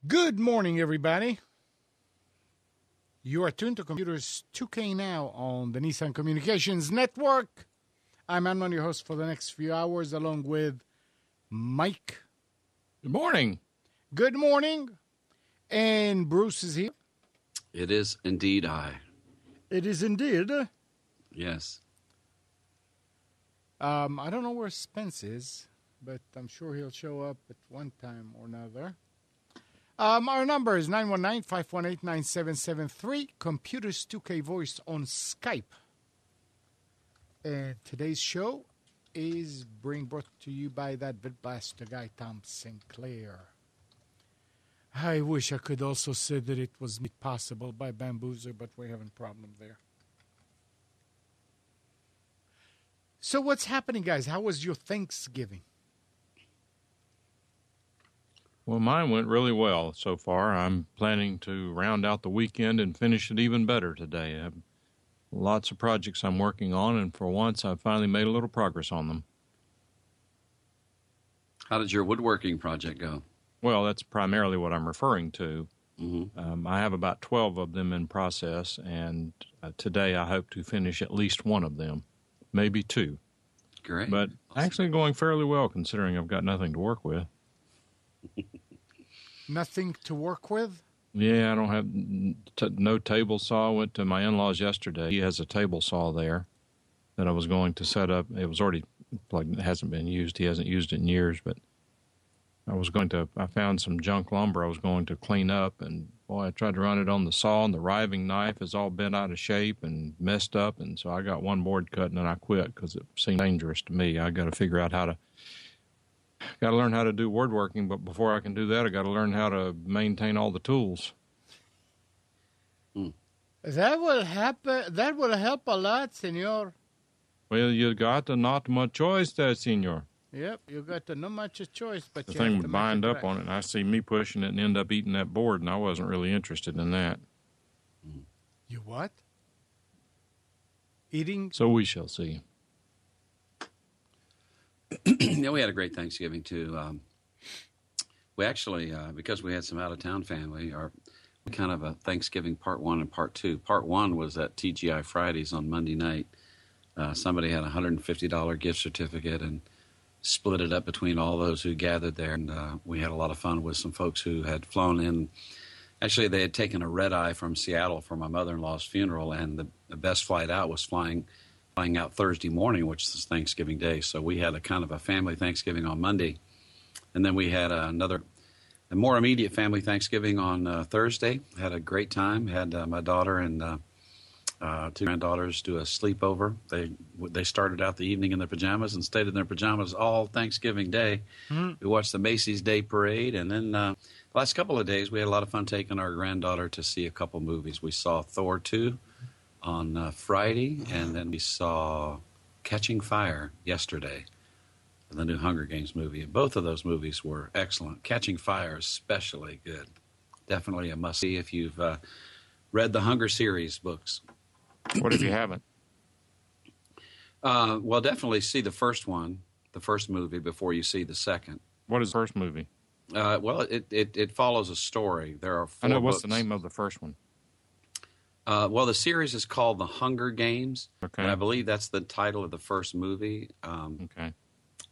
Good morning, everybody. You are tuned to Computers 2K now on the Nissan Communications Network. I'm Amnon, your host for the next few hours, along with Mike. Good morning. Good morning. And Bruce is here. It is indeed I. It is indeed. Yes. I don't know where Spence is, but I'm sure he'll show up at one time or another. Our number is 919-518-9773. Computers 2K Voice on Skype. And today's show is brought to you by that bitblaster guy, Tom Sinclair. I wish I could also say that it was made possible by Bamboozer, but we're having a problem there. So what's happening, guys? How was your Thanksgiving? Well, mine went really well so far. I'm planning to round out the weekend and finish it even better today. I have lots of projects I'm working on, and for once, I've finally made a little progress on them. How did your woodworking project go? Well, that's primarily what I'm referring to. Mm-hmm. I have about 12 of them in process, and today I hope to finish at least one of them, maybe two. Great. But awesome. Actually going fairly well considering I've got nothing to work with. Nothing to work with? Yeah, I don't have no table saw. I went to my in-laws yesterday. He has a table saw there that I was going to set up. It was already plugged. It hasn't been used. He hasn't used it in years, but I found some junk lumber I was going to clean up, and boy, I tried to run it on the saw, and the riving knife is all bent out of shape and messed up, and so I got one board cut, and then I quit because it seemed dangerous to me. I got to figure out got to learn how to do woodworking, but before I can do that, I got to learn how to maintain all the tools. That will happen. That will help a lot, senor. Well, you got not much choice there, senor. Yep, you got not much choice, but the you thing have would to bind make it up on it, and I see me pushing it and end up eating that board, and I wasn't really interested in that. You what? Eating? So we shall see. Yeah, we had a great Thanksgiving, too. We actually, because we had some out-of-town family, are kind of a Thanksgiving part one and part two. Part one was at TGI Fridays on Monday night. Somebody had a $150 gift certificate and split it up between all those who gathered there. And we had a lot of fun with some folks who had flown in. Actually, they had taken a red-eye from Seattle for my mother-in-law's funeral, and the best flight out was flying out Thursday morning, which is Thanksgiving Day. So we had a kind of a family Thanksgiving on Monday. And then we had a more immediate family Thanksgiving on Thursday. Had a great time. Had my daughter and two granddaughters do a sleepover. They started out the evening in their pajamas and stayed in their pajamas all Thanksgiving Day. Mm-hmm. We watched the Macy's Day Parade, and then the last couple of days we had a lot of fun taking our granddaughter to see a couple movies. We saw Thor 2 on Friday, and then we saw Catching Fire yesterday, the new Hunger Games movie. And both of those movies were excellent. Catching Fire especially good. Definitely a must-see if you've read the Hunger series books. What if you haven't? Well, definitely see the first one, the first movie, before you see the second. What is the first movie? Well, it follows a story. There are 4 I know. books. What's the name of the first one? Well, the series is called The Hunger Games, okay. And I believe that's the title of the first movie. Okay.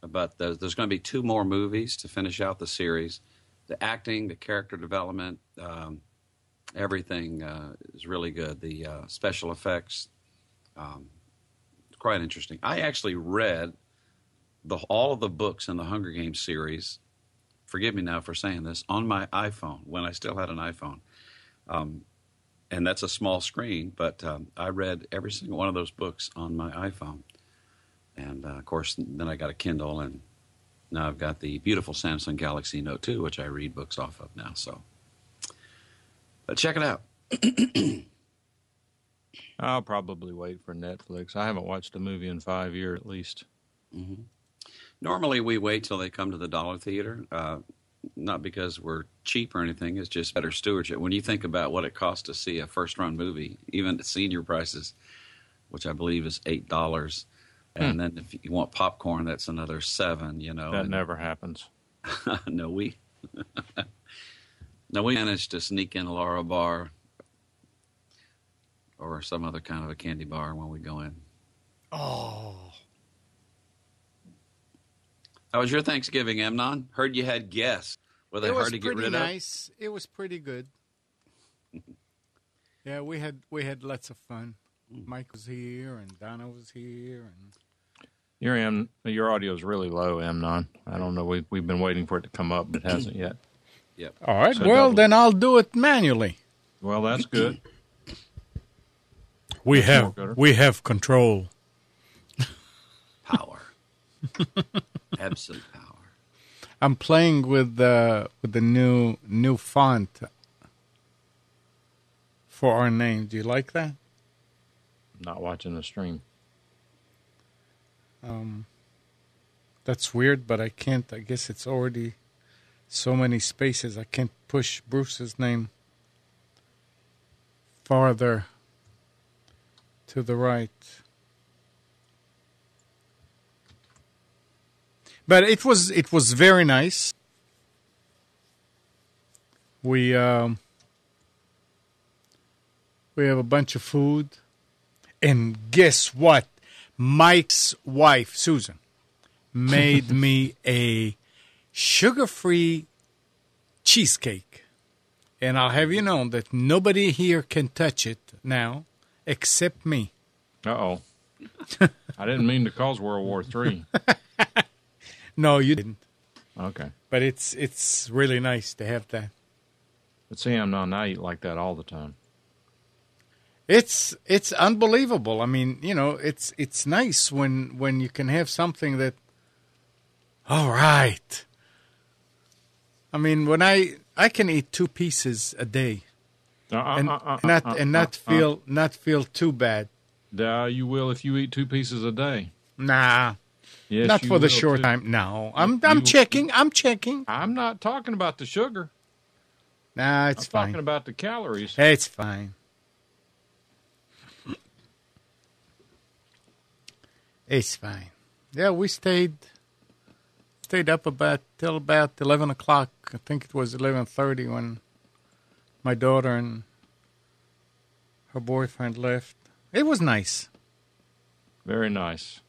But there's going to be 2 more movies to finish out the series. The acting, the character development, everything is really good. The special effects, quite interesting. I actually read all of the books in the Hunger Games series, forgive me now for saying this, on my iPhone, when I still had an iPhone. And that's a small screen, but I read every single one of those books on my iPhone. And, of course, then I got a Kindle, and now I've got the beautiful Samsung Galaxy Note 2, which I read books off of now. So, but check it out. I'll probably wait for Netflix. I haven't watched a movie in 5 years at least. Mm-hmm. Normally, we wait till they come to the dollar theater. Not because we're cheap or anything. It's just better stewardship. When you think about what it costs to see a first-run movie, even at senior prices, which I believe is $8, and then if you want popcorn, that's another $7. That never happens. No, Now, we managed to sneak in a Laura bar or some other kind of a candy bar when we go in. Oh, How was your Thanksgiving, Amnon? Heard you had guests. Were they hard to get rid of? It was pretty nice. It was pretty good. Yeah, we had lots of fun. Mike was here, and Donna was here, and Your audio is really low, Amnon. I don't know. We've been waiting for it to come up, but it hasn't yet. Yep. all right. So Well, double. then I'll do it manually. Well, that's good. We That's more gooder. have control. Power. Absolute power. I'm playing with the new font for our name. Do you like that? Not watching the stream. That's weird, but I can't. I guess it's already so many spaces. I can't push Bruce's name farther to the right. But it was very nice. We have a bunch of food, and guess what? Mike's wife, Susan, made me a sugar-free cheesecake. And I'll have you know that nobody here can touch it now except me. Uh-oh. I didn't mean to cause World War III. No, you didn't. Okay. But it's really nice to have that. But see, Amnon, I eat like that all the time. It's unbelievable. I mean, it's nice when you can have something that, all right. I mean, when I can eat 2 pieces a day and not feel too bad. You will if you eat 2 pieces a day. Nah. Yes, Not you for the will, short too. time. No. I'm checking. I'm not talking about the sugar. Nah, it's I'm fine. talking about the calories. It's fine. It's fine. Yeah, we stayed up till about 11 o'clock. I think it was 11:30 when my daughter and her boyfriend left. It was nice. Very nice.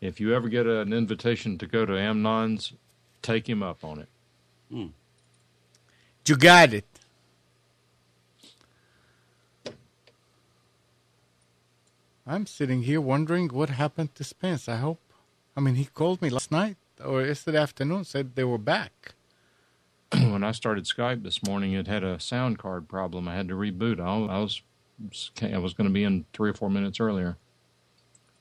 If you ever get an invitation to go to Amnon's, take him up on it. You got it. I'm sitting here wondering what happened to Spence. He called me last night or yesterday afternoon, said they were back. When I started Skype this morning, it had a sound card problem. I had to reboot. I was going to be in 3 or 4 minutes earlier.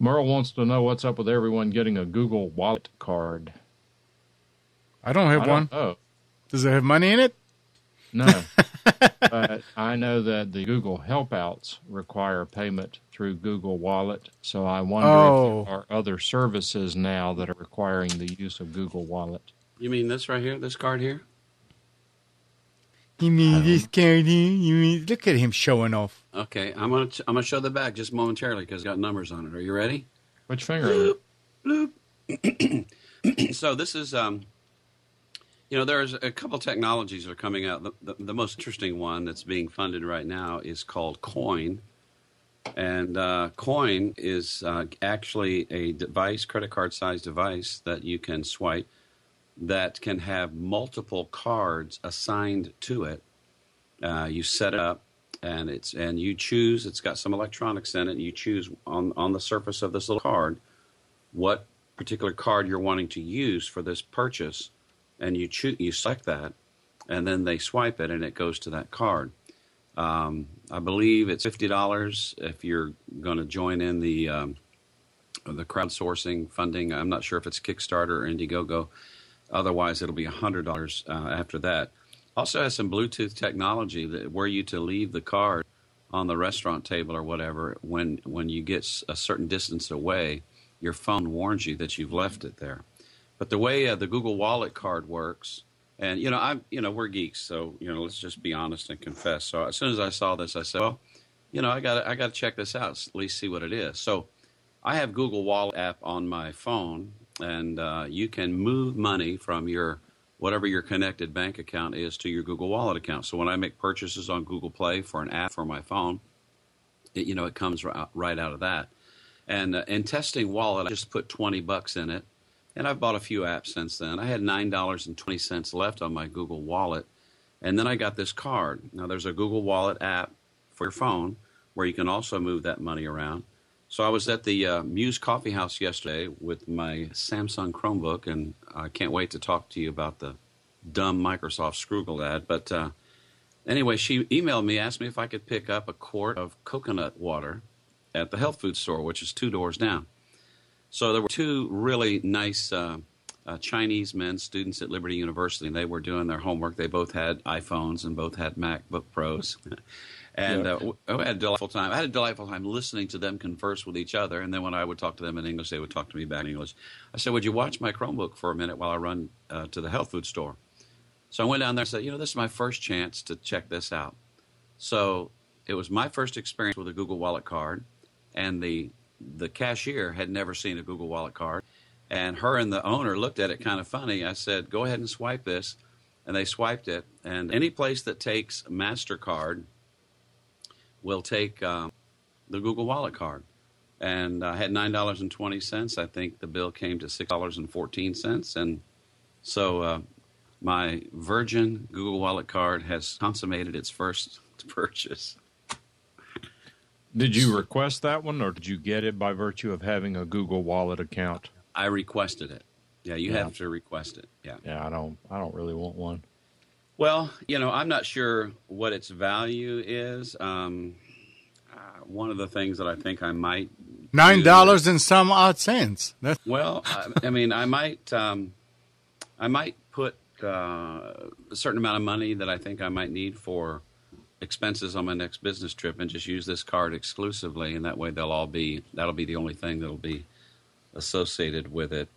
Merle wants to know what's up with everyone getting a Google Wallet card. I don't have one. Oh, Does it have money in it? no. But I know that the Google Helpouts require payment through Google Wallet, so I wonder if there are other services now that are requiring the use of Google Wallet. You mean this right here? This card here? You mean this card here? You mean look at him showing off. Okay, I'm gonna show the back just momentarily because it's got numbers on it. Are you ready? Which finger is it? Bloop. So this is, there's a couple technologies that are coming out. The most interesting one that's being funded right now is called Coin. And Coin is actually a device, credit card-sized device that you can swipe that can have multiple cards assigned to it. You set it up, and you choose. It's got some electronics in it. And you choose on the surface of this little card what particular card you're wanting to use for this purchase, and you select that, and then they swipe it, and it goes to that card. I believe it's $50 if you're going to join in the crowdsourcing funding. I'm not sure if it's Kickstarter or Indiegogo. Otherwise, it'll be $100 after that. Also has some Bluetooth technology that were you to leave the card on the restaurant table or whatever, when you get a certain distance away, your phone warns you that you've left it there. But the way the Google Wallet card works, and we're geeks, so let's just be honest and confess. So as soon as I saw this, I said, well, I got to check this out, at least see what it is. So I have Google Wallet app on my phone, and you can move money from your whatever your connected bank account is to your Google Wallet account. So when I make purchases on Google Play for an app for my phone, it comes right out of that. And in testing Wallet, I just put $20 in it, and I've bought a few apps since then. I had $9.20 left on my Google Wallet, and then I got this card. Now, there's a Google Wallet app for your phone where you can also move that money around. So I was at the Muse Coffee House yesterday with my Samsung Chromebook, and I can't wait to talk to you about the dumb Microsoft Scroogle ad. But anyway, she emailed me, asked me if I could pick up a quart of coconut water at the health food store, which is 2 doors down. So there were 2 really nice Chinese men, students at Liberty University, and they were doing their homework. They both had iPhones and both had MacBook Pros. And I had a delightful time. I had a delightful time listening to them converse with each other. And then when I would talk to them in English, they would talk to me back in English. I said, would you watch my Chromebook for a minute while I run to the health food store? So I went down there and said, this is my first chance to check this out. So it was my first experience with a Google Wallet card. And the cashier had never seen a Google Wallet card. And her and the owner looked at it kind of funny. I said, go ahead and swipe this. And they swiped it. And any place that takes MasterCard will take the Google Wallet card. And I had $9.20. I think the bill came to $6.14. And so my Virgin Google Wallet card has consummated its first purchase. Did you request that one, or did you get it by virtue of having a Google Wallet account? I requested it. Yeah, you have to request it. Yeah. Yeah, I don't really want one. Well, I'm not sure what its value is. One of the things that I think I might $9 and some odd cents. Well, I mean, I might put a certain amount of money that I think I might need for expenses on my next business trip, and just use this card exclusively, and that way that'll be the only thing that'll be associated with it.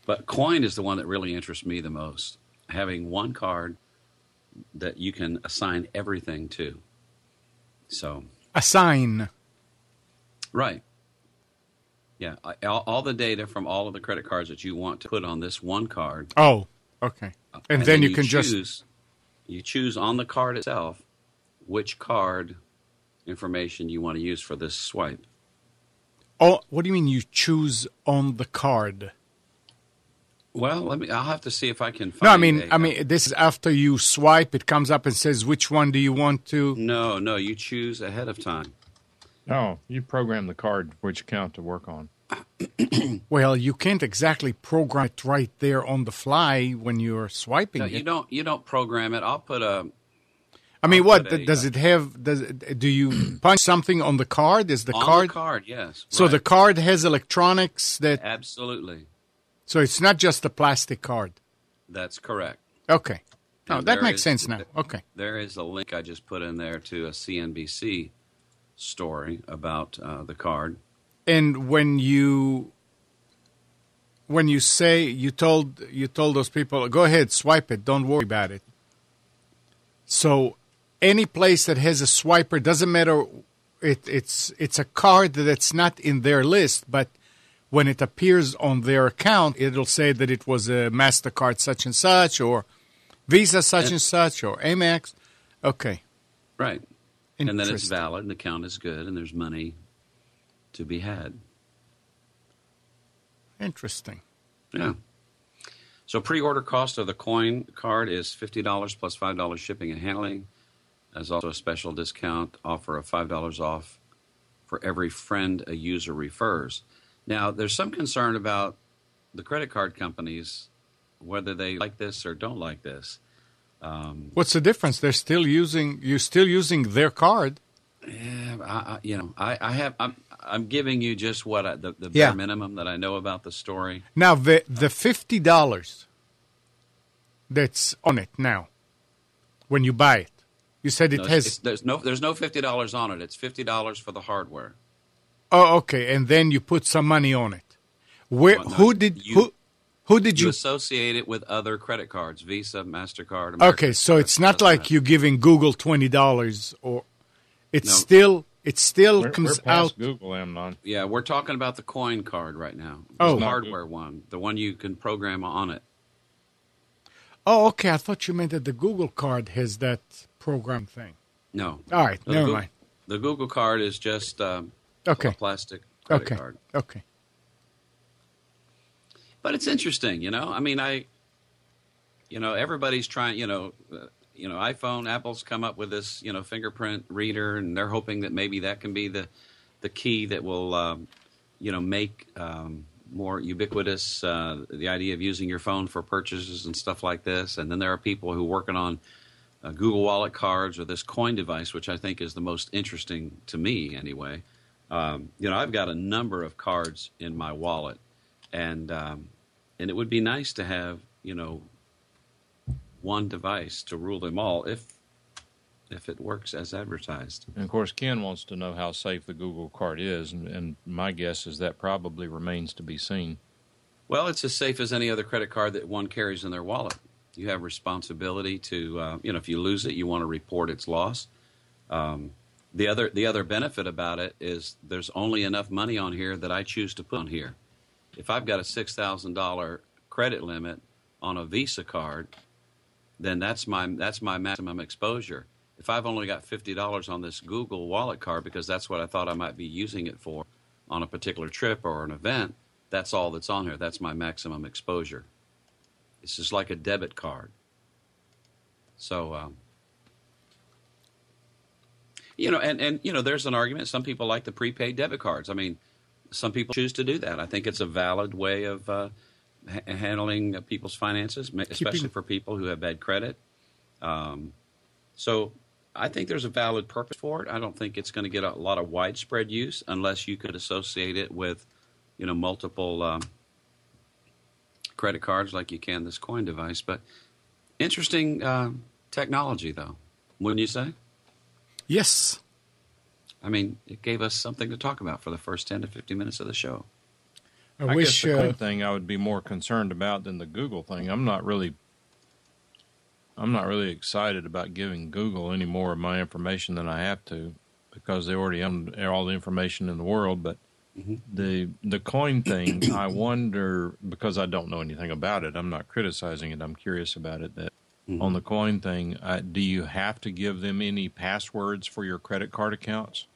But coin is the one that really interests me the most. Having one card that you can assign everything to. So assign. Right. Yeah. All the data from all of the credit cards that you want to put on this one card. Oh, okay. And then you can you choose on the card itself which card information you want to use for this swipe. Oh, what do you mean you choose on the card? Well, I'll have to see if I can find. No, I mean, this is after you swipe. It comes up and says, "Which one do you want to?" No, you choose ahead of time. No, you program the card which account to work on. Well, you can't exactly program it right there on the fly when you're swiping. No, you don't program it. I'll put a. I mean, what does it have? Do you punch something on the card? Is the on card? The card, yes. So right. the card has electronics that. Absolutely. So it's not just a plastic card. That's correct. Okay. No, that makes sense now. Okay. There is a link I just put in there to a CNBC story about the card. And when you say you told those people, go ahead, swipe it, don't worry about it. So any place that has a swiper, doesn't matter. It's a card that's not in their list, but when it appears on their account, it'll say that it was a MasterCard such and such, or Visa such and such, or Amex. Okay. Right. And then it's valid, and the account is good, and there's money to be had. Interesting. Yeah. So pre-order cost of the coin card is $50 plus $5 shipping and handling. There's also a special discount offer of $5 off for every friend a user refers. Now, there's some concern about the credit card companies, whether they like this or don't like this. What's the difference? You're still using their card. Yeah, I'm giving you just what the bare minimum that I know about the story. Now, the $50 that's on it now, when you buy it, you said there's no $50 on it. It's $50 for the hardware. Oh, okay, and then you put some money on it. Who did you associate it with other credit cards, Visa, MasterCard? American okay, so it's not like you're giving Google $20, or still comes we're out. Google, Amnon. Yeah, we're talking about the coin card right now. Oh, the hardware one, the one you can program on it. Oh, okay. I thought you meant that the Google card has that program thing. No. All right. No, Never mind. The Google card is just a Okay. plastic credit card. Okay. But it's interesting, you know. I mean, everybody's trying, iPhone, Apple's come up with this, fingerprint reader, and they're hoping that maybe that can be the key that will, make more ubiquitous the idea of using your phone for purchases and stuff like this. And then there are people who are working on Google Wallet cards or this coin device, which I think is the most interesting to me anyway. I've got a number of cards in my wallet, and it would be nice to have, one device to rule them all if it works as advertised. And of course, Ken wants to know how safe the Google card is, and my guess is that probably remains to be seen. Well, it's as safe as any other credit card that one carries in their wallet. You have responsibility to, if you lose it, you want to report its loss. The other benefit about it is there's only enough money on here that I choose to put on here. If I've got a $6,000 credit limit on a Visa card, then that's my maximum exposure. If I've only got $50 on this Google Wallet card because that's what I thought I might be using it for on a particular trip or an event, that's all that's on here. That's my maximum exposure. It's just like a debit card. So, there's an argument. Some people like the prepaid debit cards. I mean, some people choose to do that. I think it's a valid way of handling people's finances, especially for people who have bad credit. So I think there's a valid purpose for it. I don't think it's going to get a lot of widespread use unless you could associate it with, multiple credit cards like you can this coin device. But interesting technology, though, wouldn't you say? Yes. I mean, it gave us something to talk about for the first 10 to 15 minutes of the show. I guess the coin thing I would be more concerned about than the Google thing. I'm not really excited about giving Google any more of my information than I have to, because they already own all the information in the world. But the coin thing, I wonder, because I don't know anything about it. I'm not criticizing it. I'm curious about it. That on the coin thing, do you have to give them any passwords for your credit card accounts?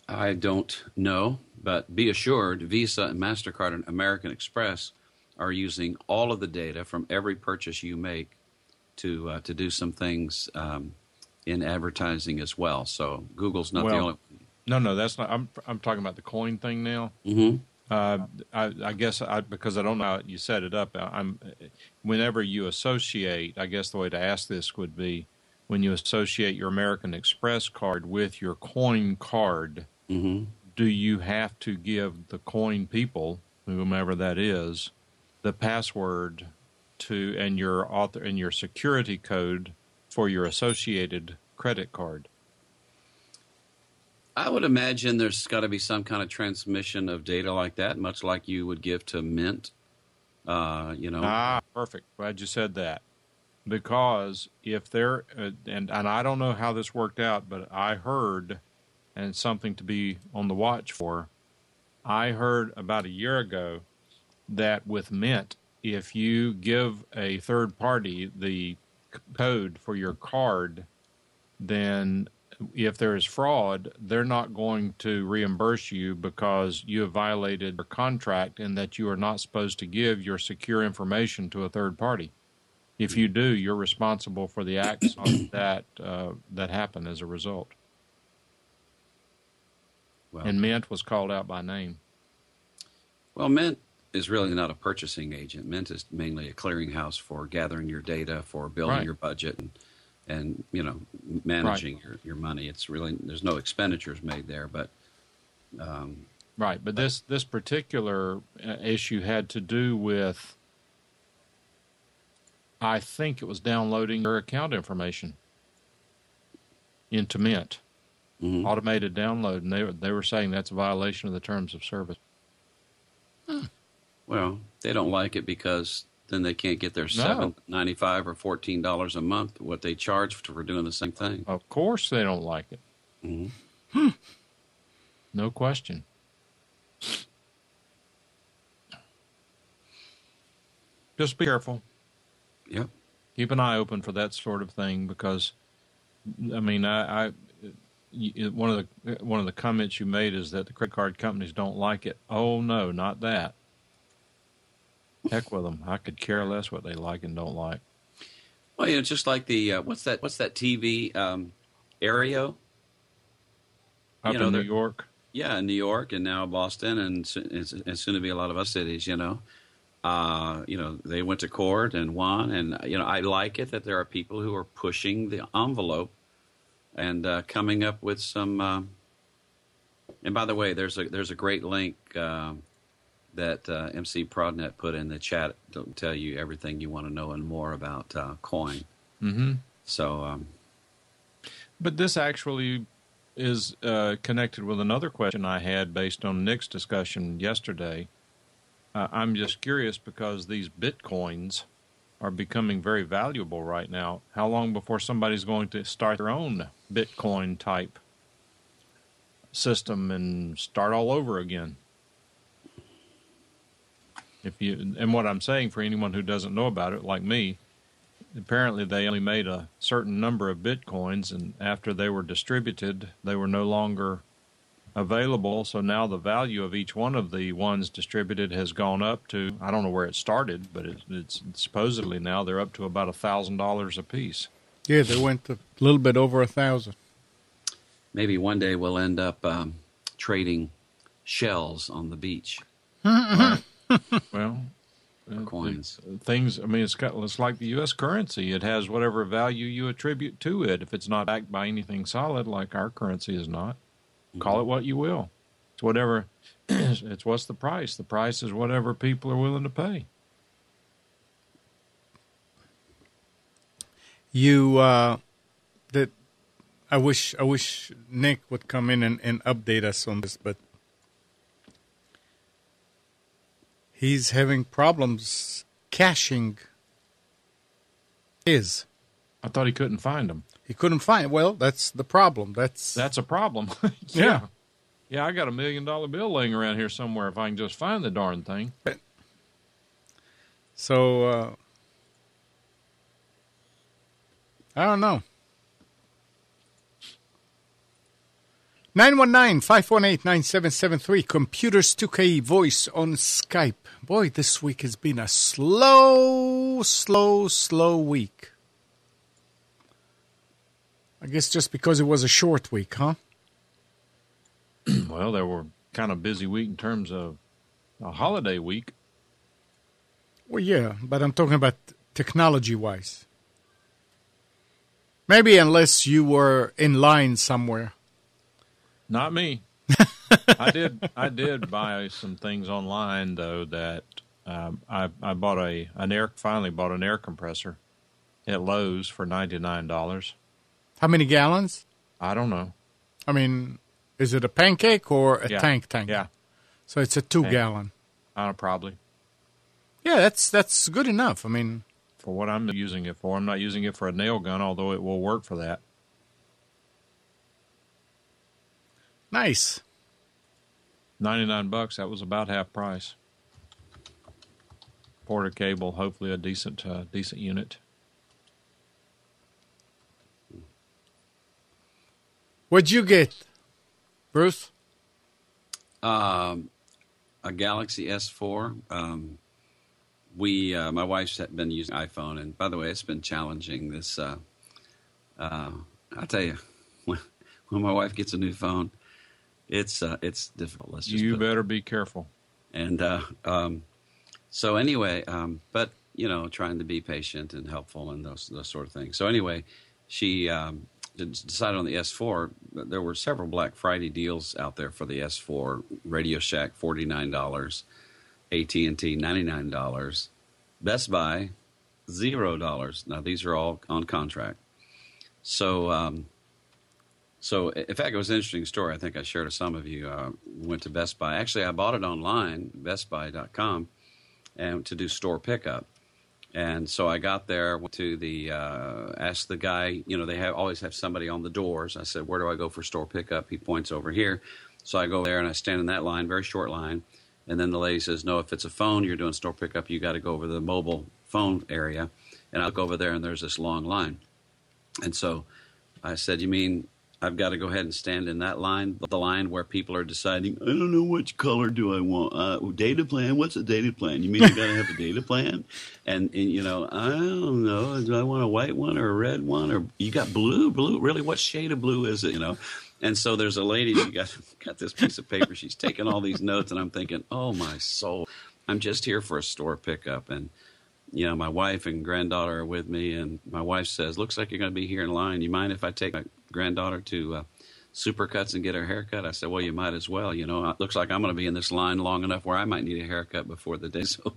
I don't know, but be assured Visa and MasterCard and American Express are using all of the data from every purchase you make to do some things in advertising as well. So Google's not the only. No, that's not. I'm talking about the coin thing now. I guess because I don't know how you set it up. Whenever you associate, I guess the way to ask this would be when you associate your American Express card with your coin card. Do you have to give the coin people, whomever that is, the password to and your security code for your associated credit card? I would imagine there's got to be some kind of transmission of data like that, much like you would give to Mint. Perfect. Glad you said that. Because if they're and I don't know how this worked out, but I heard, and it's something to be on the watch for. I heard about a year ago that with Mint, if you give a third party the code for your card, then if there is fraud, they're not going to reimburse you because you have violated your contract and that you are not supposed to give your secure information to a third party. If you do, you're responsible for the acts that happen as a result. Well, and Mint was called out by name. Well, Mint is really not a purchasing agent. Mint is mainly a clearinghouse for gathering your data, for building your budget, and managing your money. It's really, there's no expenditures made there, but but this particular issue had to do with, I think it was downloading your account information into Mint. Automated download, and they were saying that's a violation of the terms of service. Well, they don't like it because then they can't get their $7.95 or $14 a month what they charge for doing the same thing. Of course, they don't like it. No question. Just be careful. Yep. Keep an eye open for that sort of thing because, I mean, one of the comments you made is that the credit card companies don't like it. Oh no, not that. Heck with them. I could care less what they like and don't like. Well, just like the what's that TV Aereo Up in New York. Yeah, in New York and now Boston and soon to be a lot of other cities. They went to court and won, and I like it that there are people who are pushing the envelope and coming up with some. And by the way, there's a great link that MC Prodnet put in the chat to tell you everything you want to know and more about coin. Mm-hmm. So, but this actually is connected with another question I had based on Nick's discussion yesterday. I'm just curious because these Bitcoins are becoming very valuable right now. How long before somebody's going to start their own Bitcoin type system and start all over again? And what I'm saying for anyone who doesn't know about it, like me, apparently they only made a certain number of Bitcoins, and after they were distributed, they were no longer available. So now the value of each one of the ones distributed has gone up to, I don't know where it started, but it's supposedly now they're up to about $1,000 a piece. Yeah, they went a little bit over 1,000. Maybe one day we'll end up trading shells on the beach. Well, coins. Things. I mean, it's like the U.S. currency. It has whatever value you attribute to it. If it's not backed by anything solid, like our currency is not, call it what you will. It's whatever. It's what's the price. The price is whatever people are willing to pay. I wish Nick would come in and update us on this, but he's having problems caching his. I thought he couldn't find them. He couldn't find. Well, that's the problem. That's a problem. Yeah. Yeah, I got $1 million bill laying around here somewhere if I can just find the darn thing. So, I don't know. 919-518-9773. Computers 2K voice on Skype. Boy, this week has been a slow week. I guess just because it was a short week, huh? Well, they were kind of busy week in terms of a holiday week. Well, yeah, but I'm talking about technology-wise. Maybe unless you were in line somewhere. Not me. I did buy some things online though that I finally bought an air compressor at Lowe's for $99. How many gallons? I don't know. I mean, is it a pancake or a tank? Yeah. So it's a 2-gallon. Probably. Yeah, that's good enough. I mean, for what I'm using it for, I'm not using it for a nail gun, although it will work for that. Nice. $99. That was about half price. Porter cable, hopefully a decent unit. What'd you get, Bruce? A Galaxy S4. My wife's been using iPhone, and by the way, it's been challenging. This, I'll tell you, when my wife gets a new phone, it's difficult. You better be careful. And so anyway, but trying to be patient and helpful and those sort of things. So anyway, she decided on the S4. There were several Black Friday deals out there for the S4. Radio Shack $49, AT&T $99, Best Buy $0. Now these are all on contract. So in fact, it was an interesting story. I think I shared with some of you. Went to Best Buy. Actually, I bought it online, bestbuy.com, and to do store pickup. And so I got there, went to asked the guy, they always have somebody on the doors. I said, where do I go for store pickup? He points over here. So I go there and I stand in that line, very short line. And then the lady says, no, if it's a phone, you're doing store pickup, you got to go over to the mobile phone area. And I look over there, and there's this long line. And so I said, you mean I've got to go ahead and stand in that line, the line where people are deciding, I don't know which color do I want. Data plan? What's a data plan? You mean I got to have a data plan? And, you know, I don't know. Do I want a white one or a red one? Or you got blue? Blue? Really? What shade of blue is it? You know? And so there's a lady, she got this piece of paper. She's taking all these notes, and I'm thinking, oh, my soul. I'm just here for a store pickup. And, you know, my wife and granddaughter are with me, and my wife says, looks like you're going to be here in line. You mind if I take my granddaughter to Supercuts and get her haircut? I said, well, you might as well. You know, it looks like I'm going to be in this line long enough where I might need a haircut before the day's over.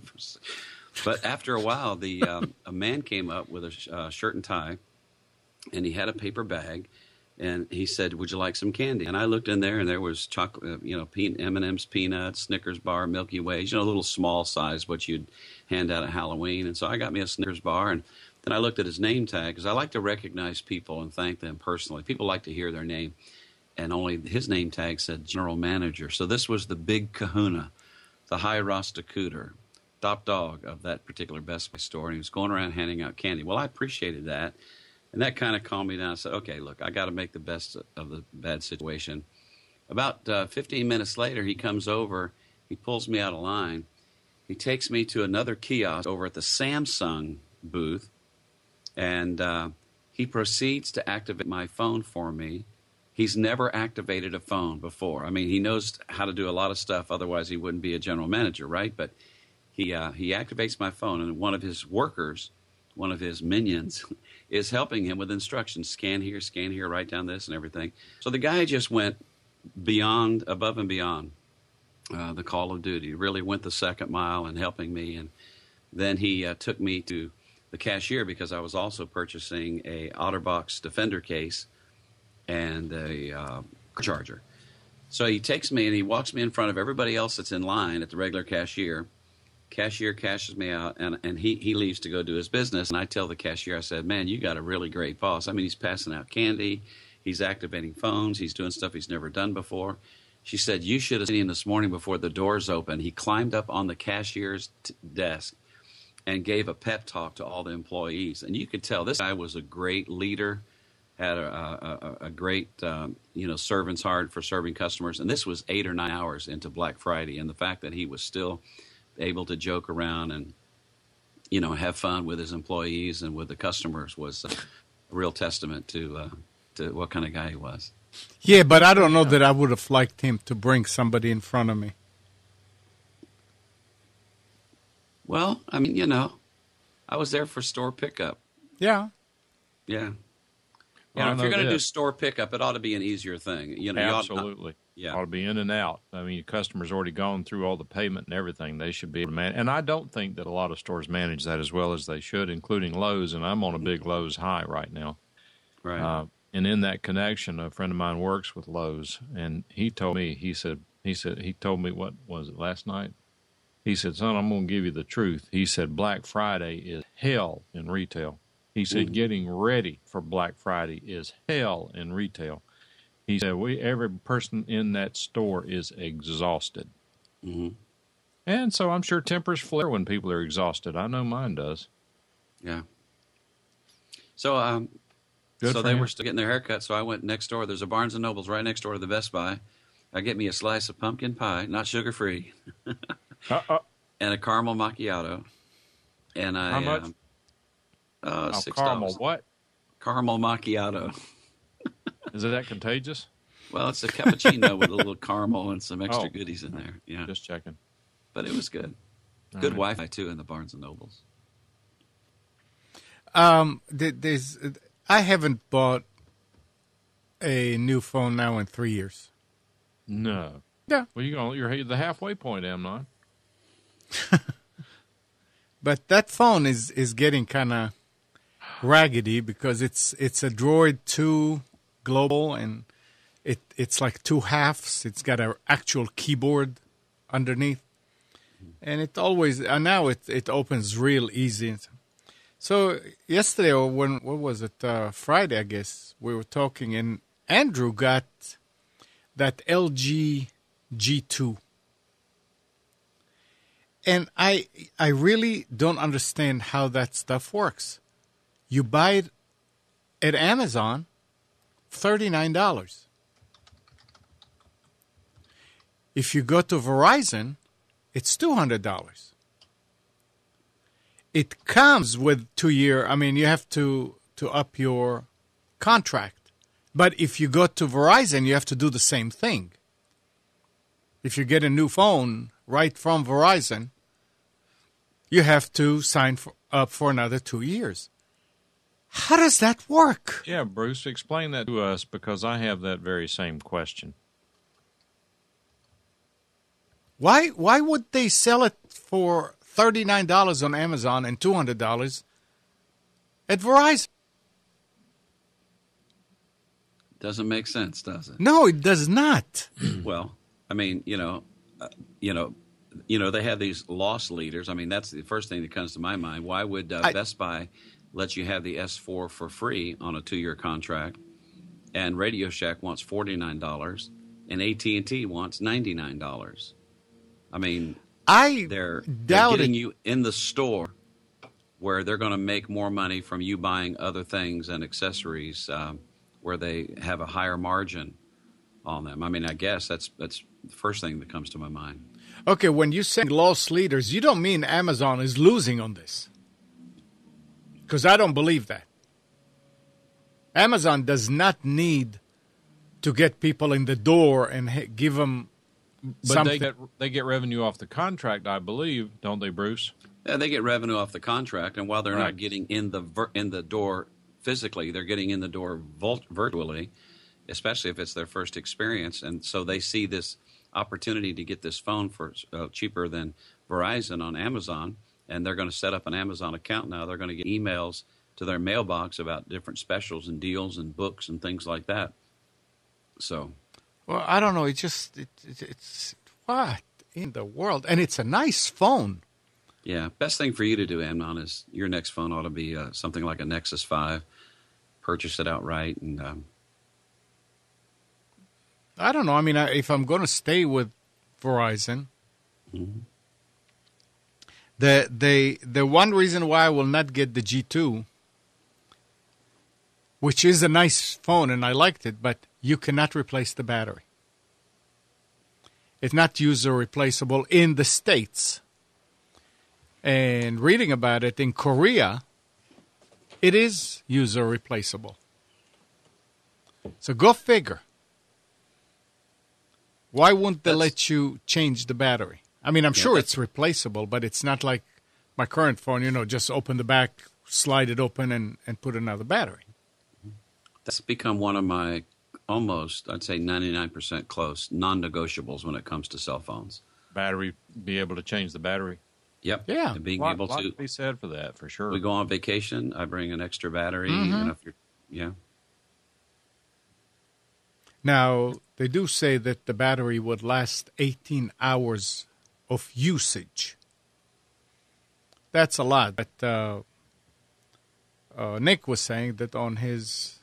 But after a while, a man came up with a shirt and tie, and he had a paper bag. And he said, would you like some candy? And I looked in there, and there was chocolate, you know, M&M's, peanuts, Snickers bar, Milky Ways, you know, a little small size, what you'd hand out at Halloween. And so I got me a Snickers bar, and then I looked at his name tag, because I like to recognize people and thank them personally. People like to hear their name, and only his name tag said General Manager. So this was the big kahuna, the high Rastacooter, top dog of that particular Best Buy store, and he was going around handing out candy. Well, I appreciated that. And that kind of calmed me down. I said, okay, look, I got to make the best of the bad situation. About 15 minutes later, he comes over. He pulls me out of line. He takes me to another kiosk over at the Samsung booth, and he proceeds to activate my phone for me. He's never activated a phone before. I mean, he knows how to do a lot of stuff. Otherwise, he wouldn't be a general manager, right? But he activates my phone, and one of his workers, one of his minions, is helping him with instructions. Scan here, write down this and everything. So the guy just went above and beyond the call of duty. He really went the second mile in helping me. And then he took me to the cashier, because I was also purchasing a OtterBox Defender case and a charger. So he takes me and he walks me in front of everybody else that's in line at the regular cashier. Cashier cashes me out, and he leaves to go do his business. And I tell the cashier, I said, man, you got a really great boss. I mean, he's passing out candy. He's activating phones. He's doing stuff he's never done before. She said, you should have seen him this morning before the doors opened. He climbed up on the cashier's desk and gave a pep talk to all the employees. And you could tell this guy was a great leader, had a great, servant's heart for serving customers. And this was 8 or 9 hours into Black Friday. And the fact that he was still able to joke around and, you know, have fun with his employees and with the customers was a real testament to what kind of guy he was. Yeah, but I don't know that I would have liked him to bring somebody in front of me. Well, I mean, you know, I was there for store pickup. Yeah. Yeah. Well, if you're going to do store pickup, it ought to be an easier thing. You know, absolutely. Yeah. Ought to be in and out. I mean, your customer's already gone through all the payment and everything. They should be able to manage. And I don't think that a lot of stores manage that as well as they should, including Lowe's. And I'm on a big Lowe's high right now. Right. And in that connection, a friend of mine works with Lowe's, and he told me, he told me, what was it, last night? He said, son, I'm going to give you the truth. He said, Black Friday is hell in retail. He said, getting ready for Black Friday is hell in retail. He said, every person in that store is exhausted. Mm-hmm. And so I'm sure tempers flare when people are exhausted. I know mine does. Yeah. So they were still getting their haircut, so I went next door. There's a Barnes & Noble's right next door to the Best Buy. I get me a slice of pumpkin pie, not sugar-free, and a caramel macchiato. And How much? $6. Caramel what? Caramel macchiato. Is it that contagious? Well, it's a cappuccino with a little caramel and some extra goodies in there. Yeah, just checking. But it was good. Good Wi-Fi too in the Barnes and Nobles. I haven't bought a new phone now in 3 years. No. Yeah. Well, you're at the halfway point, Amnon. But that phone is getting kind of raggedy because it's a Droid 2 Global, and it's like 2 halves. It's got an actual keyboard underneath, and it always now it opens real easy. So yesterday, or what was it? Friday, I guess, we were talking, and Andrew got that LG G2. And I really don't understand how that stuff works. You buy it at Amazon, $39. If you go to Verizon, it's $200. It comes with 2-year. I mean, you have to up your contract. But if you go to Verizon, you have to do the same thing. If you get a new phone right from Verizon, you have to sign up for another 2 years. How does that work? Yeah, Bruce, explain that to us because I have that very same question. Why would they sell it for $39 on Amazon and $200 at Verizon? Doesn't make sense, does it? No, it does not. Well, I mean, they have these loss leaders. I mean, that's the first thing that comes to my mind. Why would Best Buy let you have the S4 for free on a 2-year contract, and Radio Shack wants $49, and AT&T wants $99? I mean, they're getting you in the store where they're going to make more money from you buying other things and accessories, where they have a higher margin on them. I mean, I guess that's the first thing that comes to my mind. Okay, when you say loss leaders, you don't mean Amazon is losing on this. Because I don't believe that. Amazon does not need to get people in the door and give them something. But they get revenue off the contract, I believe, don't they, Bruce? Yeah, they get revenue off the contract, and while they're not getting in the door physically, they're getting in the door virtually, especially if it's their first experience. And so they see this opportunity to get this phone for cheaper than Verizon on Amazon, and they're going to set up an Amazon account now. They're going to get emails to their mailbox about different specials and deals and books and things like that. So, well, I don't know. It's what in the world? And it's a nice phone. Yeah, best thing for you to do, Amnon, is your next phone ought to be something like a Nexus 5. Purchase it outright, and I don't know. I mean, if I'm going to stay with Verizon, the one reason why I will not get the G2, which is a nice phone and I liked it, but you cannot replace the battery. It's not user replaceable in the States. And reading about it in Korea, it is user replaceable. So go figure. Why wouldn't they let you change the battery? I mean, I'm sure it's replaceable, but it's not like my current phone, just open the back, slide it open, and put another battery. That's become one of my almost, I'd say 99% close, non-negotiables when it comes to cell phones. Battery, be able to change the battery. Yep. Yeah. And being able lot to be said for that, for sure. We go on vacation, I bring an extra battery. If you're, Now, they do say that the battery would last 18 hours of usage. That's a lot. But Nick was saying that on his,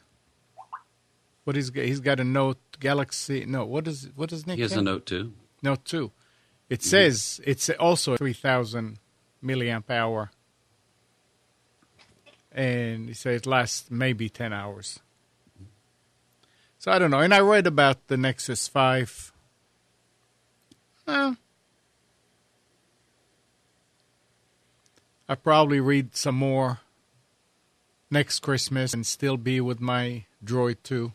he's got a Note Galaxy. No, what does Nick He has have? a Note 2. Note 2. It says it's also 3,000 milliamp hour. And he says it lasts maybe 10 hours. So I don't know. And I read about the Nexus 5. I probably read some more next Christmas and still be with my Droid 2.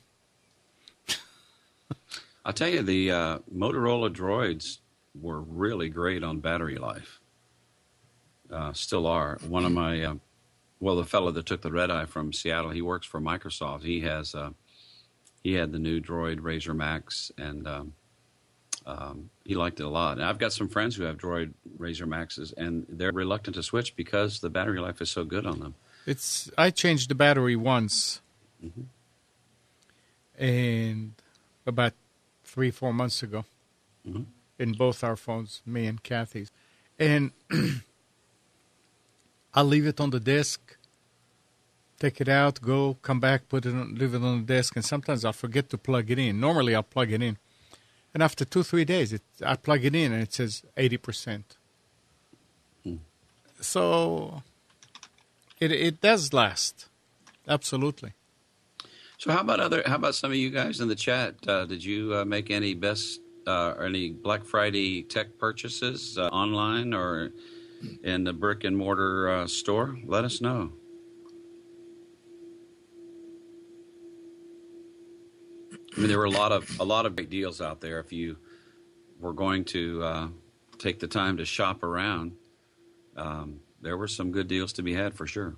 I'll tell you, the Motorola Droids were really great on battery life. Still are. One of my, the fellow that took the red eye from Seattle, he works for Microsoft. He has, he had the new Droid Razr Max, and he liked it a lot. And I've got some friends who have Droid Razr Maxes, and they're reluctant to switch because the battery life is so good on them. I changed the battery once, and about 3-4 months ago, in both our phones, me and Kathy's, and I'll leave it on the desk, take it out, go, come back, leave it on the desk, and sometimes I'll forget to plug it in. Normally, I'll plug it in, and after 2-3 days, I plug it in, and it says 80%. So it does last. Absolutely. So how about some of you guys in the chat? Did you make any or any Black Friday tech purchases online or in the brick and mortar store? Let us know. I mean, there were a lot of great deals out there. If you were going to take the time to shop around, there were some good deals to be had for sure.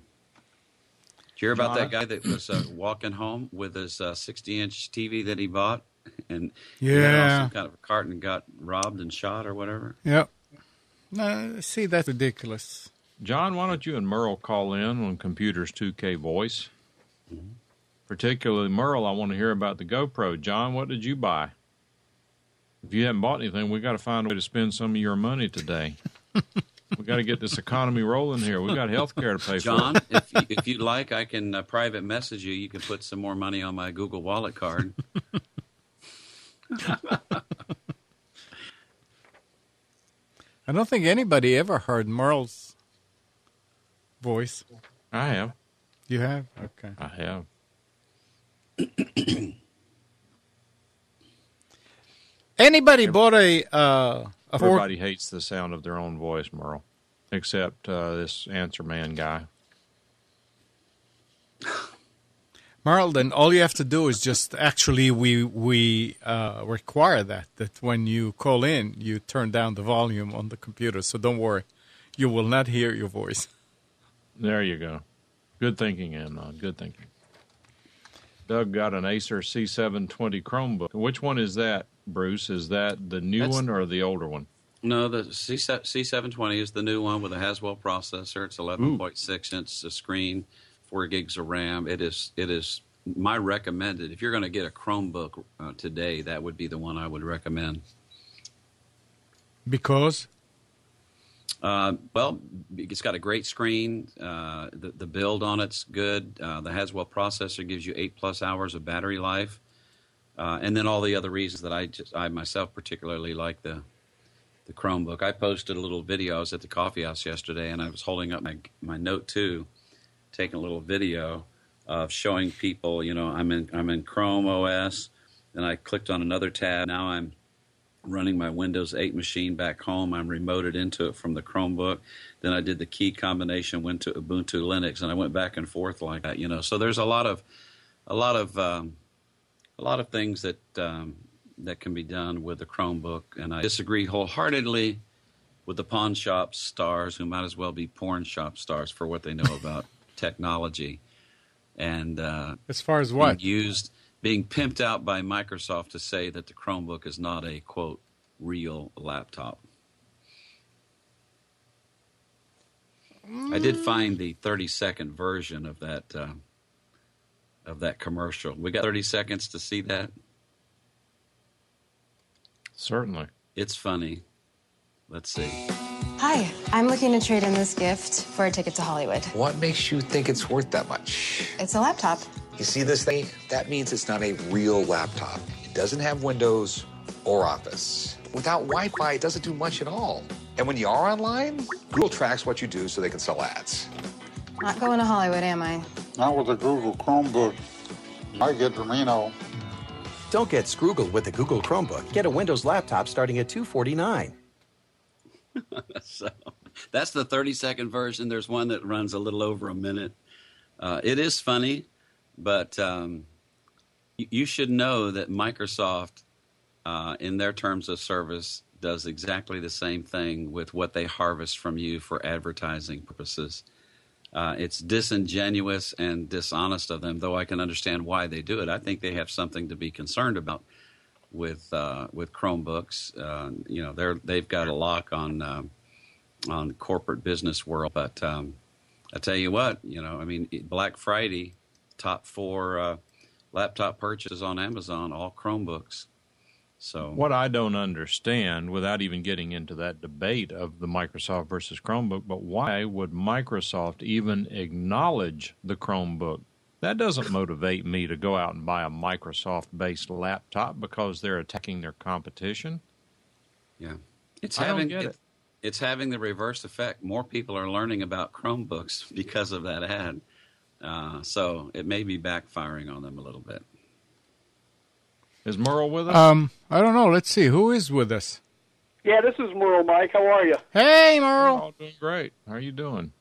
Did you hear about that guy that was walking home with his 60-inch TV that he bought, and he had it on some kind of a cart and got robbed and shot or whatever? Yep. No, see, that's ridiculous. John, why don't you and Merle call in on Computers 2K Voice? Mm-hmm. Particularly Merle, I want to hear about the GoPro. John, what did you buy? If you haven't bought anything, we got to find a way to spend some of your money today. We got to get this economy rolling here. We got health care to pay John, for. John, if you'd like, I can private message you. You can put some more money on my Google Wallet card. I don't think anybody ever heard Merle's voice. I have. You have? Okay. I have. Anybody bought a Everybody hates the sound of their own voice, Merle, except this answer man guy. Merle, then all you have to do is just actually we require that when you call in, you turn down the volume on the computer. So don't worry, you will not hear your voice. There you go. Good thinking, Amnon. Good thinking. Doug got an Acer C720 Chromebook. Which one is that, Bruce? Is that the new one or the older one? No, the C720 is the new one with a Haswell processor. It's 11.6 inch screen, 4 gigs of RAM. It is my recommended. If you're going to get a Chromebook today, that would be the one I would recommend. Because? Well, it's got a great screen. The build on it's good. The Haswell processor gives you 8+ hours of battery life. And then all the other reasons that I myself particularly like the Chromebook. I posted a little video. I was at the coffee house yesterday, and I was holding up my Note 2, taking a little video of showing people, I'm in Chrome OS, and I clicked on another tab. Now I'm running my Windows 8 machine back home. I'm remoted into it from the Chromebook. Then I did the key combination, went to Ubuntu Linux, and I went back and forth like that. So there's a lot of things that that can be done with the Chromebook, and I disagree wholeheartedly with the pawn shop stars who might as well be porn shop stars for what they know about technology. And as far as what? Being pimped out by Microsoft to say that the Chromebook is not a, quote, real laptop. I did find the 30-second version of that commercial. We got 30 seconds to see that? Certainly. It's funny. Let's see. Hi, I'm looking to trade in this gift for a ticket to Hollywood. What makes you think it's worth that much? It's a laptop. You see this thing? That means it's not a real laptop. It doesn't have Windows or Office. Without Wi-Fi, it doesn't do much at all. And when you are online, Google tracks what you do so they can sell ads. Not going to Hollywood, am I? Not with a Google Chromebook. I get Reno. Don't get scroogled with the Google Chromebook. Get a Windows laptop starting at $249. So that's the 30-second version. There's one that runs a little over a minute. It is funny, but you should know that Microsoft, in their terms of service, does exactly the same thing with what they harvest from you for advertising purposes. It's disingenuous and dishonest of them, though I can understand why they do it. I think they have something to be concerned about with Chromebooks. They've got a lock on corporate business world. But I tell you what, Black Friday, top 4 laptop purchases on Amazon, all Chromebooks. So what I don't understand, without even getting into that debate of the Microsoft versus Chromebook, but why would Microsoft even acknowledge the Chromebook? That doesn't motivate me to go out and buy a Microsoft-based laptop because they're attacking their competition. Yeah, it's having the reverse effect. More people are learning about Chromebooks because of that ad. So it may be backfiring on them a little bit. Is Merle with us? I don't know. Let's see. Who is with us? Yeah, this is Merle, Mike. How are you? Hey, We're Merle. all doing great. How are you doing?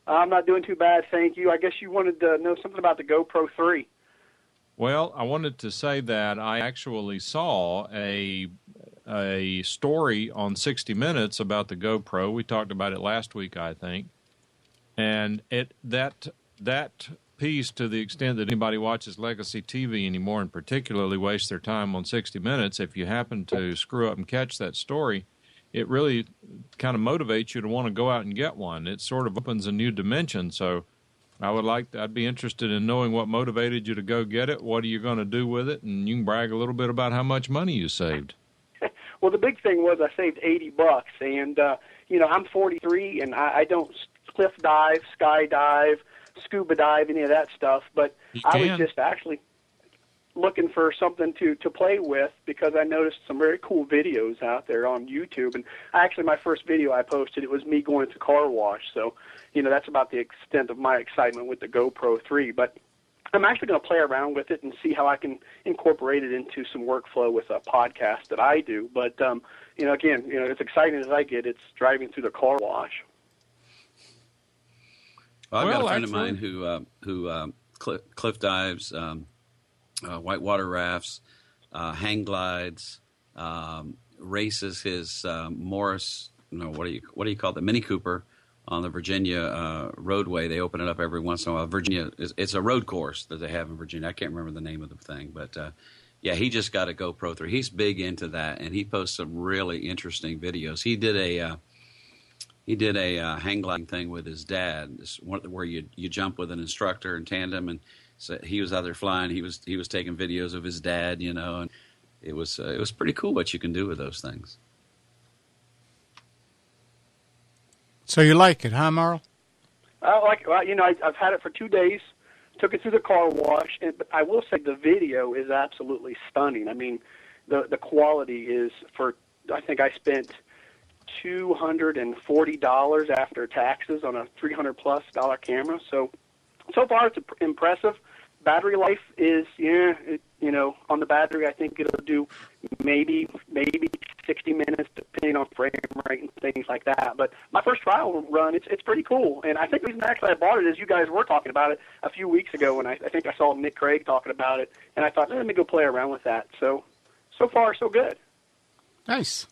I'm not doing too bad, thank you. I guess you wanted to know something about the GoPro 3. Well, I wanted to say that I actually saw a story on 60 Minutes about the GoPro. We talked about it last week, I think. And that piece, to the extent that anybody watches legacy TV anymore and particularly wastes their time on 60 Minutes, if you happen to screw up and catch that story, it really kind of motivates you to want to go out and get one. It sort of opens a new dimension. So I'd be interested in knowing what motivated you to go get it. What are you going to do with it? And you can brag a little bit about how much money you saved. Well, the big thing was I saved $80, and I'm 43, and I don't cliff dive, skydive, scuba dive, any of that stuff. But I was just actually looking for something to play with because I noticed some very cool videos out there on YouTube. And actually, my first video I posted, it was me going to car wash. So, that's about the extent of my excitement with the GoPro 3. But I'm actually going to play around with it and see how I can incorporate it into some workflow with a podcast that I do. But, again, as exciting as I get, it's driving through the car wash. Well, I've got a friend of mine who cliff dives, whitewater rafts, hang glides, races his Morris. What do you call it? The Mini Cooper on the Virginia roadway. They open it up every once in a while. Virginia, it's a road course that they have in Virginia. I can't remember the name of the thing, but yeah, he just got a GoPro 3. He's big into that, and he posts some really interesting videos. He did a hang gliding thing with his dad, where you jump with an instructor in tandem, and so he was out there flying. He was taking videos of his dad, and it was pretty cool what you can do with those things. So you like it, huh, Merle? I've had it for 2 days. Took it through the car wash, but I will say the video is absolutely stunning. I mean, the quality is I think I spent $240 after taxes on a $300+ camera. So far it's impressive. Battery life is, on the battery, I think it'll do maybe 60 minutes, depending on frame rate and things like that. But my first trial run, it's pretty cool. And I think the reason actually I bought it is you guys were talking about it a few weeks ago, and I think I saw Nick Craig talking about it, and I thought, let me go play around with that. So far, so good. Nice.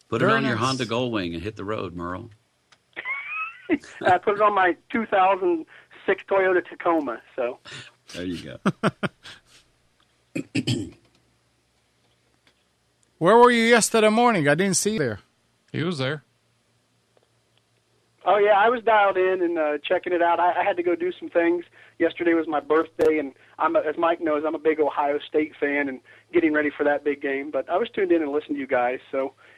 Put it on your Honda Goldwing and hit the road, Merle. I put it on my 2006 Toyota Tacoma. So there you go. Where were you yesterday morning? I didn't see you there. He was there. Oh, yeah, I was dialed in and checking it out. I had to go do some things. Yesterday was my birthday, and as Mike knows, I'm a big Ohio State fan and getting ready for that big game. But I was tuned in and listened to you guys.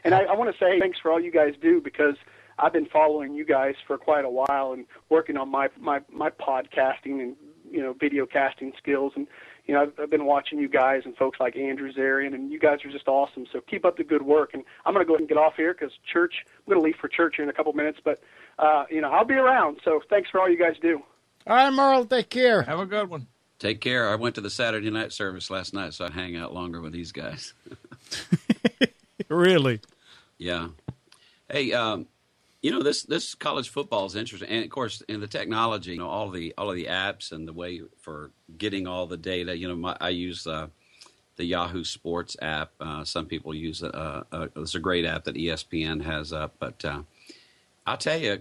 And I want to say thanks for all you guys do, because I've been following you guys for quite a while and working on my podcasting and video casting skills. And I've been watching you guys and folks like Andrew Zarian, and you guys are just awesome. So keep up the good work. And I'm going to go ahead and get off here because I'm going to leave for church here in a couple minutes. But I'll be around. So thanks for all you guys do. All right, Merle, take care. Have a good one. Take care. I went to the Saturday night service last night, so I hang out longer with these guys. Really? Yeah. Hey, this college football is interesting, and of course, in the technology, all of the apps and the way for getting all the data. I use the Yahoo Sports app. Some people use it's a great app that ESPN has up, but I'll tell you,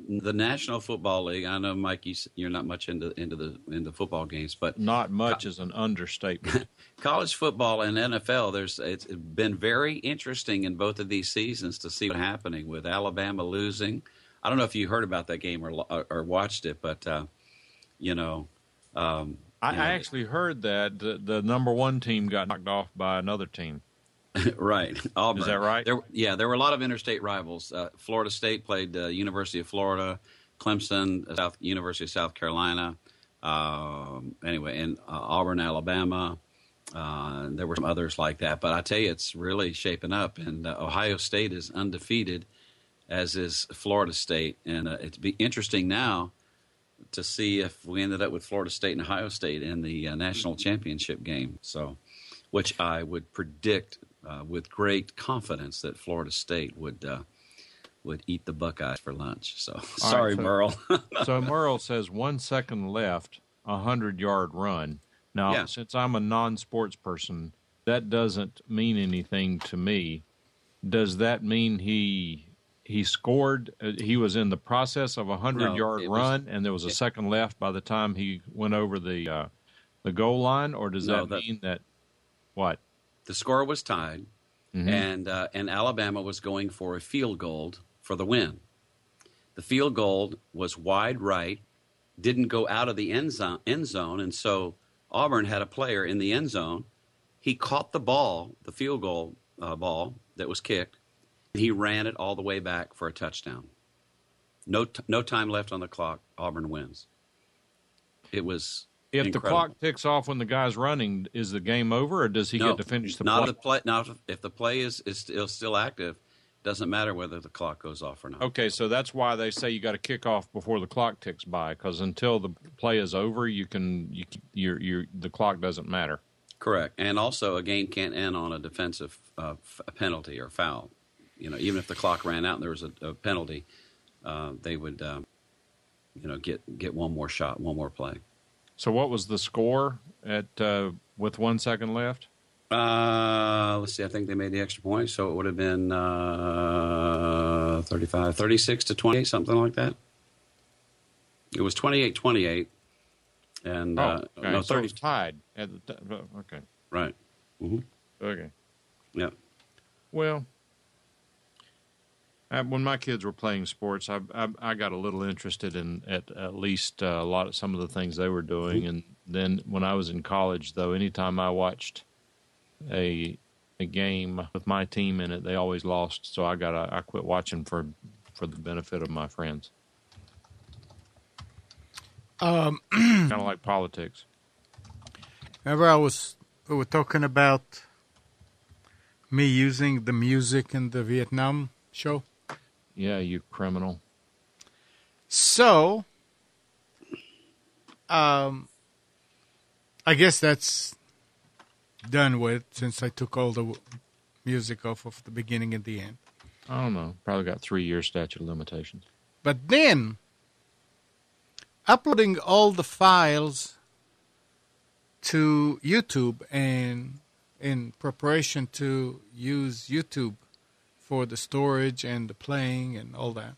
the National Football League. I know, Mike, you're not much into the football games, but not much is an understatement. College football and NFL, it's been very interesting in both of these seasons to see what's happening with Alabama losing. I don't know if you heard about that game or watched it, but I actually heard that the number one team got knocked off by another team. Right, Auburn. Is that right? There were a lot of interstate rivals. Florida State played University of Florida, Clemson, University of South Carolina. And Auburn, Alabama. There were some others like that, but I tell you, it's really shaping up. And Ohio State is undefeated as is Florida State. And it'd be interesting now to see if we ended up with Florida State and Ohio State in the national championship game. So, which I would predict with great confidence that Florida State would eat the Buckeyes for lunch. So, sorry, Merle. So Merle says 1 second left, 100-yard run. Now, since I'm a non-sports person, that doesn't mean anything to me. Does that mean he scored? He was in the process of a 100-yard run, and there was a second left by the time he went over the goal line, or does that mean that what? The score was tied, and Alabama was going for a field goal for the win. The field goal was wide right, didn't go out of the end zone, and so Auburn had a player in the end zone. He caught the ball, the field goal ball that was kicked. He ran it all the way back for a touchdown. No time left on the clock. Auburn wins. It was if incredible. The clock ticks off when the guy's running, is the game over, or does he get to finish the play? Now, if the play is still active, doesn't matter whether the clock goes off or not. Okay, so that's why they say you got to kick off before the clock ticks by, because until the play is over, the clock doesn't matter. Correct, and also a game can't end on a defensive penalty or foul. Even if the clock ran out and there was a penalty, they would, get one more shot, one more play. So, what was the score at with 1 second left? Let's see. I think they made the extra point, so it would have been 36 to 28, something like that. It was 28-28, and okay. no, 30 so it was tied at the okay. Right. Mm-hmm. Okay. Yeah. Well, when my kids were playing sports, I got a little interested in at least some of the things they were doing, and then when I was in college, though, anytime I watched a game with my team in it, they always lost. So I quit watching for the benefit of my friends. Kind of like politics. Remember, we were talking about me using the music in the Vietnam show. Yeah, you criminal. So, I guess that's done with, since I took all the music off of the beginning and the end. I don't know. Probably got 3 year statute of limitations. But then, uploading all the files to YouTube, and in preparation to use YouTube for the storage and the playing and all that,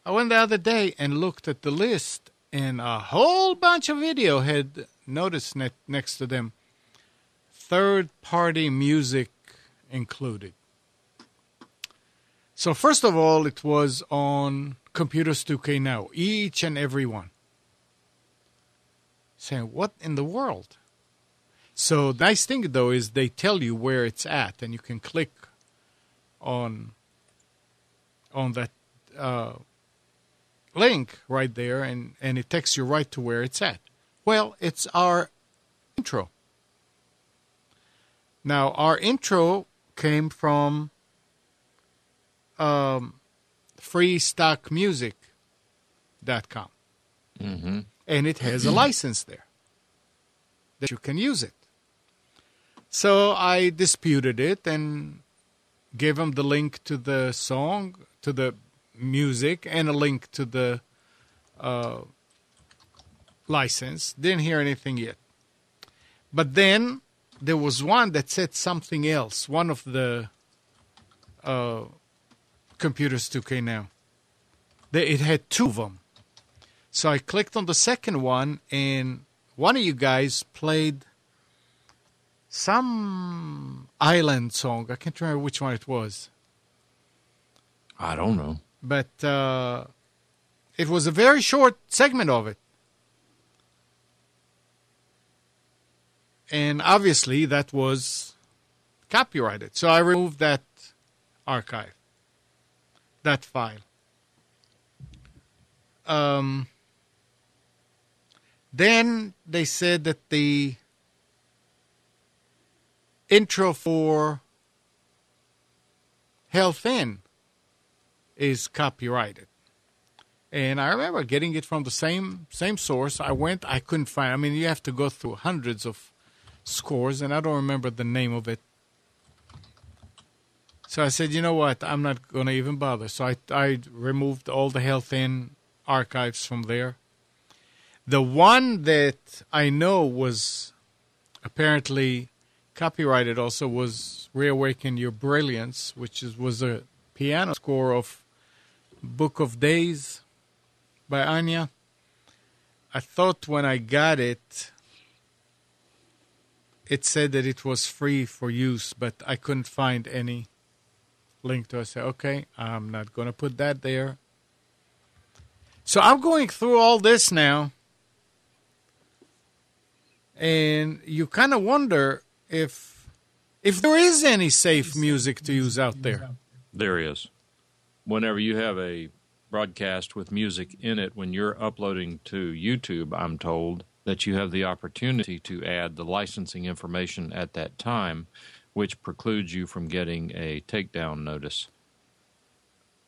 I went the other day and looked at the list, and a whole bunch of video had noticed next to them, third-party music included. So first of all, it was on Computers 2K Now, each and every one. Saying, what in the world? So the nice thing, though, is they tell you where it's at, and you can click on that link right there, and it takes you right to where it's at. Well, it's our intro. Now, our intro came from freestockmusic.com. Mm-hmm. And it has a license there that you can use it. So I disputed it and gave them the link to the song, to the music, and a link to the license. Didn't hear anything yet. But then there was one that said something else, one of the Computers 2K Now. It had two of them. So I clicked on the second one, and one of you guys played some island song. I can't remember which one it was. I don't know. But it was a very short segment of it. And obviously that was copyrighted. So I removed that archive, that file. Then they said that the intro for Hell Thin is copyrighted. And I remember getting it from the same source. I couldn't find. I mean, you have to go through hundreds of scores, and I don't remember the name of it. So I said, you know what? I'm not going to even bother. So I removed all the Hell Thin archives from there. The one that I know was apparently copyrighted also was Reawaken Your Brilliance, which was a piano score of Book of Days by Anya. I thought when I got it, it said that it was free for use, but I couldn't find any link to it. I said, okay, I'm not going to put that there. So I'm going through all this now, and you kind of wonder if there is any safe music to use out there. There is. Whenever you have a broadcast with music in it, when you're uploading to YouTube, I'm told that you have the opportunity to add the licensing information at that time, which precludes you from getting a takedown notice.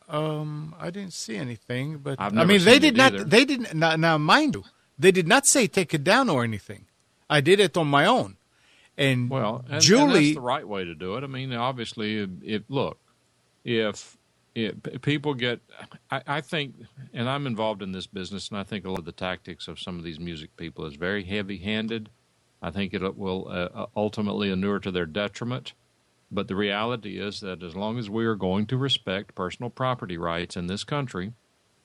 I didn't see anything, but I've I never mean, seen they it did not. either. They didn't. Now, mind you, they did not say take it down or anything. I did it on my own, and Well, and Julie. that's the right way to do it. I mean, obviously, if people get, I think, and I'm involved in this business, and I think a lot of the tactics of some of these music people is very heavy-handed. I think it will ultimately inure to their detriment. But the reality is that as long as we are going to respect personal property rights in this country,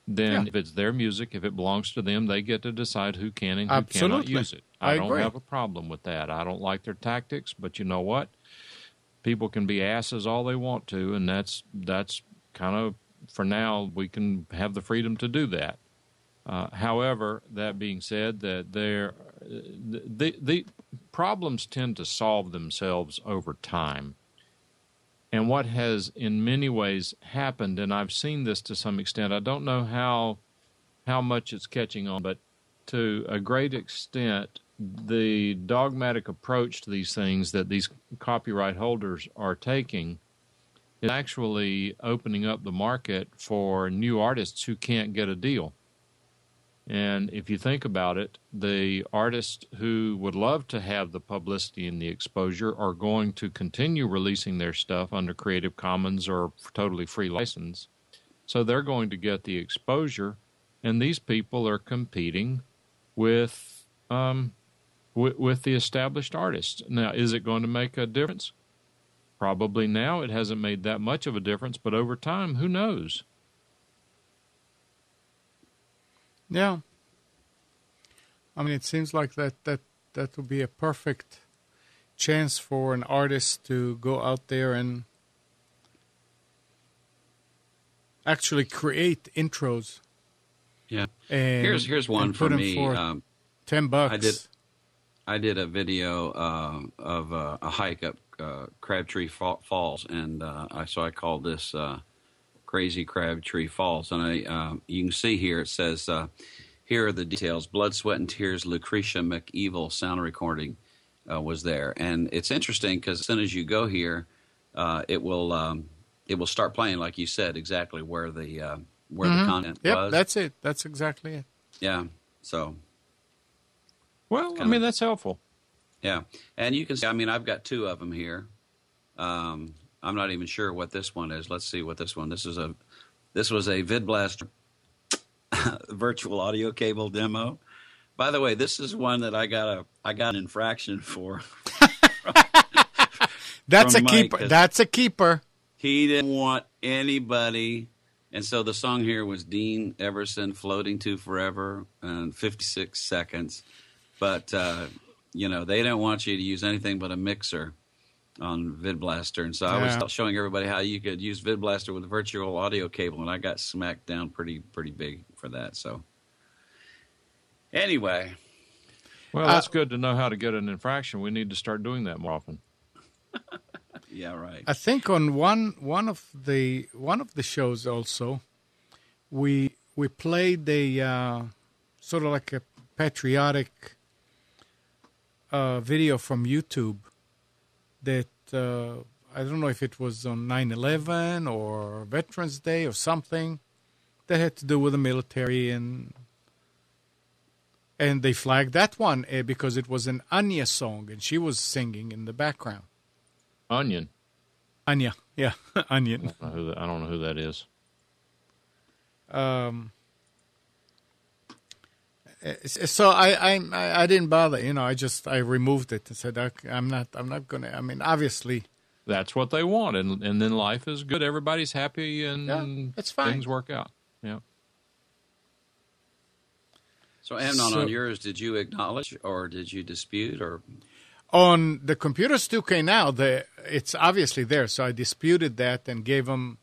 then if it's their music, if it belongs to them, they get to decide who can and who cannot use it. I don't agree. have a problem with that. I don't like their tactics, but you know what? People can be asses all they want to, and that's kind of, for now, we can have the freedom to do that. However, that being said, that the problems tend to solve themselves over time. And what has in many ways happened, and I've seen this to some extent, I don't know how much it's catching on, but to a great extent, the dogmatic approach to these things that these copyright holders are taking is actually opening up the market for new artists who can't get a deal. And if you think about it, the artists who would love to have the publicity and the exposure are going to continue releasing their stuff under Creative Commons or totally free license. So they're going to get the exposure, and these people are competing with the established artists. Now, is it going to make a difference? Probably now it hasn't made that much of a difference, but over time, who knows? Yeah. I mean, it seems like that would be a perfect chance for an artist to go out there and actually create intros. Yeah. And Here's one and for put 'em me. for $10. I did a video of a hike up Crabtree Falls, and so I called this Crazy Crabtree Falls. And you can see here it says, here are the details: Blood, Sweat, and Tears, Lucretia McEvil sound recording was there. And it's interesting because as soon as you go here, it will start playing, like you said, exactly where the content was. Yep, that's it. That's exactly it. Yeah. So. Well, I mean, that's helpful. Yeah. And you can see, I mean, I've got two of them here. I'm not even sure what this one is. Let's see what this one. This was a VidBlaster virtual audio cable demo. By the way, this is one that I got an infraction for. That's a Mike, keeper. That's a keeper. He didn't want anybody. And so the song here was Dean Everson, Floating to Forever, and 56 seconds. But, they don't want you to use anything but a mixer on VidBlaster. And so I was showing everybody how you could use VidBlaster with a virtual audio cable, and I got smacked down pretty big for that. So anyway. Well, that's good to know how to get an infraction. We need to start doing that more often. Yeah, right. I think on one of the shows also, we played a sort of like a patriotic video from YouTube that I don't know if it was on 9/11 or Veterans Day or something that had to do with the military, and they flagged that one because it was an Anya song, and she was singing in the background. Onion. Anya, yeah, Onion. I don't know who that is. So I didn't bother. I removed it and said I'm not gonna. I mean, obviously. That's what they want, and then life is good. Everybody's happy, and that's fine. Things work out. Yeah. So, Amnon, on yours, did you acknowledge or did you dispute? Or on the Computers 2K now, it's obviously there. So I disputed that and gave them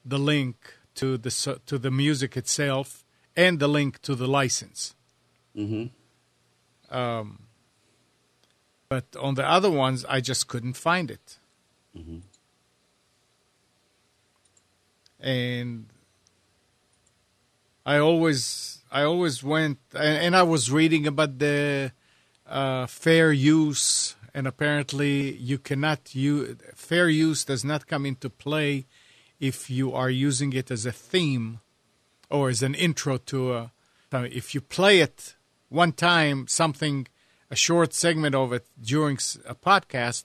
the link to the music itself and the link to the license. Mm-hmm. But on the other ones, I just couldn't find it. Mm-hmm. And I always went, and I was reading about the fair use, and apparently you cannot use fair use does not come into play if you are using it as a theme or as an intro to if you play it one time, a short segment of it during a podcast,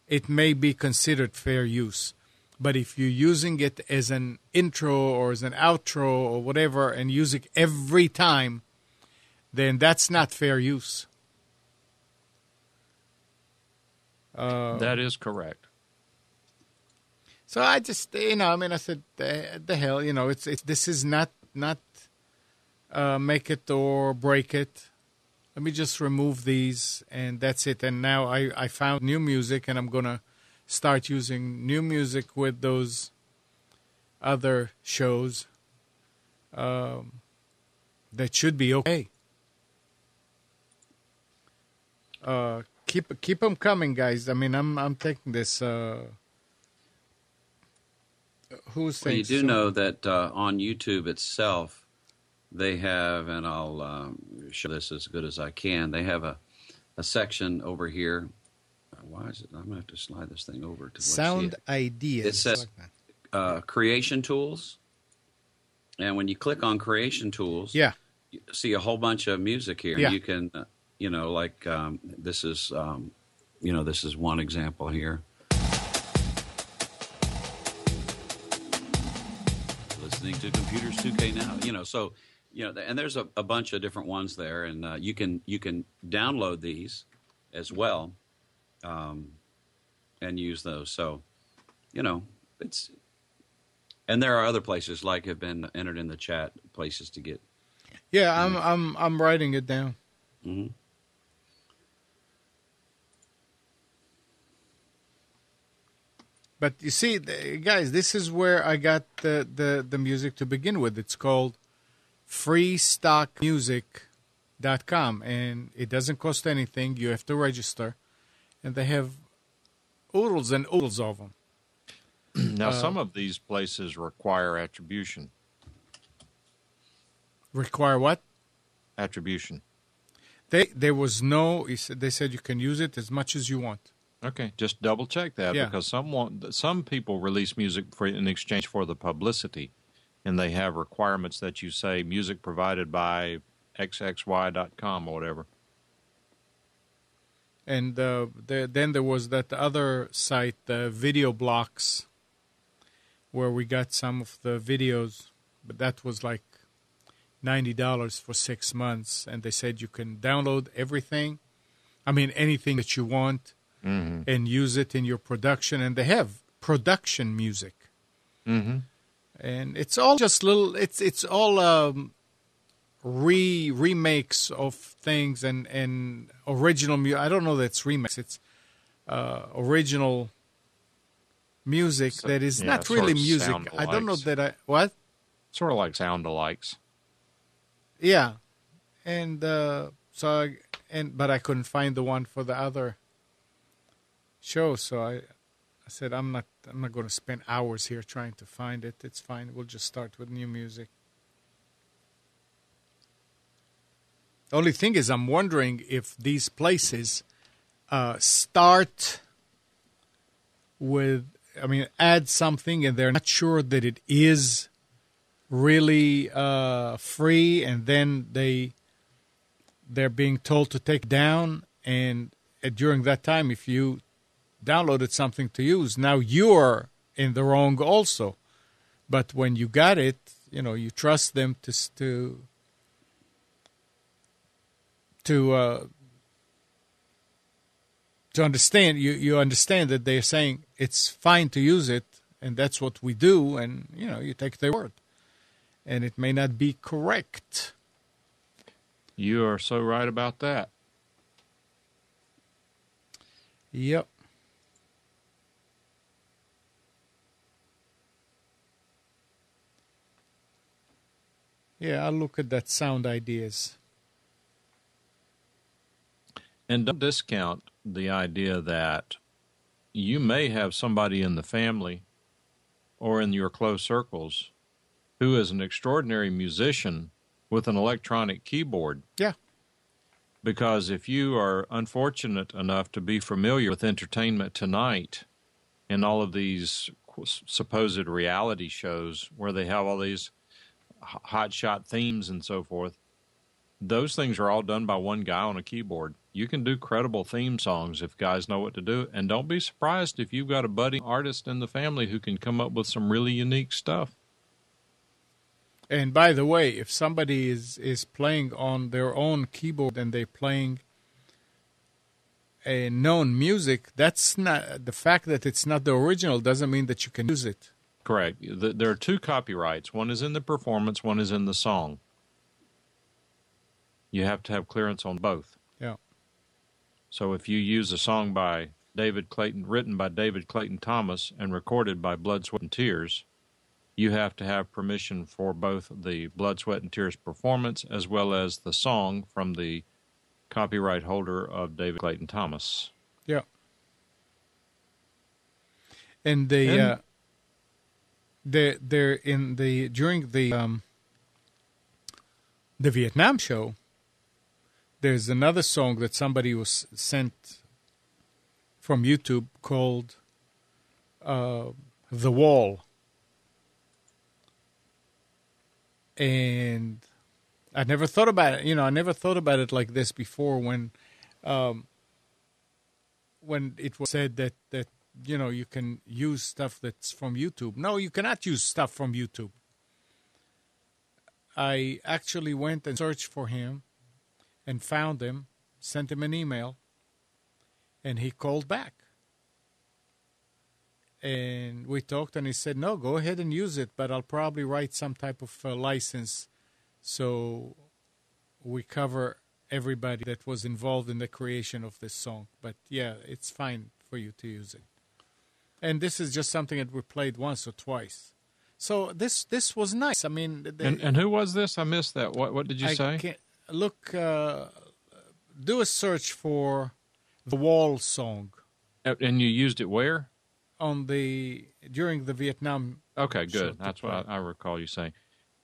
it may be considered fair use. But if you're using it as an intro or as an outro or whatever and use it every time, then that's not fair use. That is correct. So I just, I said, the hell, this is not make it or break it. Let me just remove these, and that's it. And now I found new music, and I'm going to start using new music with those other shows. That should be okay. Keep them coming, guys. I mean, I'm taking this. Who's saying? You do know that on YouTube itself, they have, and I'll show this as good as I can. They have a section over here. Why is it? I'm going to have to slide this thing over to Sound Ideas. It says Creation Tools. And when you click on Creation Tools, you see a whole bunch of music here. Yeah. You can, this is, this is one example here. Listening to Computers 2K now, so, and there's a bunch of different ones there, and you can download these as well. And use those. So, it's, and there are other places like have been entered in the chat, places to get. Yeah, I'm writing it down. Mm-hmm. But you see, guys, this is where I got the music to begin with. It's called freestockmusic.com, and it doesn't cost anything. You have to register. And they have oodles and oodles of them. Now, some of these places require attribution. Require what? Attribution. There was no. They said you can use it as much as you want. Okay, just double check that because some people release music in exchange for the publicity, and they have requirements that you say music provided by xxy.com or whatever. And then there was that other site, Video Blocks, where we got some of the videos, but that was like $90 for 6 months. And they said you can download everything, anything that you want, and use it in your production. And they have production music. Mm-hmm. And it's all just it's all remakes of things and original music. I don't know that it's remix. It's original music that is not really music. I don't know that what? Sort of like sound-alikes. Yeah. And but I couldn't find the one for the other show, so I said I'm not going to spend hours here trying to find it. It's fine. We'll just start with new music. The only thing is, I'm wondering if these places start add something and they're not sure that it is really free, and then they're being told to take down, and during that time, if you downloaded something to use, now you're in the wrong also. But when you got it, you trust them to understand. You understand that they're saying it's fine to use it, and that's what we do, and you take their word. And it may not be correct. You are so right about that. Yep. Yeah, I'll look at that sound ideas. And don't discount the idea that you may have somebody in the family or in your close circles who is an extraordinary musician with an electronic keyboard. Yeah. Because if you are unfortunate enough to be familiar with Entertainment Tonight and all of these supposed reality shows where they have all these hotshot themes and so forth, those things are all done by one guy on a keyboard. You can do credible theme songs if guys know what to do. And don't be surprised if you've got a budding artist in the family who can come up with some really unique stuff. And by the way, if somebody is playing on their own keyboard and they're playing a known music, that's not the fact that it's not the original doesn't mean that you can use it. Correct. There are two copyrights. One is in the performance, one is in the song. You have to have clearance on both. Yeah. So if you use a song by David Clayton, written by David Clayton Thomas and recorded by Blood, Sweat, and Tears, you have to have permission for both the Blood, Sweat, and Tears performance as well as the song from the copyright holder of David Clayton Thomas. Yeah. And they're in the during the Vietnam show. There's another song that somebody was sent from YouTube called "The Wall." And I never thought about it. I never thought about it like this before. When it was said that you can use stuff that's from YouTube. No, you cannot use stuff from YouTube. I actually went and searched for him, and found him, sent him an email, and he called back. And we talked, and he said, no, go ahead and use it, but I'll probably write some type of license so we cover everybody that was involved in the creation of this song. But, yeah, it's fine for you to use it. And this is just something that we played once or twice. So this was nice. I mean... And who was this? I missed that. What did you say? Look, do a search for The Wall song. And you used it where? During the Vietnam. Okay, good. That's what I recall you saying.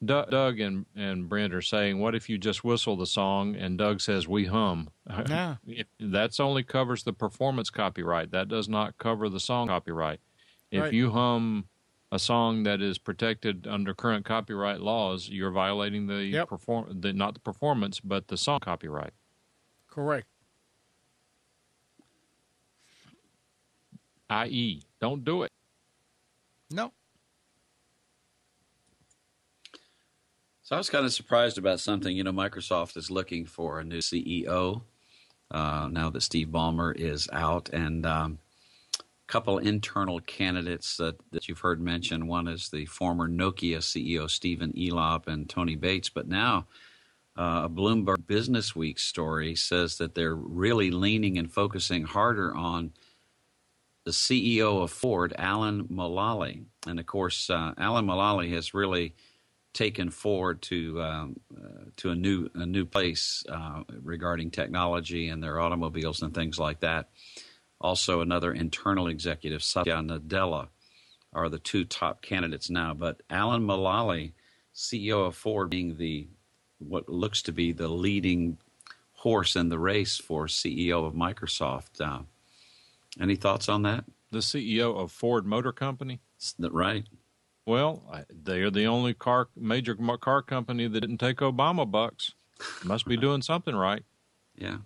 Doug and Brent are saying, what if you just whistle the song and Doug says, we hum? Yeah. That only covers the performance copyright. That does not cover the song copyright. If Right. you hum a song that is protected under current copyright laws, you're violating not the performance, but the song copyright. Correct. I.e., don't do it. No. So I was kind of surprised about something. Microsoft is looking for a new CEO now that Steve Ballmer is out, and a couple internal candidates that you've heard mentioned. One is the former Nokia CEO Stephen Elop and Tony Bates, but now a Bloomberg Business Week story says that they're really leaning and focusing harder on the CEO of Ford, Alan Mulally. And, of course, Alan Mulally has really taken Ford to a new place regarding technology and their automobiles and things like that. Also, another internal executive, Satya Nadella, are the two top candidates now. But Alan Mulally, CEO of Ford, being what looks to be the leading horse in the race for CEO of Microsoft. Any thoughts on that? the CEO of Ford Motor Company? Right. Well, they are the only major car company that didn't take Obama bucks. Must be doing something right. Yeah.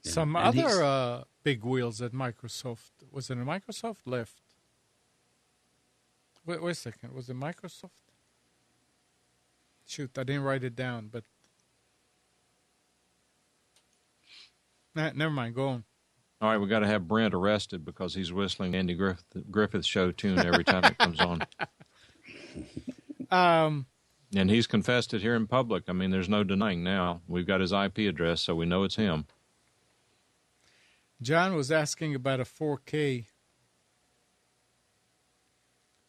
Some And other big wheels at Microsoft. Was it Microsoft left? Wait a second. Was it Microsoft? Shoot, I didn't write it down, but never mind. Go on. All right, we got to have Brent arrested because he's whistling Andy Griffith show tune every time it comes on. And he's confessed it here in public. I mean, there's no denying now. We've got his IP address, so we know it's him. John was asking about a 4K.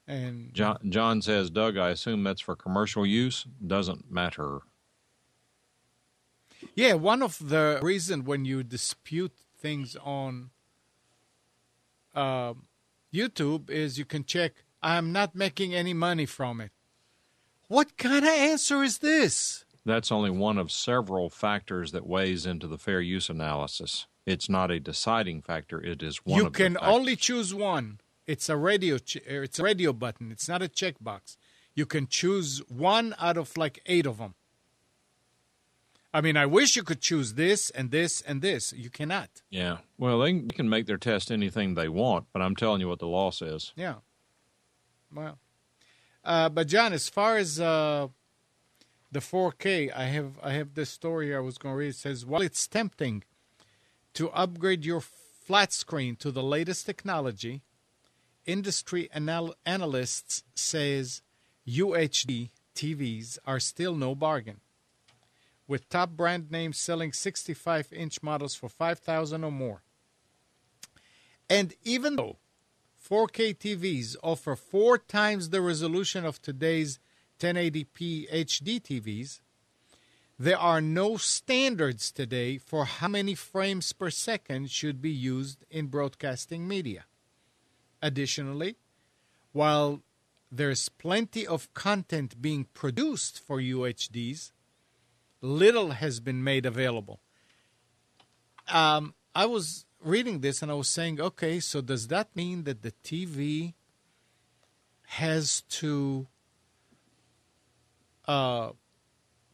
And John says, Doug, I assume that's for commercial use. Doesn't matter. Yeah, one of the reasons when you dispute things on YouTube is you can check, I'm not making any money from it. What kind of answer is this? That's only one of several factors that weighs into the fair use analysis. It's not a deciding factor. It is one You of the can factors. only choose one. It's a radio button. It's not a checkbox. You can choose one out of like 8 of them. I mean, I wish you could choose this and this and this. You cannot. Yeah. Well, they can make their test anything they want, but I'm telling you what the law says. Yeah. Well, but John, as far as the 4K, I have this story I was going to read. It says, while it's tempting to upgrade your flat screen to the latest technology, industry analysts says UHD TVs are still no bargain, with top brand names selling 65-inch models for $5,000 or more. And even though 4K TVs offer 4 times the resolution of today's 1080p HD TVs, there are no standards today for how many frames per second should be used in broadcasting media. Additionally, while there's plenty of content being produced for UHDs, little has been made available. I was reading this and I was saying, okay, so does that mean that the TV has to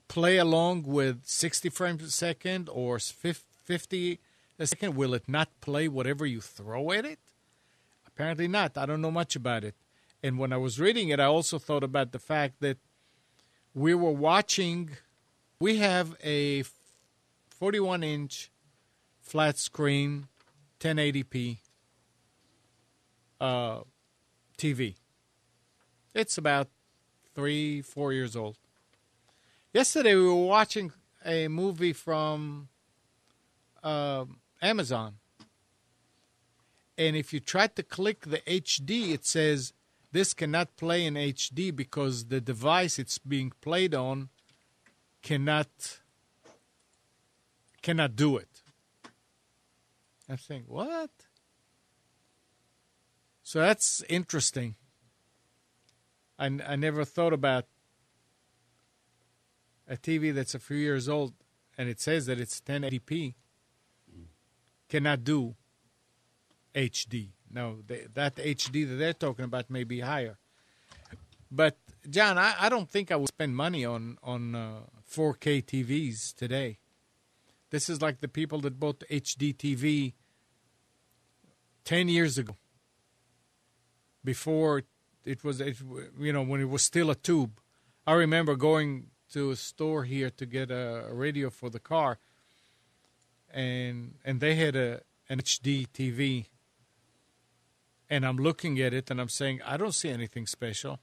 play along with 60 frames a second or 50 a second? Will it not play whatever you throw at it? Apparently not. I don't know much about it. And when I was reading it, I also thought about the fact that we have a 41-inch flat screen 1080p TV. It's about 3-4 years old. Yesterday we were watching a movie from Amazon. And if you try to click the HD, it says this cannot play in HD because the device it's being played on cannot do it. I'm saying, what? So that's interesting. I never thought about a TV that's a few years old and it says that it's 1080p cannot do HD. No, that HD that they're talking about may be higher. But, John, I don't think I would spend money on 4K TVs today. This is like the people that bought HD TV 10 years ago, before when it was still a tube. I remember going to a store here to get a radio for the car, and they had an HD TV, and I'm looking at it and I'm saying, I don't see anything special,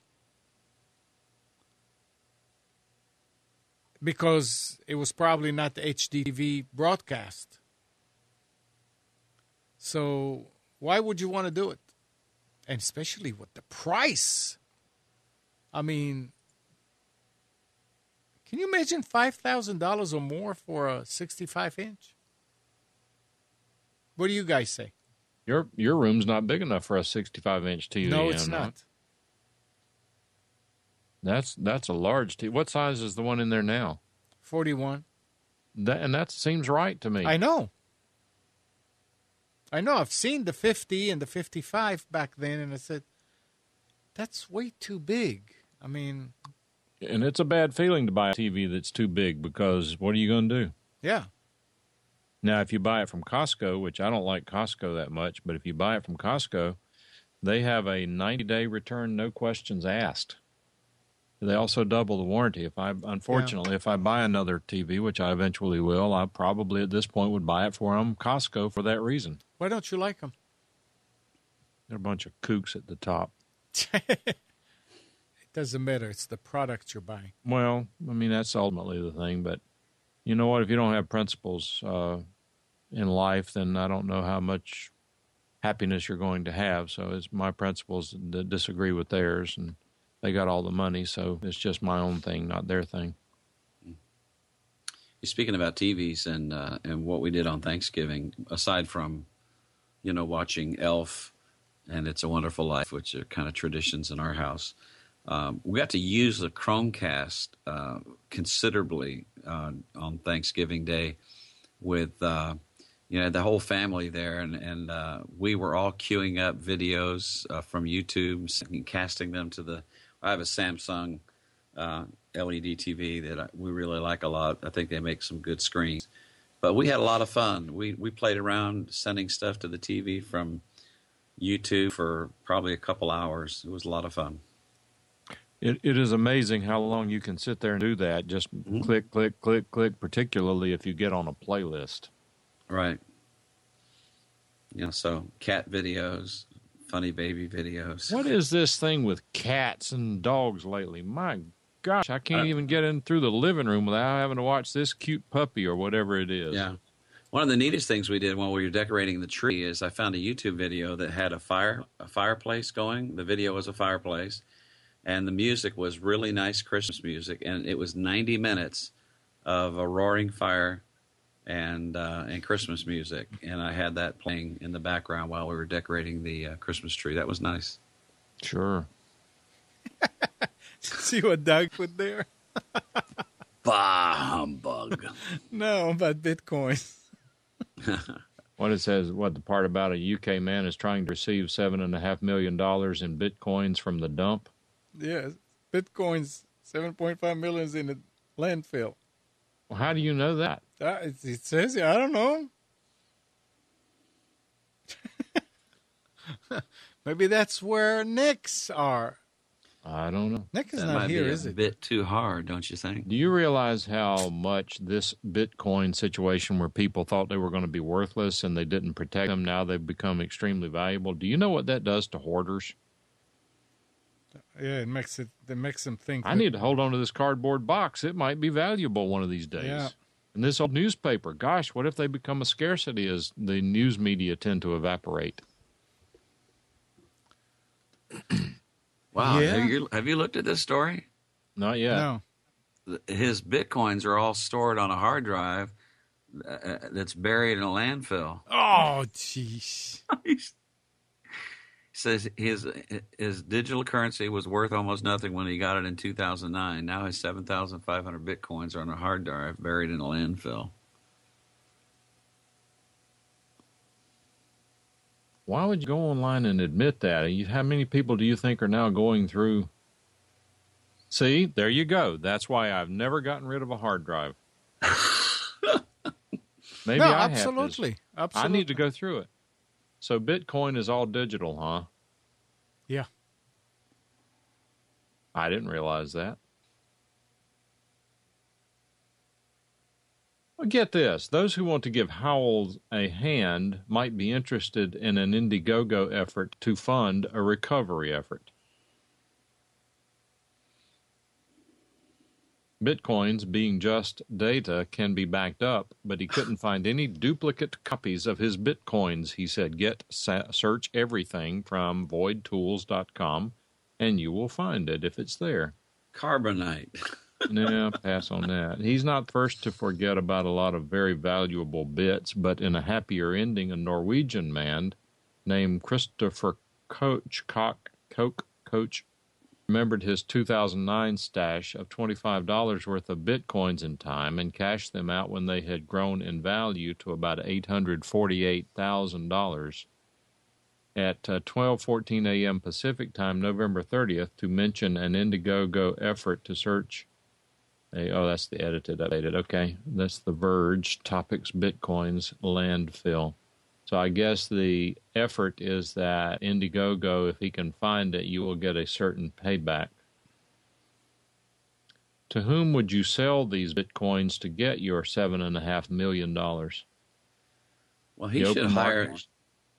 because it was probably not the HD TV broadcast. So why would you want to do it? And especially with the price. I mean, can you imagine $5,000 or more for a 65-inch? What do you guys say? Your room's not big enough for a 65-inch TV. No, it's not. That's a large TV. What size is the one in there now? 41. That seems right to me. I know. I know. I've seen the 50 and the 55 back then, and I said, that's way too big. I mean... And it's a bad feeling to buy a TV that's too big because what are you going to do? Yeah. Now, if you buy it from Costco, which I don't like Costco that much, but if you buy it from Costco, they have a 90-day return, no questions asked. They also double the warranty. If I buy another TV, which I eventually will, I probably at this point would buy it from Costco for that reason. Why don't you like them? They're a bunch of kooks at the top. It doesn't matter. It's the product you're buying. Well, I mean, that's ultimately the thing. But you know what? If you don't have principles in life, then I don't know how much happiness you're going to have. So it's my principles that disagree with theirs, and they got all the money, so it's just my own thing, not their thing. Speaking about TVs and what we did on Thanksgiving, aside from, watching Elf and It's a Wonderful Life, which are kind of traditions in our house, we got to use the Chromecast considerably on Thanksgiving Day with the whole family there, and we were all queuing up videos from YouTube and casting them to I have a Samsung LED TV that we really like a lot. I think they make some good screens. But we had a lot of fun. We played around sending stuff to the TV from YouTube for probably a couple hours. It was a lot of fun. It is amazing how long you can sit there and do that. Just click, click, click, click, particularly if you get on a playlist. Right. So cat videos, funny baby videos. What is this thing with cats and dogs lately? My gosh, I can't even get in through the living room without having to watch this cute puppy or whatever it is. Yeah. One of the neatest things we did while we were decorating the tree is I found a YouTube video that had a fireplace going. The video was a fireplace, and the music was really nice Christmas music, and it was 90 minutes of a roaring fire and Christmas music, and I had that playing in the background while we were decorating the Christmas tree. That was nice. Sure. See what Doug put there? Bah, humbug. No, about Bitcoin. What it says, the part about a UK man is trying to receive $7.5 million in Bitcoins from the dump? Yes. Bitcoin's 7.5 million is in the landfill. Well, how do you know that? It says here. I don't know. Maybe that's where Nick's are. I don't know. Nick is that not might here, be is a it? bit too hard, don't you think? Do you realize how much this Bitcoin situation where people thought they were going to be worthless and they didn't protect them, now they've become extremely valuable? Do you know what that does to hoarders? Yeah, it makes them think. I need to hold on to this cardboard box. It might be valuable one of these days. Yeah. And this old newspaper, gosh, what if they become a scarcity as the news media tend to evaporate? Wow. Yeah. Have you looked at this story? Not yet. No. His Bitcoins are all stored on a hard drive that's buried in a landfill. Oh, jeez. He says his digital currency was worth almost nothing when he got it in 2009. Now his 7,500 Bitcoins are on a hard drive buried in a landfill. Why would you go online and admit that? How many people do you think are now going through? See, there you go. That's why I've never gotten rid of a hard drive. Maybe I absolutely. have to. I need to go through it. So Bitcoin is all digital, huh? Yeah. I didn't realize that. Well, get this. Those who want to give Howells a hand might be interested in an Indiegogo effort to fund a recovery effort. Bitcoins, being just data, can be backed up, but he couldn't find any duplicate copies of his Bitcoins. He said, search everything from voidtools.com, and you will find it if it's there. Carbonite. No, pass on that. He's not first to forget about a lot of very valuable bits, but in a happier ending, a Norwegian man named Christopher Koch remembered his 2009 stash of $25 worth of Bitcoins in time and cashed them out when they had grown in value to about $848,000 at 12:14 a.m. Pacific Time, November 30th, to mention an Indiegogo effort to search. That's the edited, updated. Okay, that's The Verge, Topics Bitcoins, Landfill. So I guess the effort is that Indiegogo, if he can find it, you will get a certain payback. To whom would you sell these Bitcoins to get your $7.5 million? Well, he should hire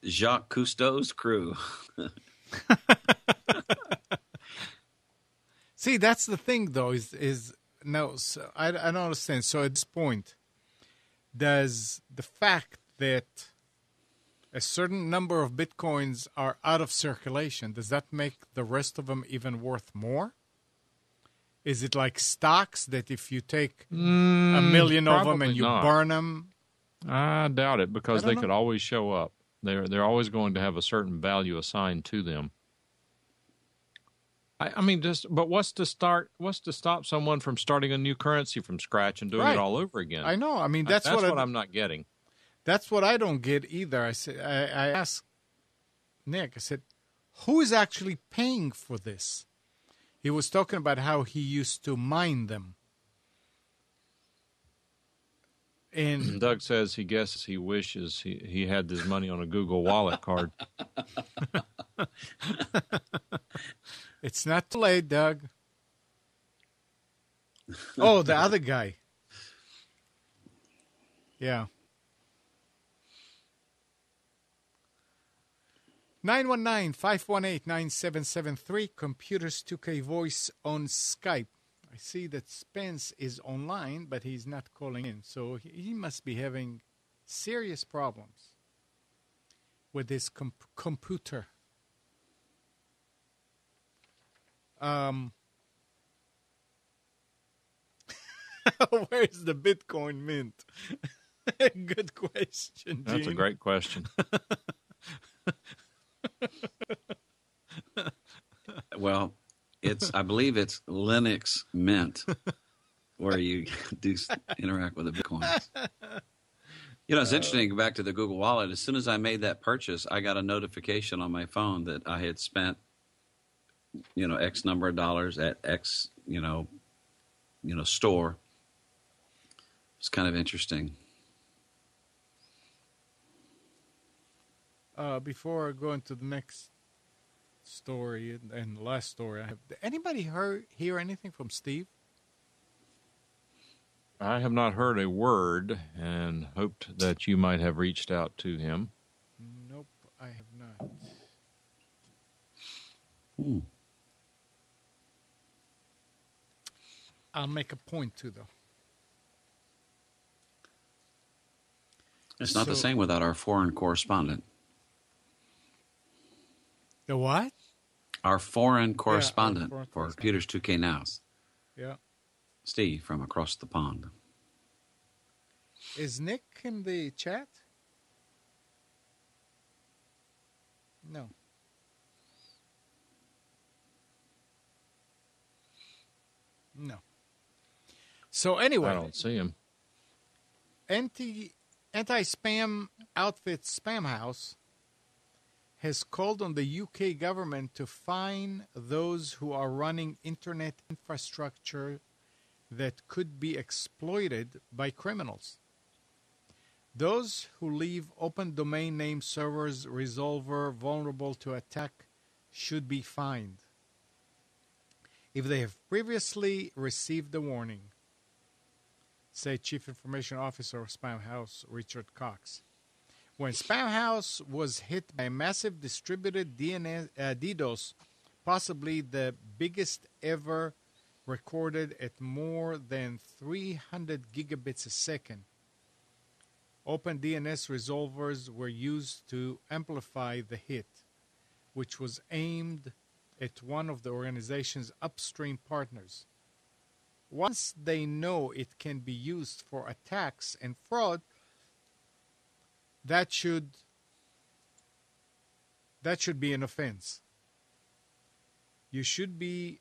Jacques Cousteau's crew. See, that's the thing, though, no, so I don't understand. So at this point, does the fact that a certain number of Bitcoins are out of circulation, does that make the rest of them even worth more? Is it like stocks that if you take 1 million of them and you burn them? I doubt it, because they could always show up. They're always going to have a certain value assigned to them. But what's to stop someone from starting a new currency from scratch and doing it all over again? I know. I mean, that's what I'm not getting. That's what I don't get either. I asked Nick, I said, who is actually paying for this? He was talking about how he used to mine them. And Doug says he guesses he wishes he had this money on a Google Wallet card. It's not too late, Doug. Oh, the other guy. Yeah. 919-518-9773, Computers 2K Voice on Skype. I see that Spence is online, but he's not calling in. So he must be having serious problems with his computer. Where's the Bitcoin mint? Good question, Gene. That's a great question. Well, I believe it's Linux Mint, where you do interact with the Bitcoins. You know, it's interesting. Back to the Google Wallet. As soon as I made that purchase, I got a notification on my phone that I had spent, X number of dollars at X, store. It's kind of interesting. Before I go into the next story and the last story, did anybody hear anything from Steve? I have not heard a word and hoped that you might have reached out to him. Nope, I have not. I'll make a point to, though. It's not the same without our foreign correspondent. The what? Our foreign correspondent for Computers 2K Nows. Yeah. Steve from across the pond. Is Nick in the chat? No. No. So anyway. I don't see him. Anti-spam outfit Spam House has called on the UK government to fine those who are running internet infrastructure that could be exploited by criminals. Those who leave open domain name servers resolver vulnerable to attack should be fined if they have previously received a warning, said Chief Information Officer of Spam House, Richard Cox. When Spam House was hit by a massive distributed DDoS, possibly the biggest ever recorded at more than 300 gigabits a second, Open DNS resolvers were used to amplify the hit, which was aimed at one of the organization's upstream partners. Once they know it can be used for attacks and fraud, that should be an offense. you should be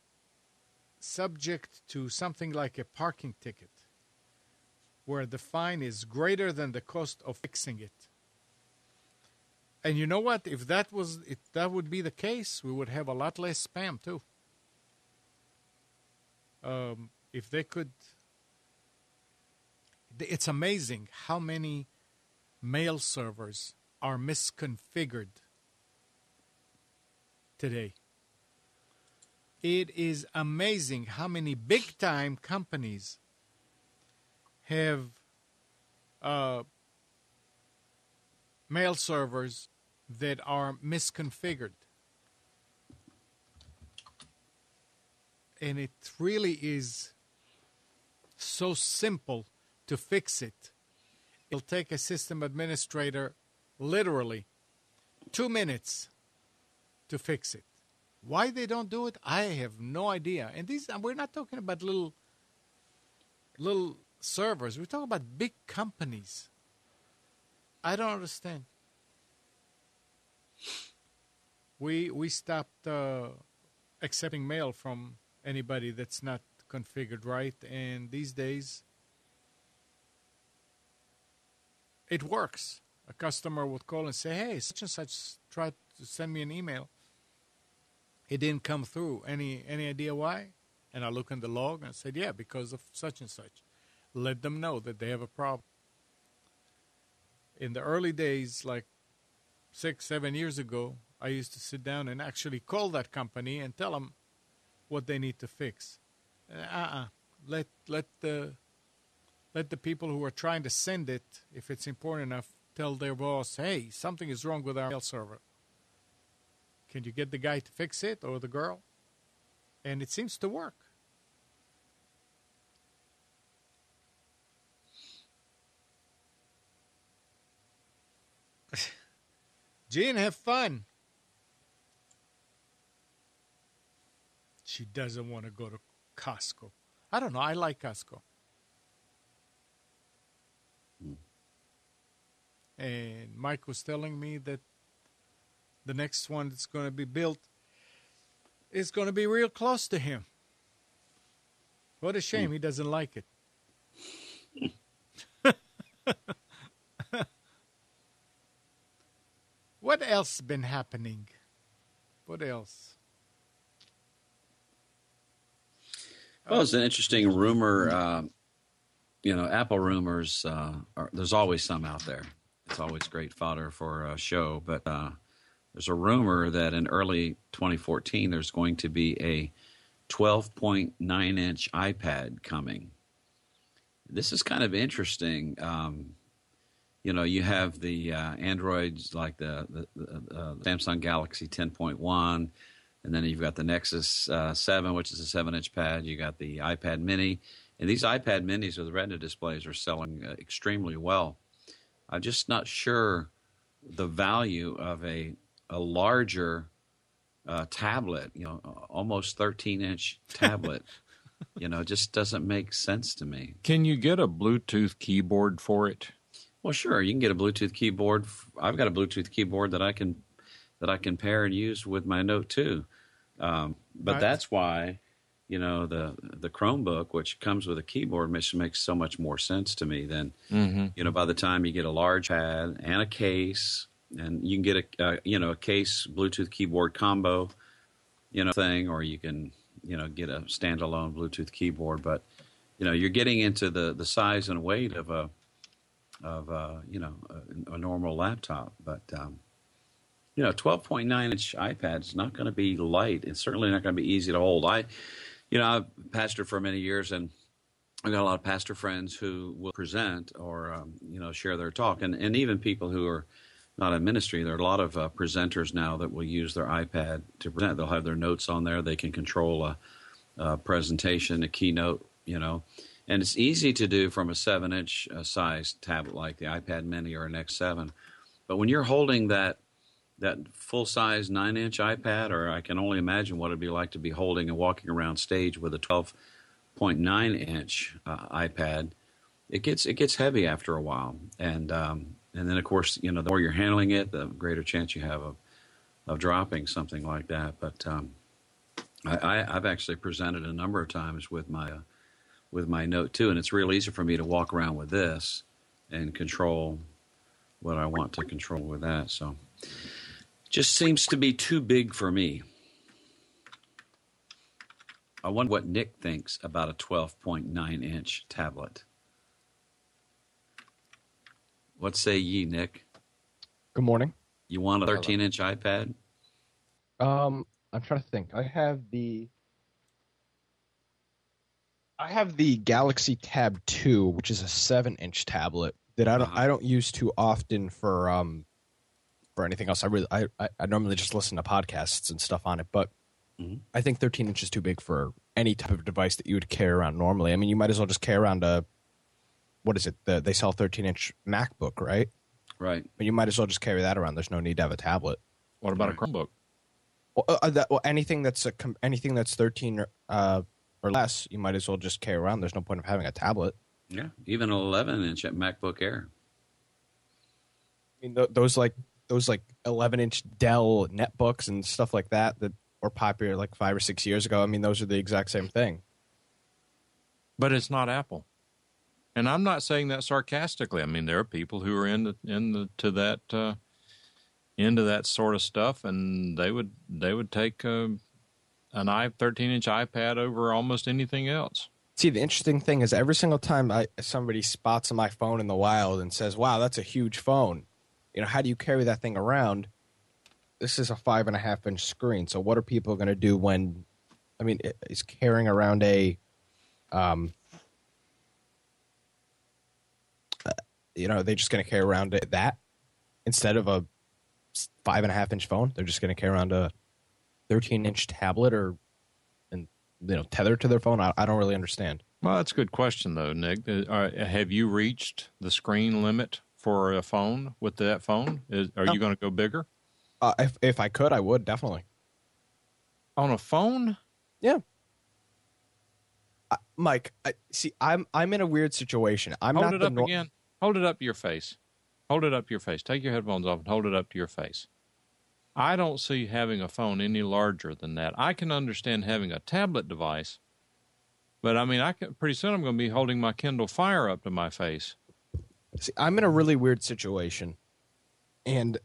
subject to something like a parking ticket, where the fine is greater than the cost of fixing it. And you know what? If that would be the case, we would have a lot less spam too. If they could, it's amazing how many mail servers are misconfigured today. It is amazing how many big-time companies have mail servers that are misconfigured. And it really is so simple to fix it. It'll take a system administrator literally 2 minutes to fix it. Why they don't do it, I have no idea. And we're not talking about little servers. We're talking about big companies. I don't understand. We stopped accepting mail from anybody that's not configured right, and these days it works. A customer would call and say, "Hey, such and such tried to send me an email. It didn't come through. Any idea why?" And I look in the log and I said, "Yeah, because of such and such." Let them know that they have a problem. In the early days, like 6-7 years ago, I used to sit down and actually call that company and tell them what they need to fix. Let the people who are trying to send it, if it's important enough, tell their boss, "Hey, something is wrong with our mail server. Can you get the guy to fix it, or the girl?" And it seems to work. Jean, have fun. She doesn't want to go to Costco. I don't know. I like Costco. And Mike was telling me that the next one that's going to be built is going to be real close to him. What a shame he doesn't like it. What else been happening? What else? Well, it's an interesting rumor. Apple rumors, there's always some out there. It's always great fodder for a show. But there's a rumor that in early 2014, there's going to be a 12.9-inch iPad coming. This is kind of interesting. You have the Androids like the Samsung Galaxy 10.1, and then you've got the Nexus 7, which is a 7-inch pad. You got the iPad Mini, and these iPad Minis with Retina displays are selling extremely well. I'm just not sure the value of a larger tablet, almost 13-inch tablet, just doesn't make sense to me. Can you get a Bluetooth keyboard for it? Well, sure. You can get a Bluetooth keyboard. I've got a Bluetooth keyboard that I can pair and use with my Note 2. But that's why, the Chromebook, which comes with a keyboard, makes so much more sense to me than, by the time you get a large pad and a case, and you can get a case Bluetooth keyboard combo, thing, or you can, get a standalone Bluetooth keyboard. But, you're getting into the size and weight of a normal laptop. But 12.9-inch iPad is not going to be light. It's certainly not going to be easy to hold. I've pastored for many years, and I've got a lot of pastor friends who will present or share their talk, and even people who are not in ministry. There are a lot of presenters now that will use their iPad to present. They'll have their notes on there. They can control a presentation, a keynote, And it's easy to do from a 7-inch size tablet like the iPad Mini or an X7. But when you're holding that full-size 9-inch iPad, or I can only imagine what it'd be like to be holding and walking around stage with a 12.9-inch iPad, it gets heavy after a while. And then, of course, the more you're handling it, the greater chance you have of dropping something like that. But I've actually presented a number of times with my Note 2, and it's real easy for me to walk around with this and control what I want to control with that. So just seems to be too big for me. I wonder what Nick thinks about a 12.9-inch tablet. What say ye, Nick? Good morning. You want a 13-inch iPad? I'm trying to think. I have the Galaxy Tab 2, which is a 7-inch tablet that I don't use too often for anything else. I normally just listen to podcasts and stuff on it, but I think 13 inches is too big for any type of device that you would carry around normally. I mean, you might as well just carry around what is it? They sell a 13-inch MacBook, right? Right. But you might as well just carry that around. There's no need to have a tablet. What about a Chromebook? Well, anything that's 13 or less, you might as well just carry around. There's no point of having a tablet. Yeah, even an 11-inch MacBook Air. I mean, those 11-inch Dell netbooks and stuff like that were popular like 5 or 6 years ago. I mean, those are the exact same thing. But it's not Apple, and I'm not saying that sarcastically. I mean, there are people who are into that sort of stuff, and they would take an 13-inch iPad over almost anything else. See, the interesting thing is every single time somebody spots my phone in the wild and says, "Wow, that's a huge phone," how do you carry that thing around? This is a 5.5-inch screen. So what are people going to do when? I mean, is carrying around a, they're just going to carry around that instead of a 5.5-inch phone? They're just going to carry around a 13-inch tablet and tethered to their phone? I don't really understand. Well, that's a good question, though, Nick. Have you reached the screen limit for a phone with that phone? Are you going to go bigger? If I could, I would, definitely. On a phone? Yeah. Mike, I'm in a weird situation. Hold it up again. Hold it up to your face. Hold it up to your face. Take your headphones off and hold it up to your face. I don't see having a phone any larger than that. I can understand having a tablet device, but I mean, pretty soon I'm going to be holding my Kindle Fire up to my face. See, I'm in a really weird situation, and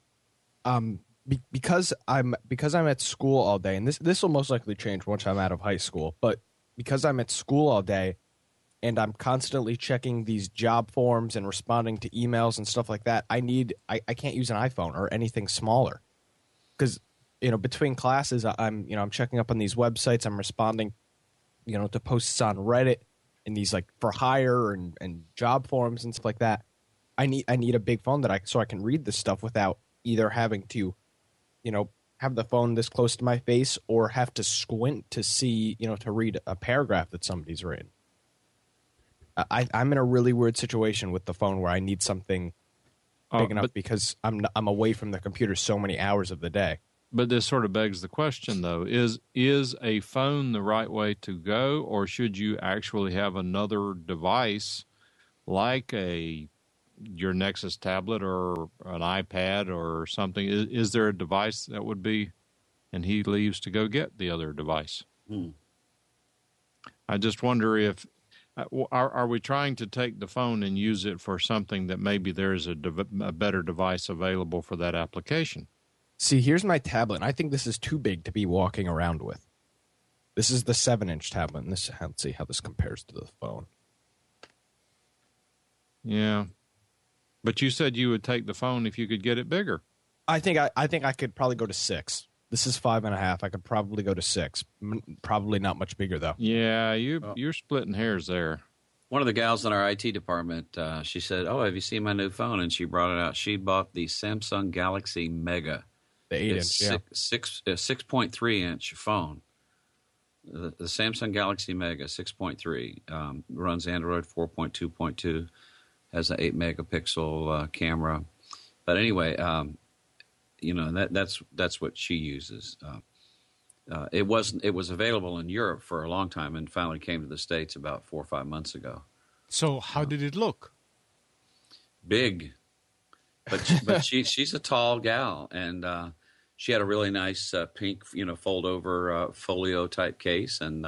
because I'm at school all day, and this will most likely change once I'm out of high school, but because I'm at school all day, and I'm constantly checking these job forms and responding to emails and stuff like that, I can't use an iPhone or anything smaller. Because, between classes, I'm checking up on these websites. I'm responding, to posts on Reddit and these like for hire and job forums and stuff like that. I need a big phone so I can read this stuff without either having to, have the phone this close to my face or have to squint to see, to read a paragraph that somebody's written. I'm in a really weird situation with the phone where I need something big enough because I'm away from the computer so many hours of the day. But this sort of begs the question, though: is a phone the right way to go, or should you actually have another device like your Nexus tablet or an iPad or something? Is there a device that would be? And he leaves to go get the other device. I just wonder if. Are we trying to take the phone and use it for something that maybe there is a better device available for that application? See, here's my tablet. I think this is too big to be walking around with. This is the 7-inch tablet, and let's see how this compares to the phone. Yeah, but you said you would take the phone if you could get it bigger. I think I could probably go to 6. This is 5.5. I could probably go to 6. Probably not much bigger, though. Yeah, you're splitting hairs there. One of the gals in our IT department, she said, "Oh, have you seen my new phone?" And she brought it out. She bought the Samsung Galaxy Mega, the 8-inch, yeah, 6.3-inch phone. The Samsung Galaxy Mega 6.3 runs Android 4.2.2, has an 8-megapixel camera. But anyway. That's what she uses. It was available in Europe for a long time and finally came to the States about 4 or 5 months ago. So how did it look? Big, but she's a tall gal, and she had a really nice pink, fold over folio type case, and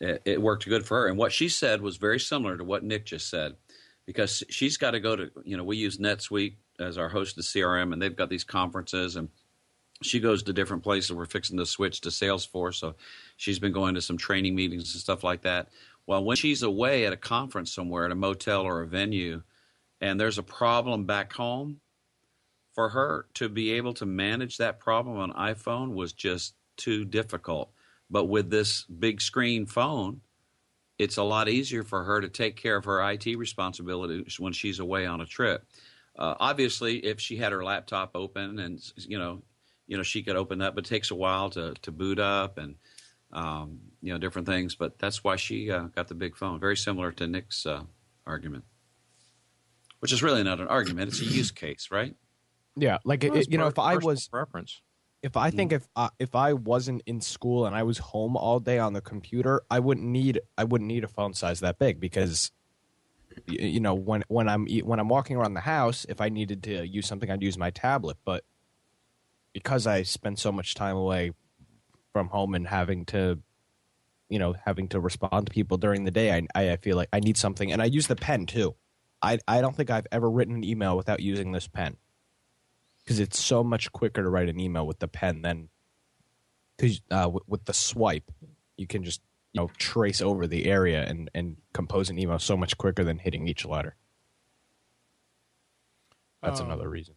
it worked good for her. And what she said was very similar to what Nick just said, because she's got to go to, we use NetSuite as our hosted CRM, and they've got these conferences, and she goes to different places. We're fixing to switch to Salesforce, so she's been going to some training meetings and stuff like that. Well, when she's away at a conference somewhere, at a motel or a venue, and there's a problem back home, for her to be able to manage that problem on iPhone was just too difficult. But with this big screen phone, it's a lot easier for her to take care of her IT responsibilities when she's away on a trip. Obviously, if she had her laptop open and, she could open that, but it takes a while to boot up and, different things. But that's why she got the big phone. Very similar to Nick's argument, which is really not an argument. It's a use case, right? Yeah, like if I was preference, if I wasn't in school and I was home all day on the computer, I wouldn't need a phone size that big, because when I'm walking around the house, if I needed to use something, I'd use my tablet. But because I spend so much time away from home and having to respond to people during the day, I feel like I need something, and I use the pen too. I don't think I've ever written an email without using this pen, because it's so much quicker to write an email with the pen than with the swipe. You can just trace over the area and compose an email so much quicker than hitting each letter. That's another reason.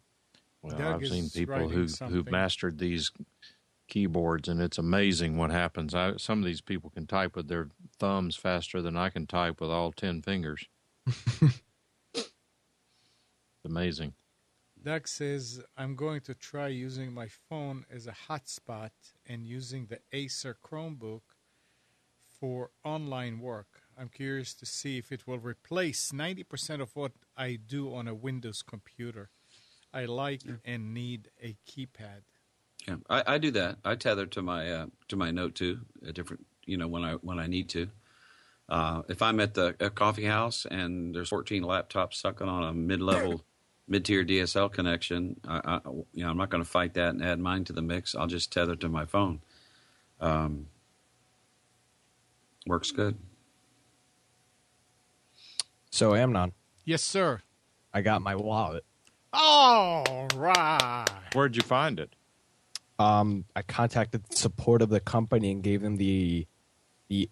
Well, Doug I've seen people who've something. mastered these keyboards, and it's amazing what happens. Some of these people can type with their thumbs faster than I can type with all 10 fingers. It's amazing. Doug says, I'm going to try using my phone as a hotspot and using the Acer Chromebook for online work. I'm curious to see if it will replace 90% of what I do on a Windows computer. I like and need a keypad. Yeah, I do that. I tether to my Note 2, a different, when I need to. If I'm at a coffee house and there's 14 laptops sucking on a mid-tier DSL connection, I'm not going to fight that and add mine to the mix. I'll just tether to my phone. Works good. So, Amnon. Yes, sir. I got my wallet. All right. Where'd you find it? I contacted the support of the company and gave them the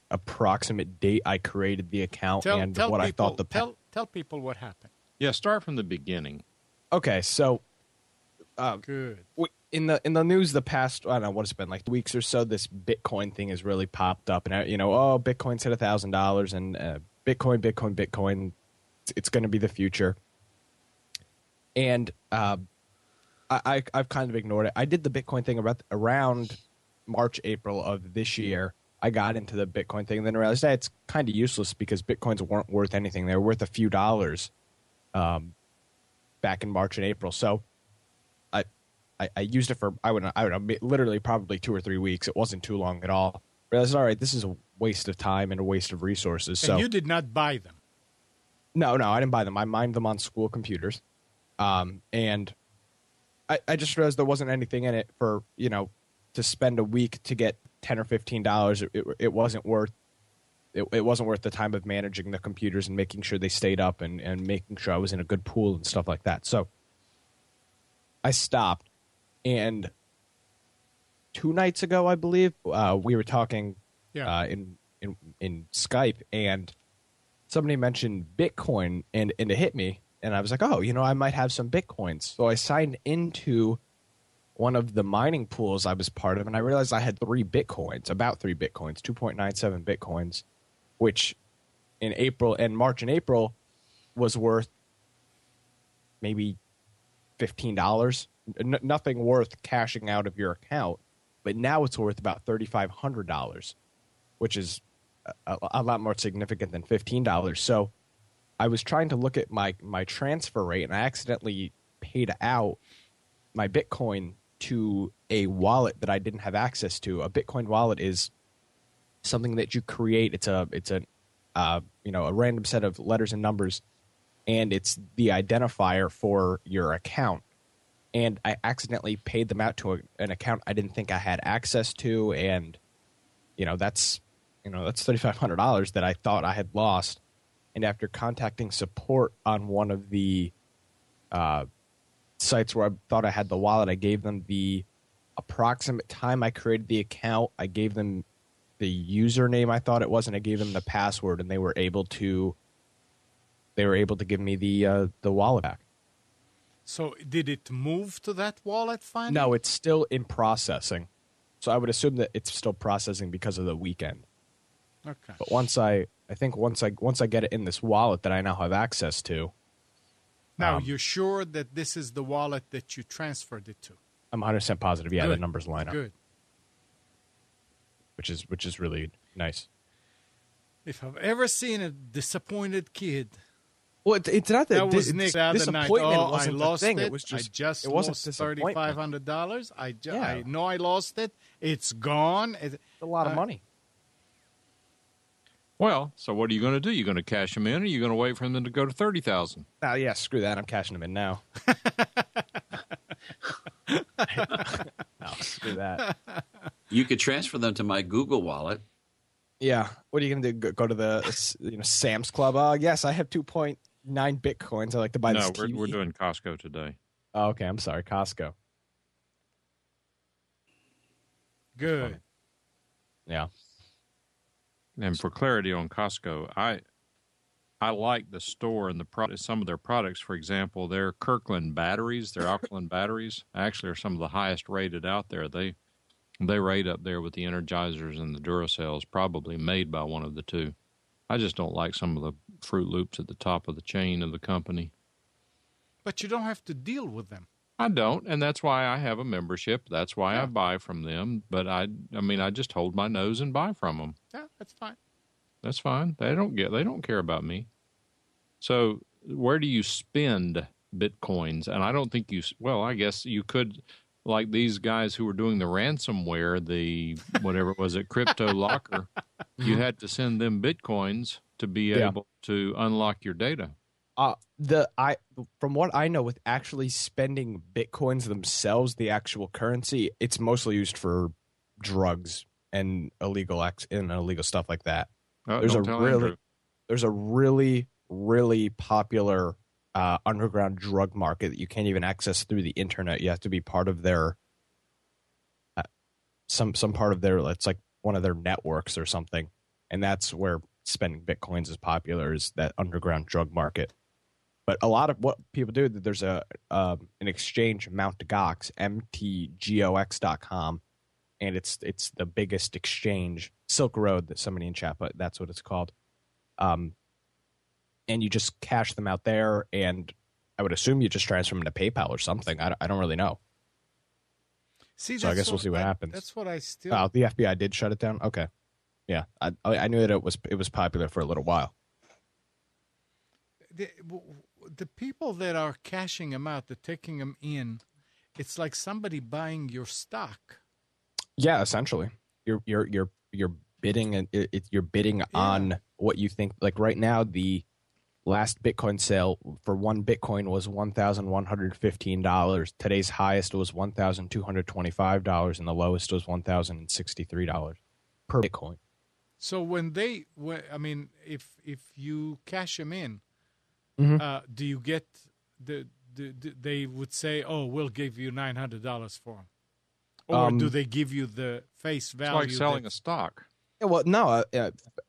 approximate date I created the account and what I thought the tell people what happened. Yeah, start from the beginning. Okay, so good. In the news the past, I don't know what it's been, like weeks or so, this Bitcoin thing has really popped up, and Bitcoin's hit $1,000, and Bitcoin, it's going to be the future. And I've kind of ignored it. I did the Bitcoin thing around March, April of this year. I got into the Bitcoin thing, and then I realized that it's kind of useless because Bitcoins weren't worth anything. They were worth a few dollars back in March and April. So I used it for, I would know, literally probably 2 or 3 weeks. It wasn't too long at all. I realized, all right, this is a waste of time and a waste of resources. So you did not buy them? No, I didn't buy them. I mined them on school computers. And I just realized there wasn't anything in it for, to spend a week to get $10 or $15. It wasn't worth it wasn't worth the time of managing the computers and making sure they stayed up and making sure I was in a good pool and stuff like that. So I stopped. And 2 nights ago, I believe, we were talking in Skype, and somebody mentioned Bitcoin, and it hit me. And I was like, I might have some Bitcoins. So I signed into one of the mining pools I was part of, and I realized I had about 3 Bitcoins, 2.97 Bitcoins, which in March and April was worth maybe $15. Nothing worth cashing out of your account. But now it's worth about $3,500, which is a lot more significant than $15. So I was trying to look at my transfer rate, and I accidentally paid out my Bitcoin to a wallet that I didn't have access to. A Bitcoin wallet is something that you create. It's a random set of letters and numbers, and it's the identifier for your account. and I accidentally paid them out to an account I didn't think I had access to, and that's $3,500 that I thought I had lost. And after contacting support on one of the sites where I thought I had the wallet, I gave them the approximate time I created the account. I gave them the username I thought it was, and I gave them the password, and they were able to give me the wallet back. So did it move to that wallet finally? No, it's still in processing. So I would assume that it's still processing because of the weekend. Okay. But once I get it in this wallet that I now have access to. Now, you're sure that this is the wallet that you transferred it to? I'm 100% positive. Yeah, Good. the numbers line up. Good. Which is really nice. If I've ever seen a disappointed kid. Well, it's not that was Nick the other night. Oh, wasn't I lost the thing. it. It was just it wasn't lost $3,500. I know I lost it. It's gone. It's a lot of money. Well, so what are you going to do? You going to cash them in, or are you going to wait for them to go to 30,000? Oh, yeah, screw that. I'm cashing them in now. No, screw that. You could transfer them to my Google wallet. Yeah. What are you going to do? Go to the Sam's Club? Yes, I have 2.9 Bitcoins. I like to buy this TV. No, we're doing Costco today. Oh, okay. I'm sorry. Costco. Good. Yeah. And for clarity on Costco, I like the store and some of their products. For example, their Kirkland batteries, their alkaline batteries, actually are some of the highest rated out there. They rate up there with the Energizers and the Duracells, probably made by one of the two. I just don't like some of the Fruit Loops at the top of the chain of the company. But you don't have to deal with them. I don't, and that's why I have a membership. That's why I buy from them. But I just hold my nose and buy from them. Yeah, that's fine. That's fine. They don't care about me. So where do you spend Bitcoins? And I don't think I guess you could, like these guys who were doing the ransomware, the whatever it was at Crypto Locker, you had to send them Bitcoins to be able to unlock your data. From what I know, with actually spending Bitcoins themselves, the actual currency, it's mostly used for drugs and illegal stuff like that. There's a really, really popular underground drug market that you can't even access through the internet. You have to be part of their some part of their, it's like one of their networks or something, and that's where spending Bitcoins is popular, is that underground drug market. But a lot of what people do, there's an exchange, Mt. Gox, mtgox.com, and it's the biggest exchange, Silk Road, that somebody in chat, but that's what it's called. And you just cash them out there, and I would assume you just transfer them to PayPal or something. I don't really know. So I guess we'll see what happens. That's what I still. Oh, the FBI did shut it down. Okay, yeah, I knew that it was popular for a little while. The people that are cashing them out, they're taking them in. It's like somebody buying your stock. Yeah, essentially, you're bidding, and you're bidding on what you think. Like right now, the last Bitcoin sale for one Bitcoin was $1,115. Today's highest was $1,225, and the lowest was $1,063 per Bitcoin. So if you cash them in, do you get they would say, "Oh, we'll give you $900 for them," or do they give you the face value? It's like selling a stock. Yeah, well, no,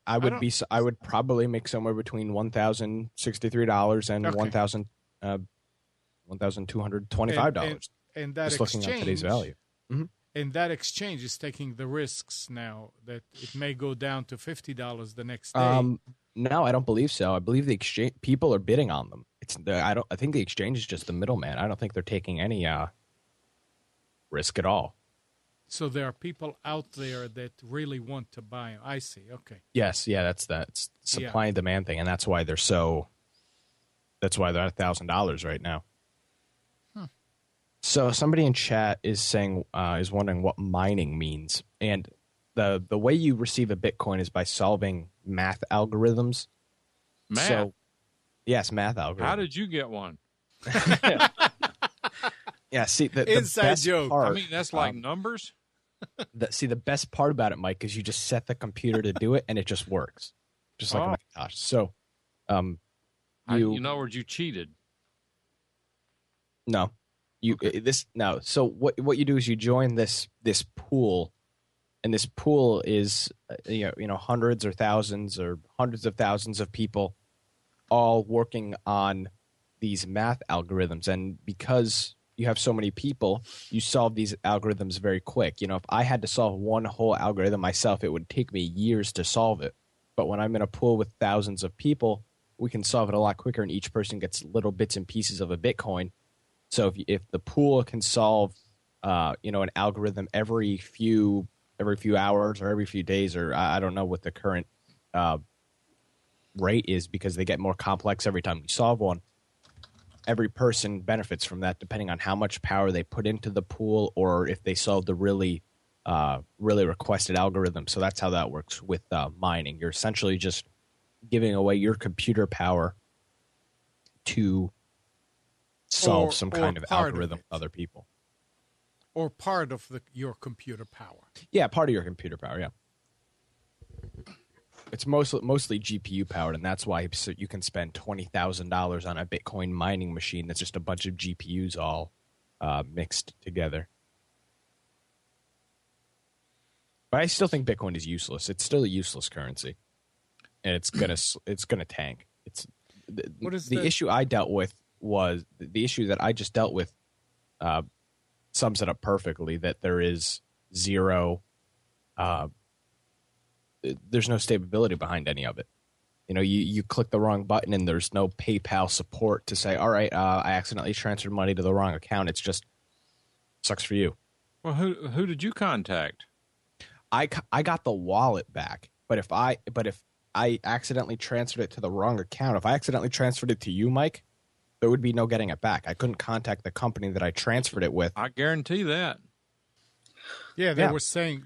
I would probably make somewhere between $1,063 and $1,225. And that just looking at today's value. Mm-hmm. And that exchange is taking the risks now that it may go down to $50 the next day. No, I don't believe so. I believe the exchange people are bidding on them. I think the exchange is just the middleman. I don't think they're taking any risk at all. So there are people out there that really want to buy them. I see. Okay. Yes, yeah, that's supply and demand thing, and that's why they're $1,000 right now. So somebody in chat is wondering what mining means, and the way you receive a Bitcoin is by solving math algorithms. Math? So, yes, math algorithms. How did you get one? Yeah, see, the Inside best joke. part, I mean, that's like numbers. the best part about it, Mike, is you just set the computer to do it, and it just works, just like a Macintosh. So, in other words, you cheated. No, So what you do is you join this pool, and this pool is hundreds of thousands of people, all working on these math algorithms. And because you have so many people, you solve these algorithms very quick. If I had to solve one whole algorithm myself, it would take me years to solve it. But when I'm in a pool with thousands of people, we can solve it a lot quicker, and each person gets little bits and pieces of a Bitcoin. So if the pool can solve, an algorithm every few hours or every few days, or I don't know what the current rate is, because they get more complex every time you solve one. Every person benefits from that, depending on how much power they put into the pool, or if they solve the really requested algorithm. So that's how that works with mining. You're essentially just giving away your computer power to solve some kind of algorithm with other people. Or part of your computer power. Yeah, part of your computer power, yeah. It's mostly GPU powered, and that's why you can spend $20,000 on a Bitcoin mining machine that's just a bunch of GPUs all mixed together. But I still think Bitcoin is useless. It's still a useless currency, and it's gonna tank. The issue I dealt with was the issue that I just dealt with. Sums it up perfectly, that there is zero. There's no stability behind any of it. You click the wrong button and there's no PayPal support to say, all right, I accidentally transferred money to the wrong account. It's just sucks for you. Well, who did you contact? I got the wallet back, but if I accidentally transferred it to the wrong account, if I accidentally transferred it to you, Mike, there would be no getting it back. I couldn't contact the company that I transferred it with. I guarantee that. Yeah, they were saying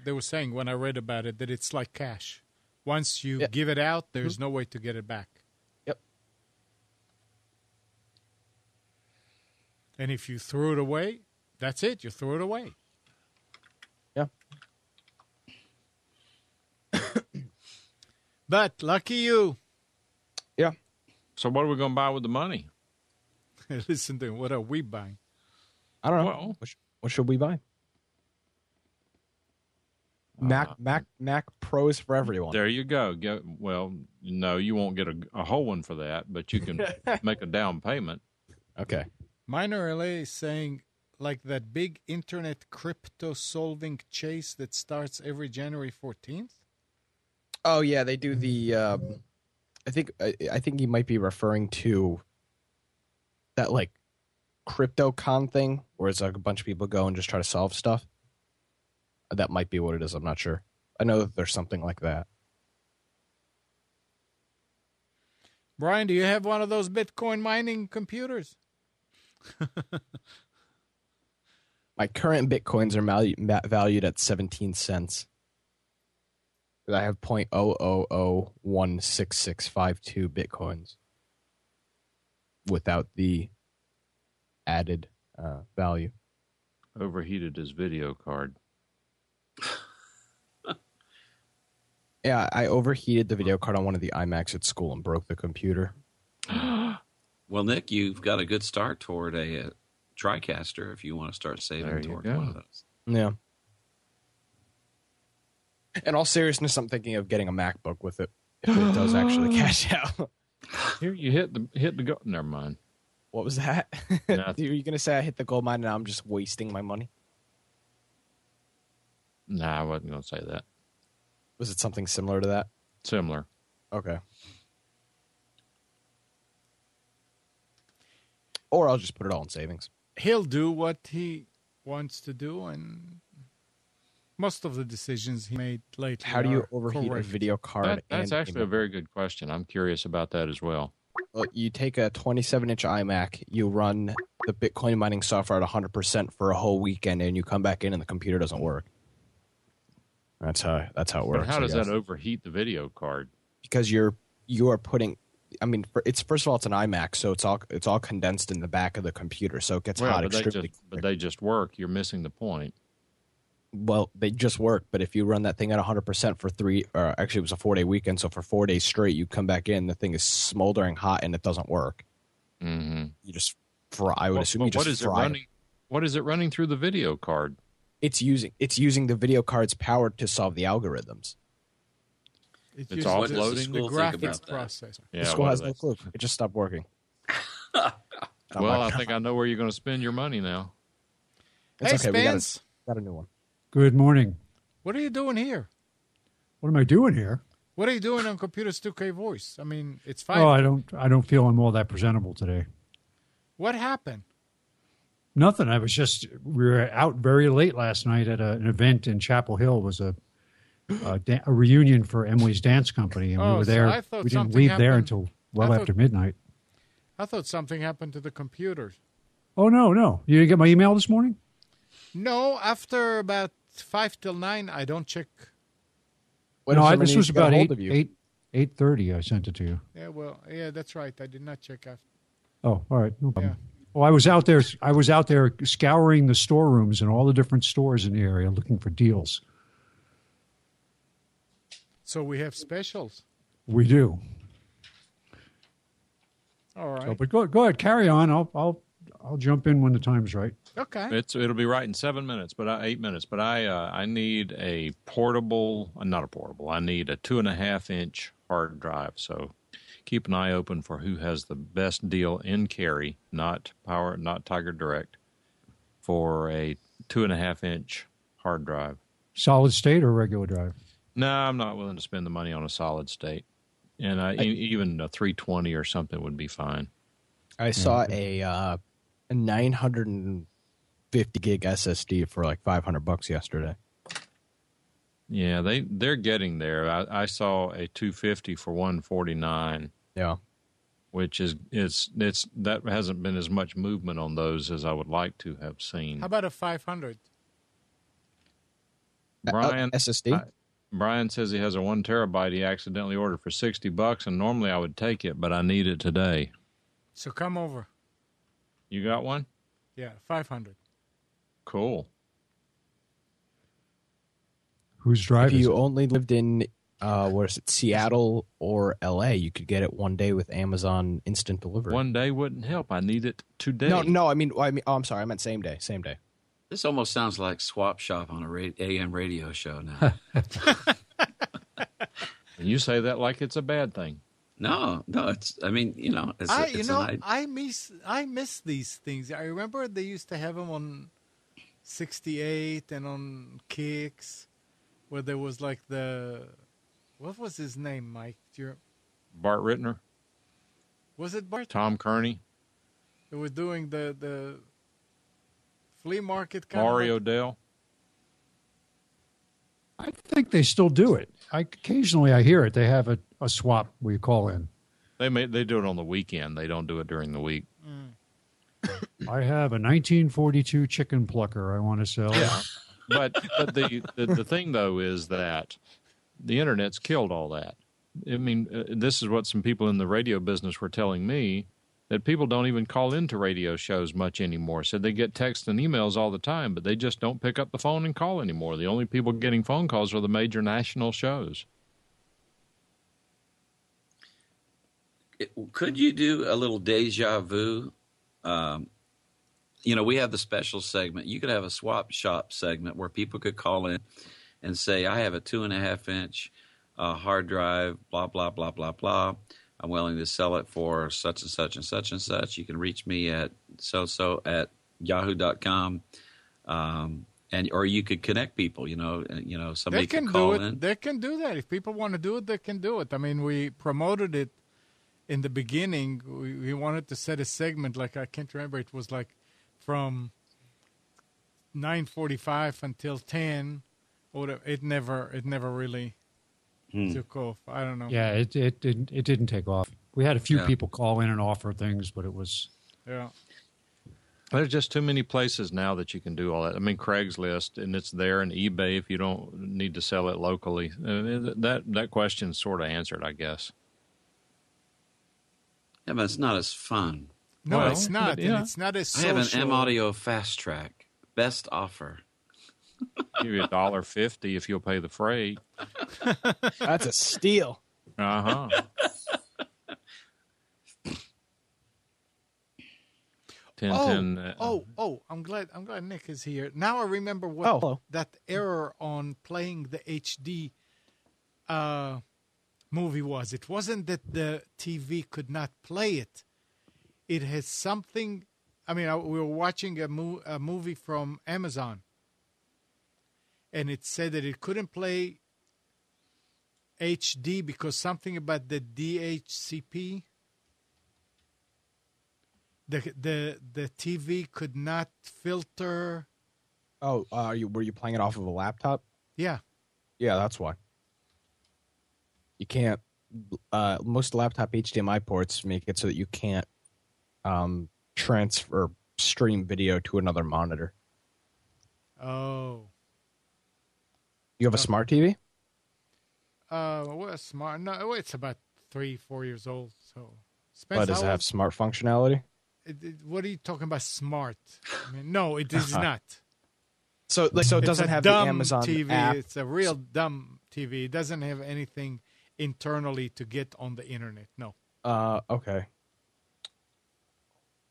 when I read about it that it's like cash. Once you give it out, there's no way to get it back. Yep. And if you threw it away, that's it. You threw it away. Yeah. But lucky you. Yeah. So what are we going to buy with the money? Listen to him. What are we buying? I don't know. Well, what should we buy? Mac Pros for everyone. There you go. Well, no, you won't get a whole one for that, but you can make a down payment. Okay. Minor LA is saying, like that big internet crypto solving chase that starts every January 14th. Oh yeah, they do the. I think he might be referring to that like CryptoCon thing, where it's like a bunch of people go and just try to solve stuff. That might be what it is. I'm not sure. I know that there's something like that. Brian, do you have one of those Bitcoin mining computers? My current Bitcoins are valued at 17 cents. I have 0.000016652 Bitcoins without the added value. Overheated his video card. Yeah, I overheated the video card on one of the iMacs at school and broke the computer. Well, Nick, you've got a good start toward a TriCaster if you want to start saving toward one of those. Yeah. In all seriousness, I'm thinking of getting a MacBook with it if it does actually cash out. Here, you hit the gold. Never mind. What was that? Are you going to say I hit the gold mine and now I'm just wasting my money? Nah, I wasn't going to say that. Was it something similar to that? Similar. Okay. Or I'll just put it all in savings. He'll do what he wants to do, and most of the decisions he made lately. How do you overheat a video card? That's actually a very good question. I'm curious about that as well. Well, you take a 27-inch iMac, you run the Bitcoin mining software at 100% for a whole weekend, and you come back in and the computer doesn't work. That's how it works. But how does that overheat the video card? Because you are putting I mean, it's first of all, it's an iMac, so it's all condensed in the back of the computer, so it gets hot extremely. But they just work. You're missing the point. Well, they just work, but if you run that thing at 100% for actually it was a 4-day weekend, so for 4 days straight, you come back in, the thing is smoldering hot and it doesn't work. Mm-hmm. You just fry. I would assume you just fry it. What is it running through the video card? It's using the video card's power to solve the algorithms. It's offloading the graphics processor. Yeah, the school has no clue. It just stopped working. Well, I think I know where you're going to spend your money now. Hey, okay. Spence. We got a new one. Good morning. What are you doing here? What am I doing here? What are you doing on Computers 2K Voice? I mean, it's fine. Oh, I don't feel I'm all that presentable today. What happened? Nothing. We were out very late last night at an event in Chapel Hill. It was a reunion for Emily's dance company, and we were there. So we didn't leave there until after midnight. I thought something happened to the computers. Oh, no. You didn't get my email this morning? No, after about 5 till 9, I don't check. This was about 8:30. I sent it to you. Yeah, that's right. I did not check after. Oh, all right. No problem. Yeah. Well, I was out there scouring the storerooms in all the different stores in the area looking for deals. So we have specials. We do. All right. So, but go ahead, carry on. I'll jump in when the time's right. Okay. It'll be right in 7 minutes, but 8 minutes. But I need a portable, not a portable. I need a 2.5-inch hard drive. So keep an eye open for who has the best deal in carry, not Tiger Direct, for a 2.5-inch hard drive. Solid state or regular drive? No, I'm not willing to spend the money on a solid state, and even a 320 or something would be fine. I saw a 950 gig SSD for like $500 yesterday. Yeah, they're getting there. I saw a 250 for $149. Yeah, which is that hasn't been as much movement on those as I would like to have seen. How about a 500? Brian SSD. Brian says he has a 1 terabyte he accidentally ordered for $60, and normally I would take it, but I need it today. So come over. You got one? Yeah, 500. Cool. Who's driving? If you only lived in Seattle or LA, you could get it one day with Amazon Instant Delivery. One day wouldn't help. I need it today. No. I mean, I'm sorry. I meant same day. Same day. This almost sounds like Swap Shop on a AM radio show now. And you say that like it's a bad thing. No, it's. I mean, I miss these things. I remember they used to have them on 68 and on Kicks, where there was like what was his name, Mike? Bart Rittner. Was it Bart? Tom Kearney. They were doing the flea market kind Mario Dell. I think they still do it. Occasionally I hear it. They have a swap where you call in. They do it on the weekend. They don't do it during the week. I have a 1942 chicken plucker I want to sell. Yeah, but the thing though is that the internet's killed all that. I mean, this is what some people in the radio business were telling me, that people don't even call into radio shows much anymore. Said they get texts and emails all the time, but they just don't pick up the phone and call anymore. The only people getting phone calls are the major national shows. Could you do a little deja vu? We have the special segment. You could have a swap shop segment where people could call in and say, I have a 2.5-inch hard drive, blah, blah, blah, blah, blah. I'm willing to sell it for such and such and such and such. You can reach me at so at yahoo.com. Or you could connect people, somebody can call in. They can do that. If people want to do it, they can do it. I mean, we promoted it in the beginning. We wanted to set a segment, like I can't remember. It was like from 9:45 until 10. Or it never really took off. I don't know. Yeah, it didn't take off. We had a few people call in and offer things, but it was. Yeah. There's just too many places now that you can do all that. I mean, Craigslist, and it's there, and eBay if you don't need to sell it locally. That question's sort of answered, I guess. Yeah, but it's not as fun. No, Well, it's not. but, yeah. And it's not as I social. have an M Audio Fast Track. Best offer. Give you $1.50 if you'll pay the freight. That's a steal. Uh-huh. I'm glad Nick is here. Now I remember what that error on playing the HD movie was. It wasn't that the TV could not play it. It has something. I mean, we were watching a movie from Amazon, and it said that it couldn't play HD because something about the DHCP. The TV could not filter. Oh, were you playing it off of a laptop? Yeah. Yeah, that's why. You can't. Most laptop HDMI ports make it so that you can't transfer stream video to another monitor. Oh. You have a smart TV? Well, smart. No, it's about 3-4 years old. So. But does it have smart functionality? What are you talking about? Smart? I mean, no, it is not. So it doesn't have the Amazon TV. app. It's a real dumb TV. It doesn't have anything internally to get on the internet. No. Okay.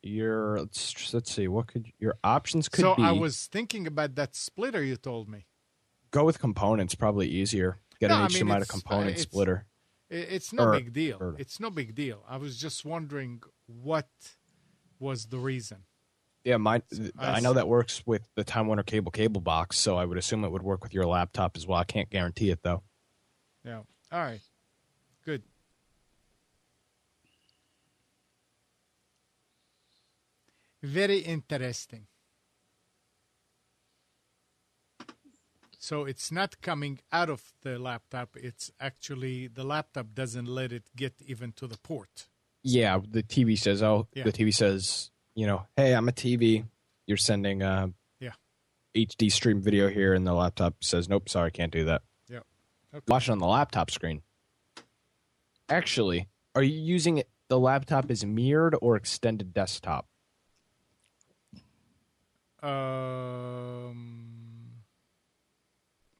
Let's see. What could your options could be? So I was thinking about that splitter you told me. Go with components. Probably easier. Get an HDMI to component splitter. It's no big deal. It's no big deal. I was just wondering what was the reason. Yeah, I know that works with the Time Warner cable box, so I would assume it would work with your laptop as well. I can't guarantee it, though. Yeah. All right. Good. Very interesting. So it's not coming out of the laptop. It's actually the laptop doesn't let it get even to the port. Yeah, the TV says, the TV says, hey, I'm a TV. You're sending HD stream video here, and the laptop says, nope, sorry, can't do that. Yeah. Okay. Watch it on the laptop screen. Actually, are you using the laptop as mirrored or extended desktop?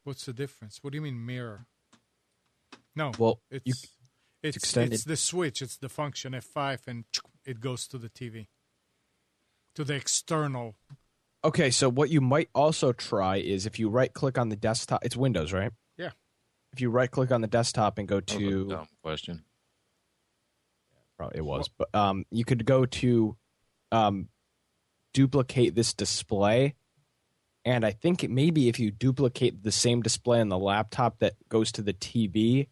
What's the difference? What do you mean mirror? No, well, it's extended. It's the switch. It's the function F5, and it goes to the TV, to the external. Okay, so what you might also try is if you right-click on the desktop. It's Windows, right? Yeah. If you right-click on the desktop and go to... That was a dumb question. Probably it was. But you could go to duplicate this display. And I think maybe if you duplicate the same display on the laptop that goes to the TV,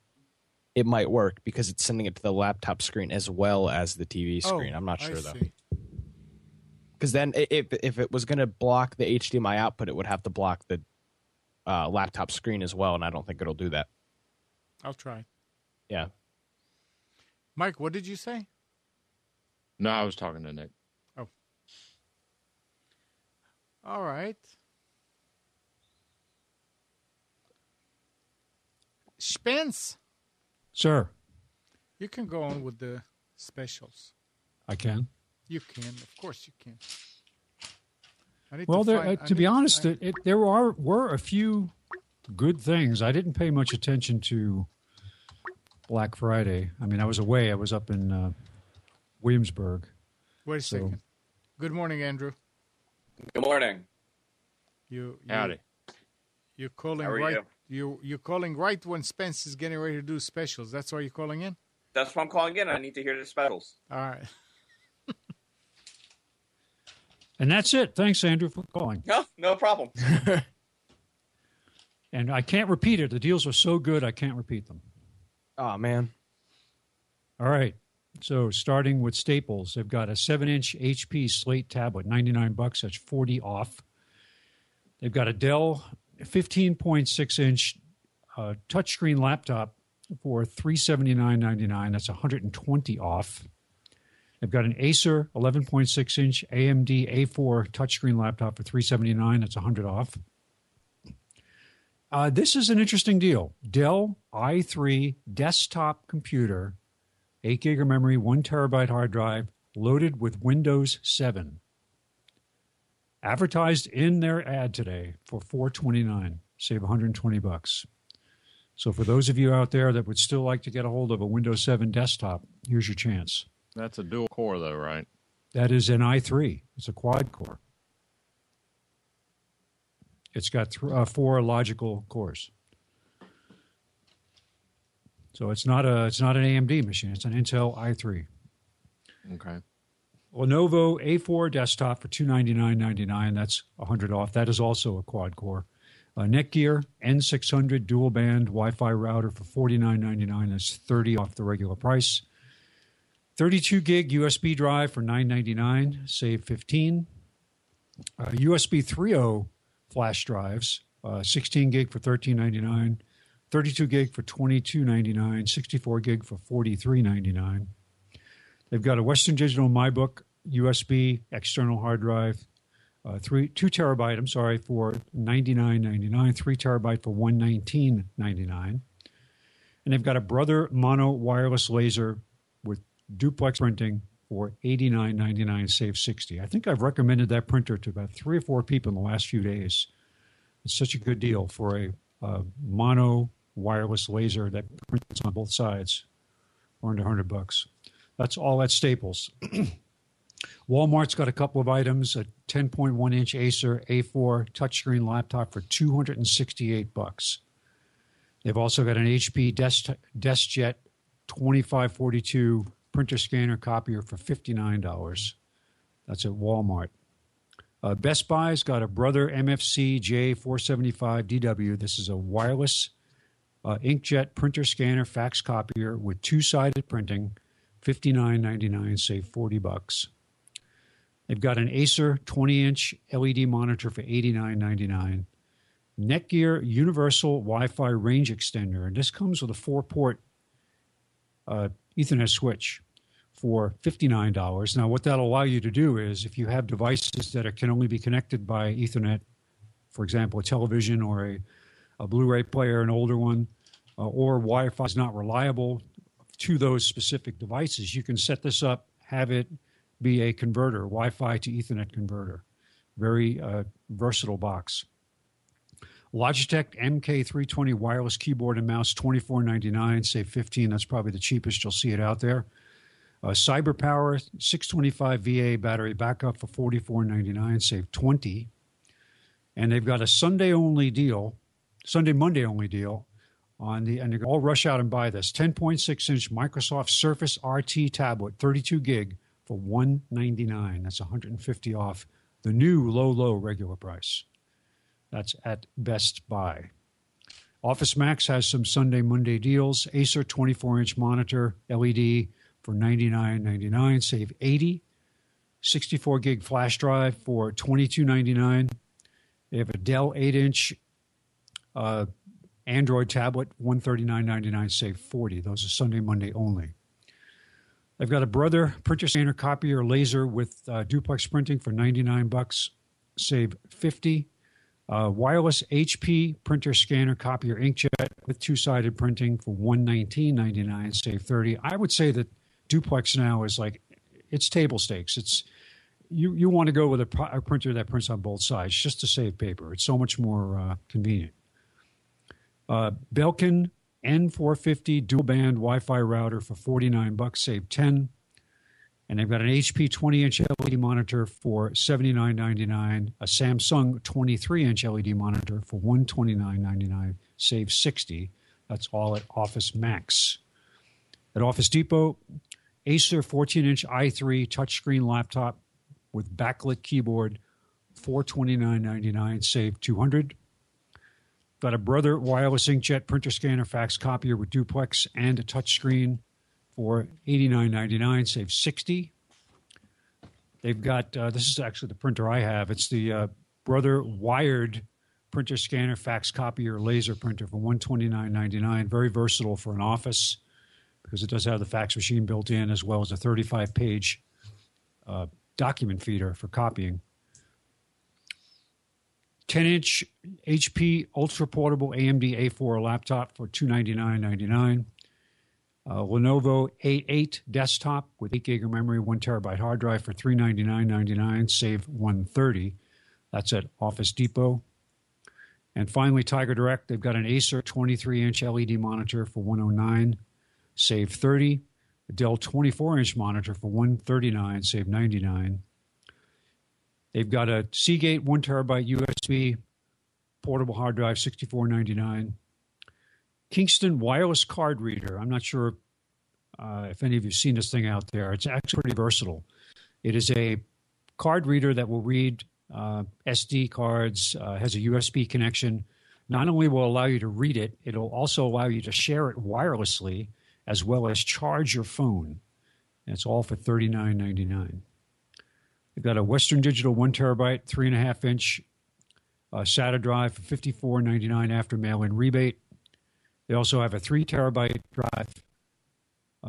it might work because it's sending it to the laptop screen as well as the TV screen. I'm not sure, though. Because then if it was going to block the HDMI output, it would have to block the laptop screen as well, and I don't think it'll do that. I'll try. Yeah. Mike, what did you say? No, I was talking to Nick. Oh. All right. Spence. Sir. You can go on with the specials. I can. You can. Of course you can. Well, to be honest, there were a few good things. I didn't pay much attention to Black Friday. I mean, I was away. I was up in Williamsburg. Wait a second. Good morning, Andrew. Good morning. Howdy. You're calling You're calling right when Spence is getting ready to do specials. That's why you're calling in? That's why I'm calling in. I need to hear the specials. All right. And that's it. Thanks, Andrew, for calling. No problem. And I can't repeat it. The deals are so good, I can't repeat them. Oh, man. All right. So starting with Staples, they've got a 7-inch HP Slate tablet, $99. That's 40 off. They've got a Dell 15.6-inch touchscreen laptop for $379.99. That's 120 off. They've got an Acer 11.6-inch AMD A4 touchscreen laptop for $379. That's 100 off. This is an interesting deal. Dell i3 desktop computer 8 gig of memory, 1 terabyte hard drive, loaded with Windows 7. Advertised in their ad today for $429. Save $120. So for those of you out there that would still like to get a hold of a Windows 7 desktop, here's your chance. That's a dual core, though, right? That is an i3. It's a quad core. It's got 4 logical cores. So it's not an AMD machine. It's an Intel i3. Okay. Lenovo A4 desktop for $299.99. That's $100 off. That is also a quad core. Netgear N600 dual band Wi-Fi router for $49.99. That's $30 off the regular price. 32 gig USB drive for $9.99. Save $15. USB 3.0 flash drives, 16 gig for $13.99. 32 gig for $22.99. 64 gig for $43.99. They've got a Western Digital MyBook USB external hard drive, 2 terabyte, for $99.99, 3 terabyte for $119.99. And they've got a Brother Mono wireless laser with duplex printing for $89.99, save $60. I think I've recommended that printer to about 3 or 4 people in the last few days. It's such a good deal for a mono wireless laser that prints on both sides for under $100. That's all at Staples. Walmart's got a couple of items, a 10.1-inch Acer A4 touchscreen laptop for $268. They've also got an HP DeskJet 2542 printer scanner copier for $59. That's at Walmart. Best Buy's got a Brother MFC J475DW. This is a wireless inkjet printer scanner fax copier with 2-sided printing, $59.99, save $40. They've got an Acer 20-inch LED monitor for $89.99. Netgear Universal Wi-Fi range extender, and this comes with a 4-port Ethernet switch for $59. Now, what that'll allow you to do is, if you have devices that can only be connected by Ethernet, for example, a television or a Blu-ray player, an older one, or Wi-Fi is not reliable to those specific devices, you can set this up, have it be a converter, Wi-Fi to Ethernet converter. Very versatile box. Logitech MK320 wireless keyboard and mouse, $24.99, save $15. That's probably the cheapest you'll see it out there. CyberPower 625 VA battery backup for $44.99, save $20. And they've got a Sunday Monday deal on and you can all rush out and buy this 10.6-inch Microsoft Surface RT tablet, 32 gig for $199. That's $150 off the new low regular price. That's at Best Buy. Office Max has some Sunday Monday deals. Acer 24-inch monitor LED for $99.99, save $80. 64 gig flash drive for $22.99. They have a Dell 8-inch Android tablet, $139.99, save $40. Those are Sunday, Monday only. They've got a Brother printer scanner copier laser with duplex printing for $99, save $50. Wireless HP printer scanner copier inkjet with 2-sided printing for $119.99, save $30. I would say that duplex now is it's table stakes. It's you want to go with a printer that prints on both sides just to save paper. It's so much more convenient. Belkin N450 dual band Wi-Fi router for $49, save $10. And they've got an HP 20-inch LED monitor for $79.99, a Samsung 23-inch LED monitor for $129.99, save $60. That's all at Office Max. At Office Depot, Acer 14-inch i3 touchscreen laptop with backlit keyboard, $429.99, save $200. Got a Brother wireless inkjet printer scanner fax copier with duplex and a touchscreen for $89.99, save $60. They've got, this is actually the printer I have. It's the Brother wired printer scanner fax copier laser printer for $129.99. Very versatile for an office because it does have the fax machine built in as well as a 35-page document feeder for copying. 10-inch HP ultra-portable AMD A4 laptop for $299.99. Lenovo A8 desktop with 8 gig of memory, 1 terabyte hard drive for $399.99, save $130. That's at Office Depot. And finally, Tiger Direct, they've got an Acer 23-inch LED monitor for $109, save $30. A Dell 24-inch monitor for $139, save $99. They've got a Seagate 1 terabyte USB portable hard drive, $64.99. Kingston wireless card reader. I'm not sure if any of you have seen this thing out there. It's actually pretty versatile. It is a card reader that will read SD cards, has a USB connection. Not only will allow you to read it, it'll also allow you to share it wirelessly as well as charge your phone. And it's all for $39.99. They've got a Western Digital 1 terabyte, 3.5-inch SATA drive for $54.99 after mail-in rebate. They also have a 3 terabyte drive,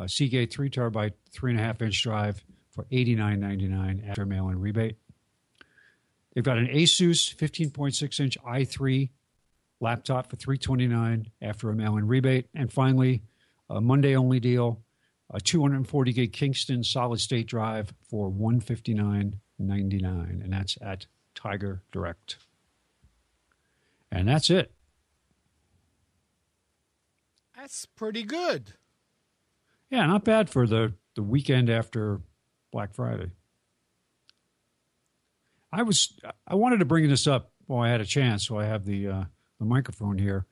Seagate 3 terabyte, 3.5-inch drive for $89.99 after mail-in rebate. They've got an Asus 15.6-inch i3 laptop for $329 after a mail-in rebate. And finally, a Monday-only deal, a 240 gig Kingston solid-state drive for $159.99, and that's at Tiger Direct. And that's it. That's pretty good. Yeah, not bad for the weekend after Black Friday. I wanted to bring this up while I had a chance, so I have the microphone here.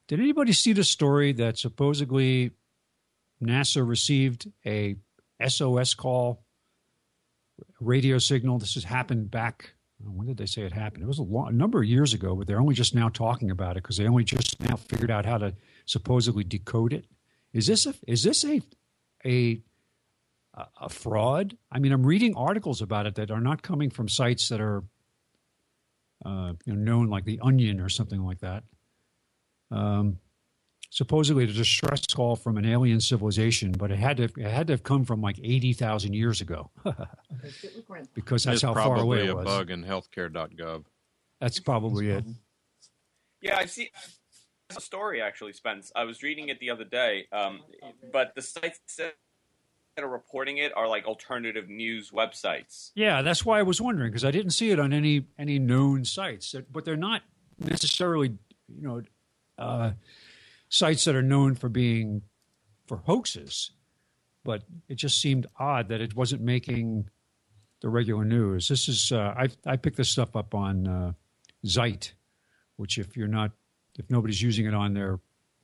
Did anybody see the story that supposedly NASA received a SOS call, radio signal? This has happened back, when did they say it happened? It was a number of years ago, but they're only just now talking about it because they only just now figured out how to supposedly decode it. Is this a fraud? I mean, I'm reading articles about it that are not coming from sites that are known, like The Onion or something like that. Supposedly a distress call from an alien civilization, but it had to have come from like 80,000 years ago, because that's how far away it was. It's probably a bug in healthcare.gov. That's probably it. Yeah, I see. A story actually, Spence. I was reading it the other day, but the sites that are reporting it are like alternative news websites. Yeah, that's why I was wondering, because I didn't see it on any known sites, but they're not necessarily sites that are known for hoaxes. But it just seemed odd that it wasn't making the regular news. This is I picked this stuff up on Zeit, which if nobody's using it on their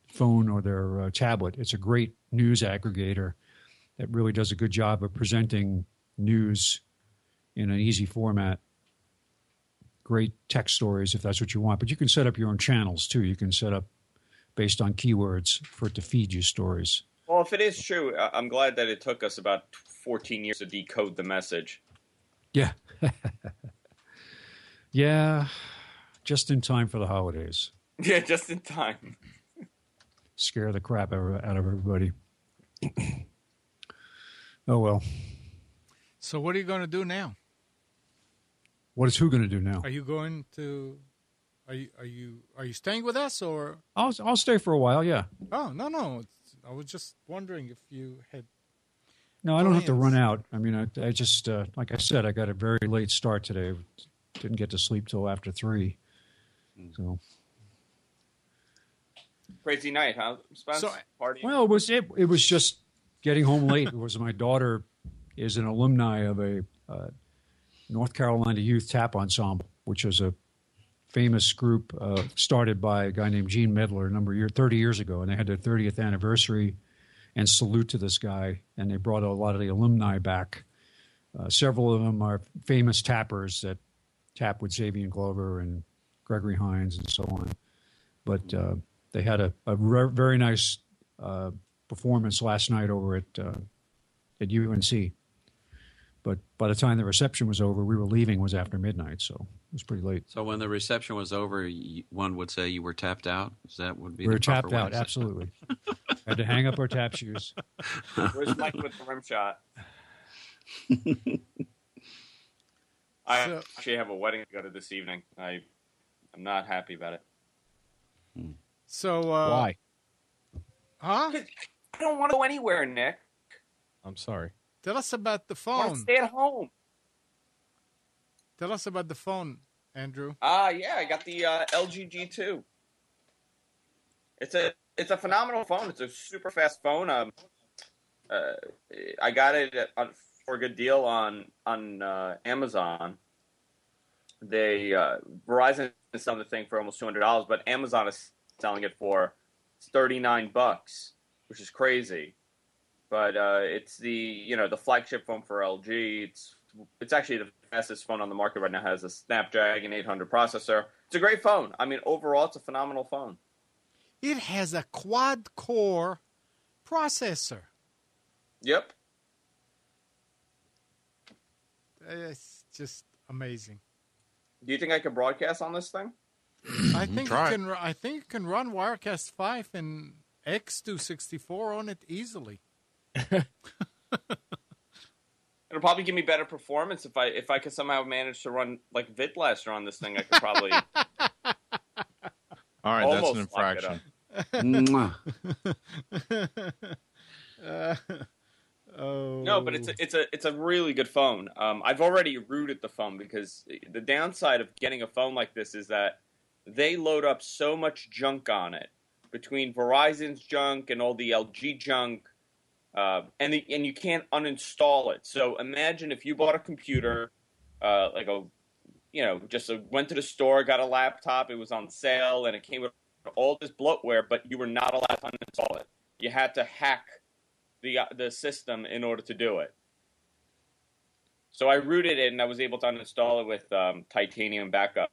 phone or their tablet, it's a great news aggregator that really does a good job of presenting news in an easy format. Great text stories if that's what you want. But you can set up your own channels, too. You can set up based on keywords for it to feed you stories. Well, if it is true, I'm glad that it took us about 14 years to decode the message. Yeah. Yeah, just in time for the holidays. Yeah, just in time. Scare the crap out of everybody. Oh, well. So what are you going to do now? What is who going to do now? Are you going to? Are you staying with us or? I'll stay for a while. Yeah. Oh no! I was just wondering if you had. No, I don't have to run out. I mean, I just like I said, I got a very late start today. Didn't get to sleep till after 3. So. Crazy night, huh, Spence? Party. Well, it was just getting home late. It was my daughter is an alumni of a North Carolina Youth Tap Ensemble, which is a famous group started by a guy named Gene Medler 30 years ago, and they had their 30th anniversary and salute to this guy, and they brought a lot of the alumni back. Several of them are famous tappers that tap with Xavier Glover and Gregory Hines and so on. But they had a very nice performance last night over at UNC. But by the time the reception was over, we were leaving was after midnight, so it was pretty late. So when the reception was over, one would say you were tapped out? Would be we were the proper tapped way out, to say it? absolutely. Had to hang up our tap shoes. Where's Mike with the rim shot? I actually have a wedding to go to this evening. I'm not happy about it. So why? Huh? don't want to go anywhere, Nick. I'm sorry. Tell us about the I want phone. to stay at home. Tell us about the phone, Andrew. Yeah, I got the LG G2. It's a phenomenal phone. It's a super fast phone. I got it for a good deal on Amazon. They Verizon is selling the thing for almost $200, but Amazon is selling it for $39, which is crazy. But it's the flagship phone for LG. It's actually the fastest phone on the market right now. It has a Snapdragon 800 processor. It's a great phone. I mean, overall, it's a phenomenal phone. It has a quad-core processor. Yep. It's just amazing. Do you think I can broadcast on this thing? I think you can run Wirecast 5 and X264 on it easily. It'll probably give me better performance if I could somehow manage to run like VidBlaster on this thing. I could probably. All right, that's an infraction. No, but it's a really good phone. I've already rooted the phone because the downside of getting a phone like this is that they load up so much junk on it, between Verizon's junk and all the LG junk, and you can't uninstall it. So imagine if you bought a computer, just went to the store, got a laptop, it was on sale, and it came with all this bloatware, but you were not allowed to uninstall it. You had to hack the system in order to do it. So I rooted it, and I was able to uninstall it with Titanium backup.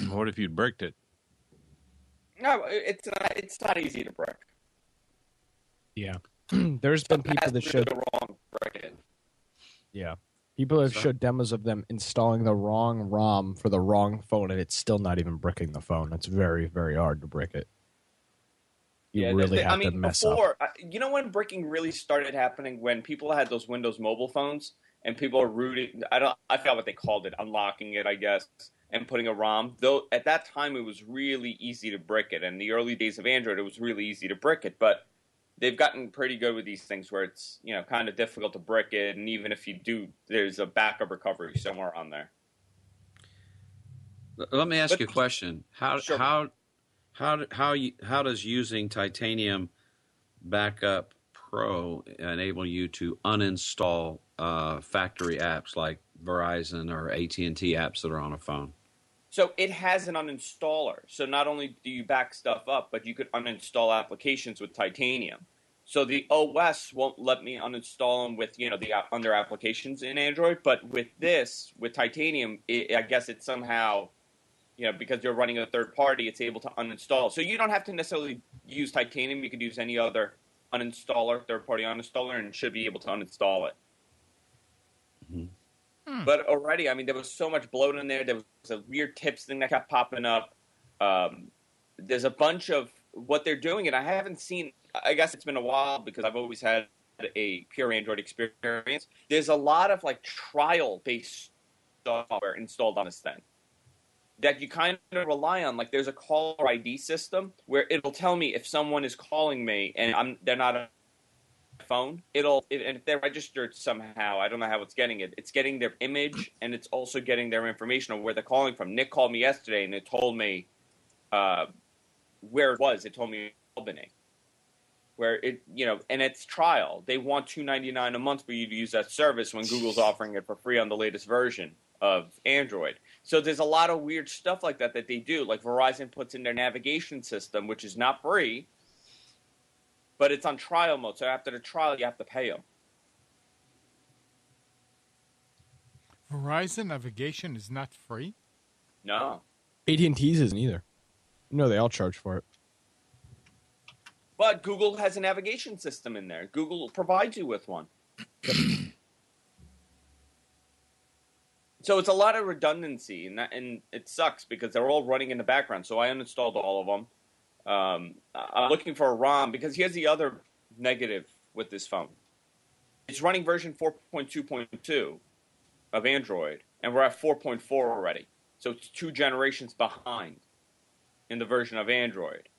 What if you'd bricked it? No, it's not easy to brick. Yeah. There's been people that showed the wrong brick. Yeah. People have showed demos of them installing the wrong ROM for the wrong phone, and it's still not even bricking the phone. It's very, very hard to brick it. You really have to mess up. You know when bricking really started happening? When people had those Windows mobile phones and people are rooting. I forgot what they called it, unlocking it, I guess, and putting a ROM. Though at that time it was really easy to brick it. In the early days of Android, it was really easy to brick it, but they've gotten pretty good with these things where it's kind of difficult to brick it, and even if you do, there's a backup recovery somewhere on there. Let me ask you a question. How does using Titanium Backup Pro enable you to uninstall factory apps like Verizon or AT&T apps that are on a phone? So it has an uninstaller. So not only do you back stuff up, but you could uninstall applications with Titanium. So the OS won't let me uninstall them with, the under applications in Android. But with Titanium, I guess it's somehow, because you're running a third party, it's able to uninstall. So you don't have to necessarily use Titanium. You could use any other uninstaller, third-party uninstaller, and should be able to uninstall it. Mm-hmm. But already, there was so much bloat in there. There was a weird tips thing that kept popping up. There's a bunch of what they're doing, and I haven't seen. I guess it's been a while because I've always had a pure Android experience. There's a lot of trial-based software installed on this thing that you kind of rely on. Like there's a caller ID system where it'll tell me if someone is calling me and they're not on my phone. And if they're registered somehow, I don't know how it's getting it. It's getting their image and it's also getting their information on where they're calling from. Nick called me yesterday and it told me where it was. It told me Albany. Where and it's trial. They want $2.99 a month for you to use that service when Google's offering it for free on the latest version of Android. So there's a lot of weird stuff like that they do. Like Verizon puts in their navigation system, which is not free, but it's on trial mode. So after the trial, you have to pay them. Verizon navigation is not free? No. AT&T's isn't either. No, they all charge for it. But Google has a navigation system in there. Google provides you with one. So it's a lot of redundancy, and it sucks because they're all running in the background. So I uninstalled all of them. I'm looking for a ROM because here's the other negative with this phone. It's running version 4.2.2 of Android, and we're at 4.4 already. So it's 2 generations behind in the version of Android.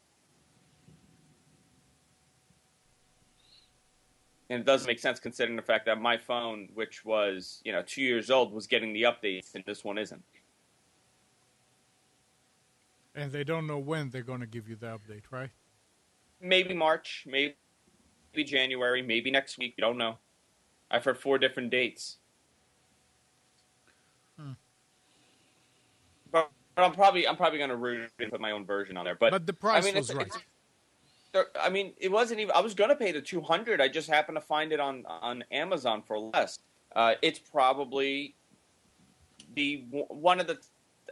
And it doesn't make sense considering the fact that my phone, which was 2 years old, was getting the updates, and this one isn't. And they don't know when they're going to give you the update, right? Maybe March, maybe January, maybe next week. You don't know. I've heard 4 different dates. But I'm probably going to root and put my own version on there. But the price was right. It wasn't even. I was going to pay the $200. I just happened to find it on Amazon for less. It's probably one of the.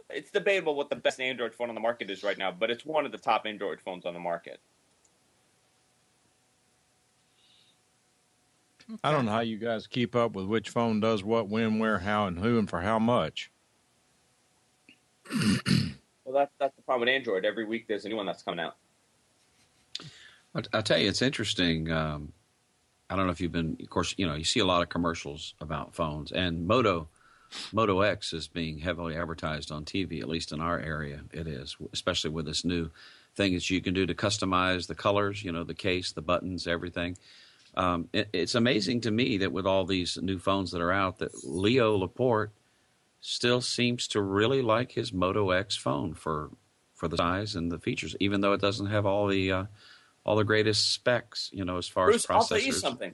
It's debatable what the best Android phone on the market is right now, but it's one of the top Android phones on the market. Okay. I don't know how you guys keep up with which phone does what, when, where, how, and who, and for how much. Well, that's the problem with Android. Every week there's a new one that's coming out. I'll tell you, it's interesting. I don't know if you've been, of course, you see a lot of commercials about phones, and Moto X is being heavily advertised on TV, at least in our area it is, especially with this new thing that you can do to customize the colors, the case, the buttons, everything. It's amazing to me that with all these new phones that are out, that Leo Laporte still seems to really like his Moto X phone for the size and the features, even though it doesn't have all the greatest specs, as far Bruce, as processors. I'll tell you something.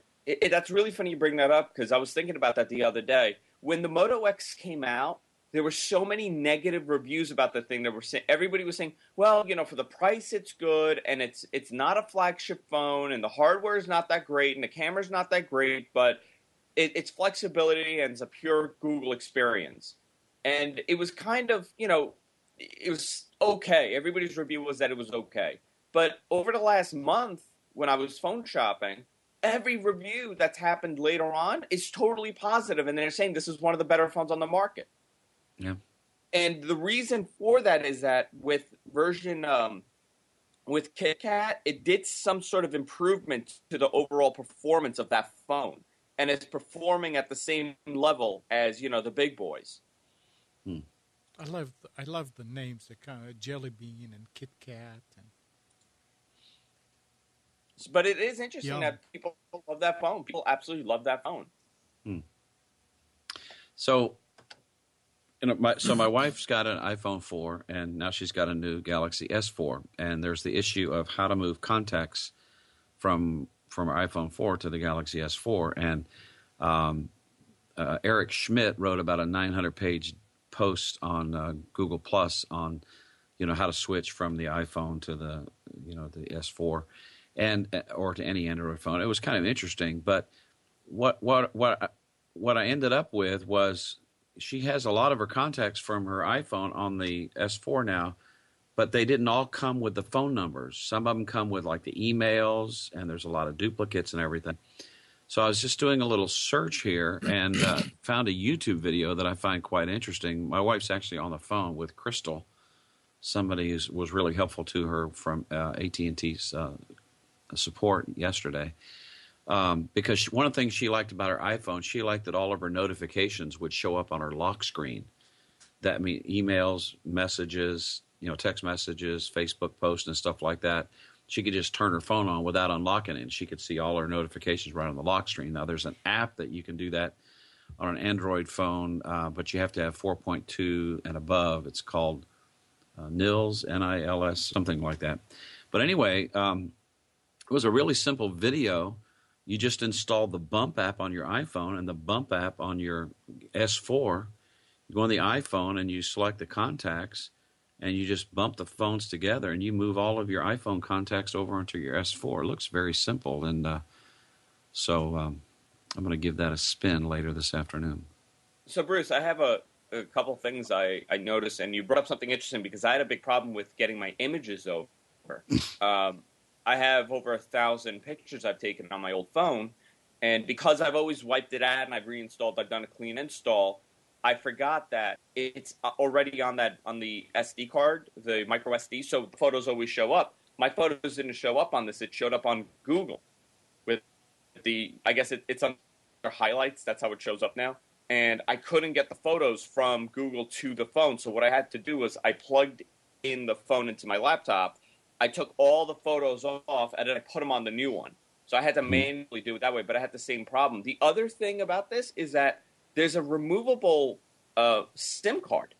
That's really funny you bring that up, because I was thinking about that the other day. When the Moto X came out, there were so many negative reviews about the thing that were saying, everybody was saying, well, for the price it's good, and it's not a flagship phone, and the hardware is not that great, and the camera's not that great, but it's flexibility and it's a pure Google experience. And it was kind of, it was okay. Everybody's review was that it was okay. But over the last month, when I was phone shopping, every review that's happened later on is totally positive, and they're saying this is one of the better phones on the market. Yeah. And the reason for that is that with version with KitKat, it did some sort of improvement to the overall performance of that phone, and it's performing at the same level as the big boys. I love the names, the kind of Jelly Bean and Kit Kat. But it is interesting that people love that phone. People absolutely love that phone. So, my wife's got an iPhone 4, and now she's got a new Galaxy S4. And there's the issue of how to move contacts from her iPhone 4 to the Galaxy S4. And Eric Schmidt wrote about a 900-page post on Google Plus on, how to switch from the iPhone to the S4. Or to any Android phone. It was kind of interesting, but what I ended up with was she has a lot of her contacts from her iPhone on the S4 now, but they didn't all come with the phone numbers. Some of them come with like the emails, and there's a lot of duplicates and everything. So I was just doing a little search here and found a YouTube video that I find quite interesting. My wife's actually on the phone with Crystal, somebody who was really helpful to her from AT&T's support yesterday, because one of the things she liked about her iPhone, she liked that all of her notifications would show up on her lock screen. That means emails, messages, text messages, Facebook posts, and stuff like that. She could just turn her phone on without unlocking it, and she could see all her notifications right on the lock screen. Now, there's an app that you can do that on an Android phone, but you have to have 4.2 and above. It's called NILS, N-I-L-S, something like that. But anyway, it was a really simple video. You just install the Bump app on your iPhone and the Bump app on your S4. You go on the iPhone and you select the contacts, and you just bump the phones together, and you move all of your iPhone contacts over onto your S4. It looks very simple, and so I'm going to give that a spin later this afternoon. So, Bruce, I have a couple things I noticed, and you brought up something interesting, because I had a big problem with getting my images over. I have over 1,000 pictures I've taken on my old phone, and because I've always wiped it out and I've reinstalled, I've done a clean install, I forgot that it's already on the SD card, the micro SD, so the photos always show up. My photos didn't show up on this; it showed up on Google with I guess it's on their highlights. That's how it shows up now. And I couldn't get the photos from Google to the phone, so what I had to do was I plugged in the phone into my laptop. I took all the photos off, and then I put them on the new one. So I had to manually do it that way, but I had the same problem. The other thing about this is that there's a removable SIM card.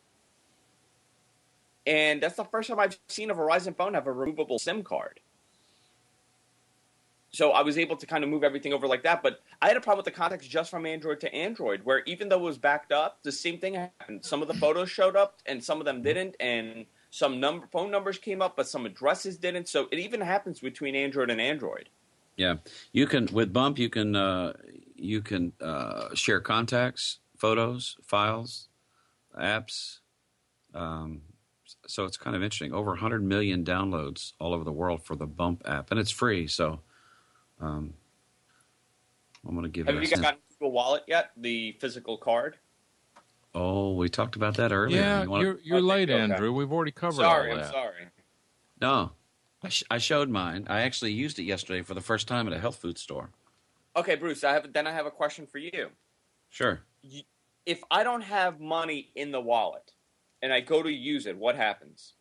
And that's the first time I've seen a Verizon phone have a removable SIM card. So I was able to kind of move everything over like that. But I had a problem with the contacts just from Android to Android, where even though it was backed up, the same thing happened. Some of the photos showed up and some of them didn't. And some phone numbers came up, but some addresses didn't. So it even happens between Android and Android. Yeah, you can with Bump. You can share contacts, photos, files, apps. So it's kind of interesting. Over 100 million downloads all over the world for the Bump app, and it's free. So I'm going to give it. Have you guys gotten Google Wallet yet? The physical card. Oh, we talked about that earlier. Yeah, you're late, Andrew. We've already covered all that. I'm sorry. No, I showed mine. I actually used it yesterday for the first time at a health food store. Okay, Bruce. I have a question for you. Sure. If I don't have money in the wallet and I go to use it, what happens?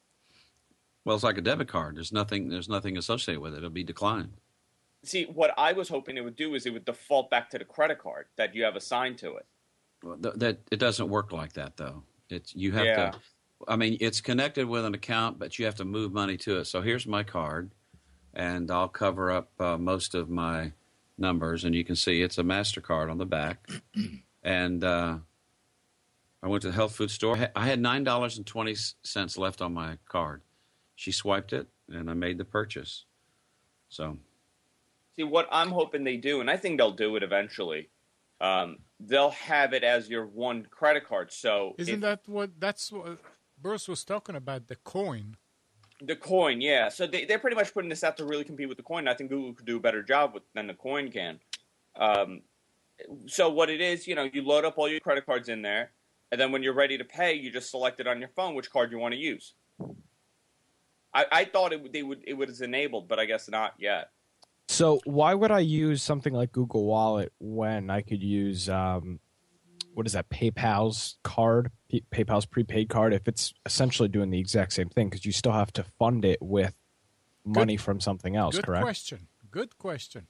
Well, it's like a debit card. There's nothing associated with it. It'll be declined. See, what I was hoping it would do is it would default back to the credit card that you have assigned to it. Well, that it doesn't work like that, though. You have to. I mean, it's connected with an account, but you have to move money to it. So here's my card, and I'll cover up most of my numbers, and you can see it's a MasterCard on the back. And I went to the health food store. I had $9.20 left on my card. She swiped it, and I made the purchase. So, see, what I'm hoping they do, and I think they'll do it eventually. They'll have it as your one credit card. So that's what Bruce was talking about, the coin. The coin, yeah. So they're pretty much putting this out to really compete with the coin. I think Google could do a better job than the coin can. So what it is, you load up all your credit cards in there, and then when you're ready to pay, you just select it on your phone which card you want to use. I thought it was enabled, but I guess not yet. So why would I use something like Google Wallet when I could use PayPal's card, PayPal's prepaid card, if it's essentially doing the exact same thing, because you still have to fund it with money from something else, correct? Good question.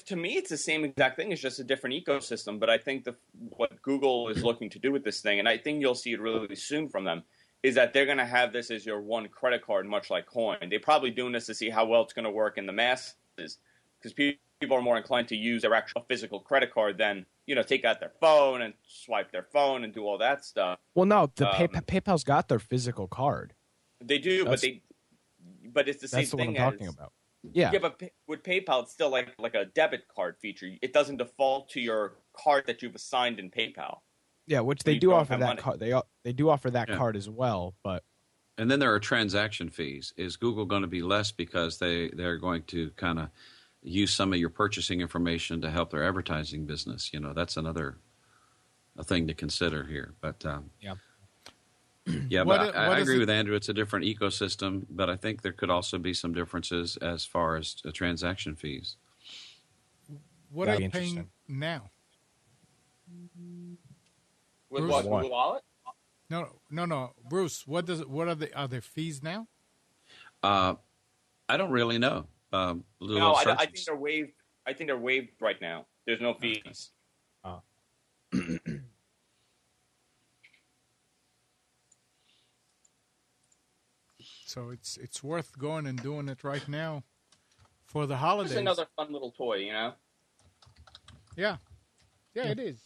To me, it's the same exact thing. It's just a different ecosystem. But I think what Google is looking to do with this thing, and I think you'll see it really soon from them, is that they're going to have this as your one credit card, much like coin. They're probably doing this to see how well it's going to work in the masses, because people are more inclined to use their actual physical credit card than take out their phone and swipe their phone and do all that stuff. Well, no, PayPal's got their physical card. They do, but it's the same thing. That's what I'm talking about. Yeah, but with PayPal, it's still like a debit card feature. It doesn't default to your card that you've assigned in PayPal. Yeah, which they do offer that card. They do offer that card as well, but. And then there are transaction fees. Is Google going to be less because they're going to kind of use some of your purchasing information to help their advertising business? That's a thing to consider here. But but I agree with Andrew. It's a different ecosystem, but I think there could also be some differences as far as transaction fees. What are you paying now? With what? Google Wallet? No. Bruce, what are the fees now? I don't really know. I think they're waived. I think they're waived right now. There's no fees. So it's worth going and doing it right now for the holidays. It's another fun little toy, Yeah, it is.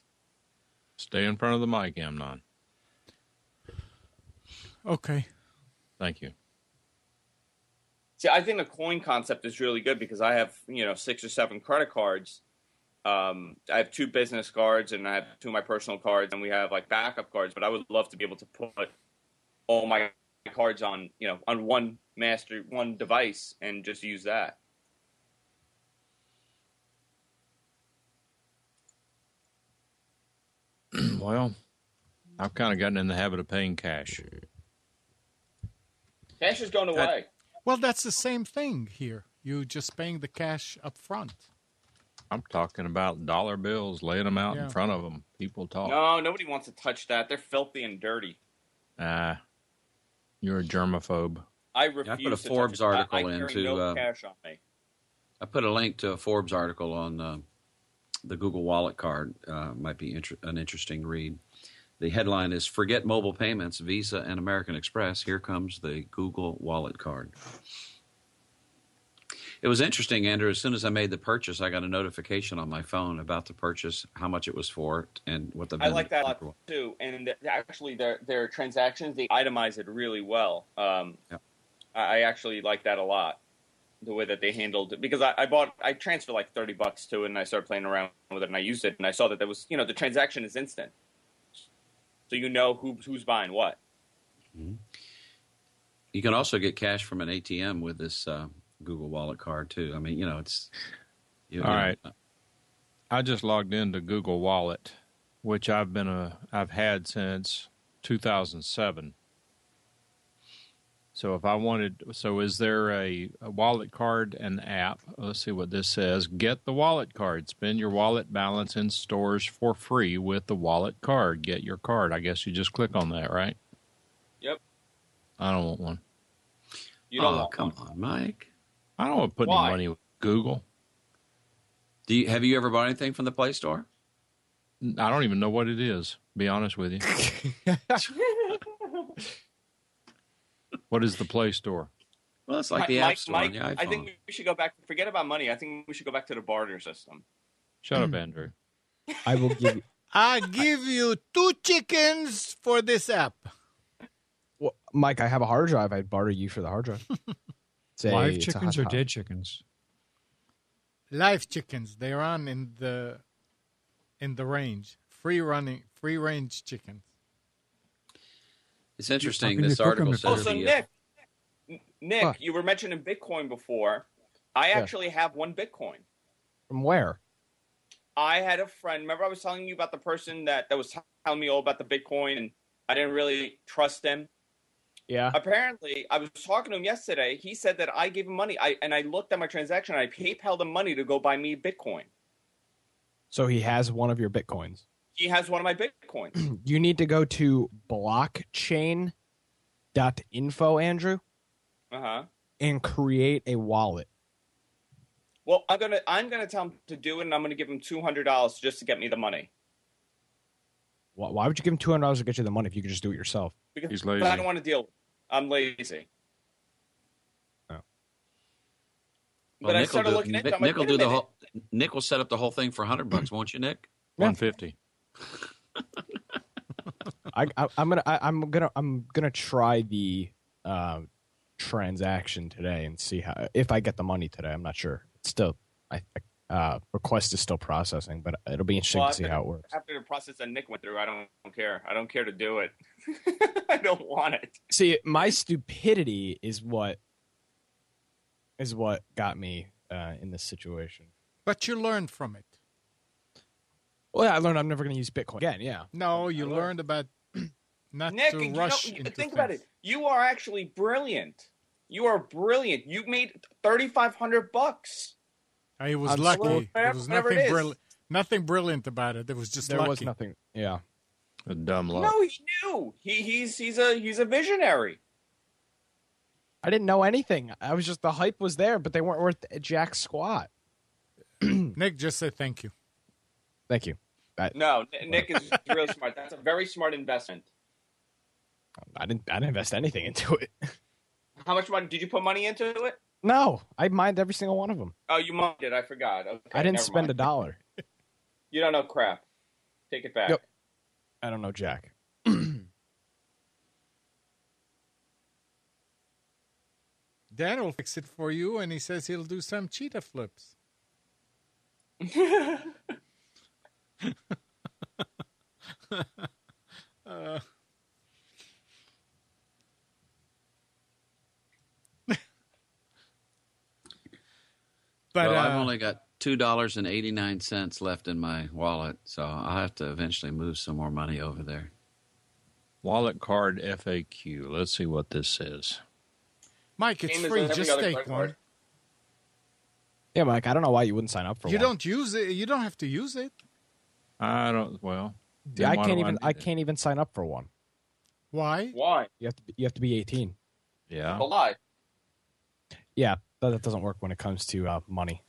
Stay in front of the mic, Amnon. Okay. Thank you. See, I think the coin concept is really good because I have, 6 or 7 credit cards. I have 2 business cards and I have 2 of my personal cards, and we have like backup cards. But I would love to be able to put all my cards on, on one device and just use that. Well, I've kind of gotten in the habit of paying cash. Cash is going away. Well, that's the same thing here. You just paying the cash up front. I'm talking about dollar bills, laying them out in front of them. People talk. No, nobody wants to touch that. They're filthy and dirty. You're a germaphobe. I refuse. I put a Forbes article into. No cash on me. I put a link to a Forbes article on the Google Wallet card. Might be an interesting read. The headline is "Forget mobile payments, Visa and American Express. Here comes the Google Wallet card." It was interesting, Andrew. As soon as I made the purchase, I got a notification on my phone about the purchase, how much it was for, and what the I like that a lot too. And actually, their transactions, they itemize it really well. I actually like that a lot, the way that they handled it, because I transferred like $30 to it, and I started playing around with it, and I used it, and I saw that there was, the transaction is instant, so you know who's buying what. Mm-hmm. You can also get cash from an ATM with this Google Wallet card too. I mean, it's all right. I just logged into Google Wallet, which I've had since 2007. So is there a wallet card and app? Let's see what this says. Get the wallet card. Spend your wallet balance in stores for free with the wallet card. Get your card. I guess you just click on that, right? Yep. I don't want one. You don't want come one. on, Mike. I don't want to put any money with Google. Have you ever bought anything from the Play Store? I don't even know what it is, to be honest with you. What is the Play Store? Well, it's like the App Store on the iPhone. I think we should go back. Forget about money. I think we should go back to the barter system. Shut up, Andrew. I will give you. I give you 2 chickens for this app. Well, Mike, I have a hard drive. I'd barter you for the hard drive. Live chickens or dead chickens? Live chickens. They're on in the range. Free range chickens. It's interesting. This article says. So Nick, you were mentioning Bitcoin before. I actually have 1 Bitcoin. From where? I had a friend. Remember, I was telling you about the person that was telling me all about the Bitcoin, and I didn't really trust him. Yeah. Apparently, I was talking to him yesterday. He said that I gave him money. I looked at my transaction. And I PayPal'd him money to go buy me Bitcoin. So he has one of your Bitcoins. He has one of my Bitcoins. You need to go to blockchain.info, Andrew, and create a wallet. Well, I'm gonna tell him to do it, and I'm gonna give him $200 just to get me the money. Why would you give him $200 to get you the money if you could just do it yourself? Because he's lazy. I don't want to deal with it. I'm lazy. Oh. But I started looking into it. Nick will set up the whole thing for $100, won't you, Nick? $150. I'm gonna try the transaction today and see if I get the money today. I'm not sure. It's still request is still processing, but it'll be interesting to see how it works. After the process that Nick went through, I don't care. I don't care to do it. I don't want it. See, my stupidity is what got me in this situation. But you learned from it. Well, yeah, I learned I'm never going to use Bitcoin again. Yeah. No, you learned about not Nick, to rush into think about it. You are actually brilliant. You are brilliant. You made $3,500. I was lucky. There was nothing brilliant about it. It was just lucky. There was nothing. Yeah. A dumb luck. No, he knew. He's a visionary. I didn't know anything. I was just, the hype was there, but they weren't worth jack squat. Nick, just say thank you. Thank you. No, Nick is really smart. That's a very smart investment. I didn't invest anything into it. How much money did you put money into it? No, I mined every single one of them. Oh, you mined it. I forgot. Okay, I didn't spend $1. You don't know crap. Take it back. Yep. I don't know jack. Dan will fix it for you, and he says he'll do some cheetah flips. But I've only got $2.89 left in my wallet, so I'll have to eventually move some more money over there. Wallet card FAQ. Let's see what this says. Mike, it's free. Just take one. Yeah, Mike, I don't know why you wouldn't sign up for one. You don't use it. You don't have to use it. I don't. Well, I can't even sign up for one. Why? Why? You have to be 18. Yeah. A lie. Yeah, that doesn't work when it comes to money.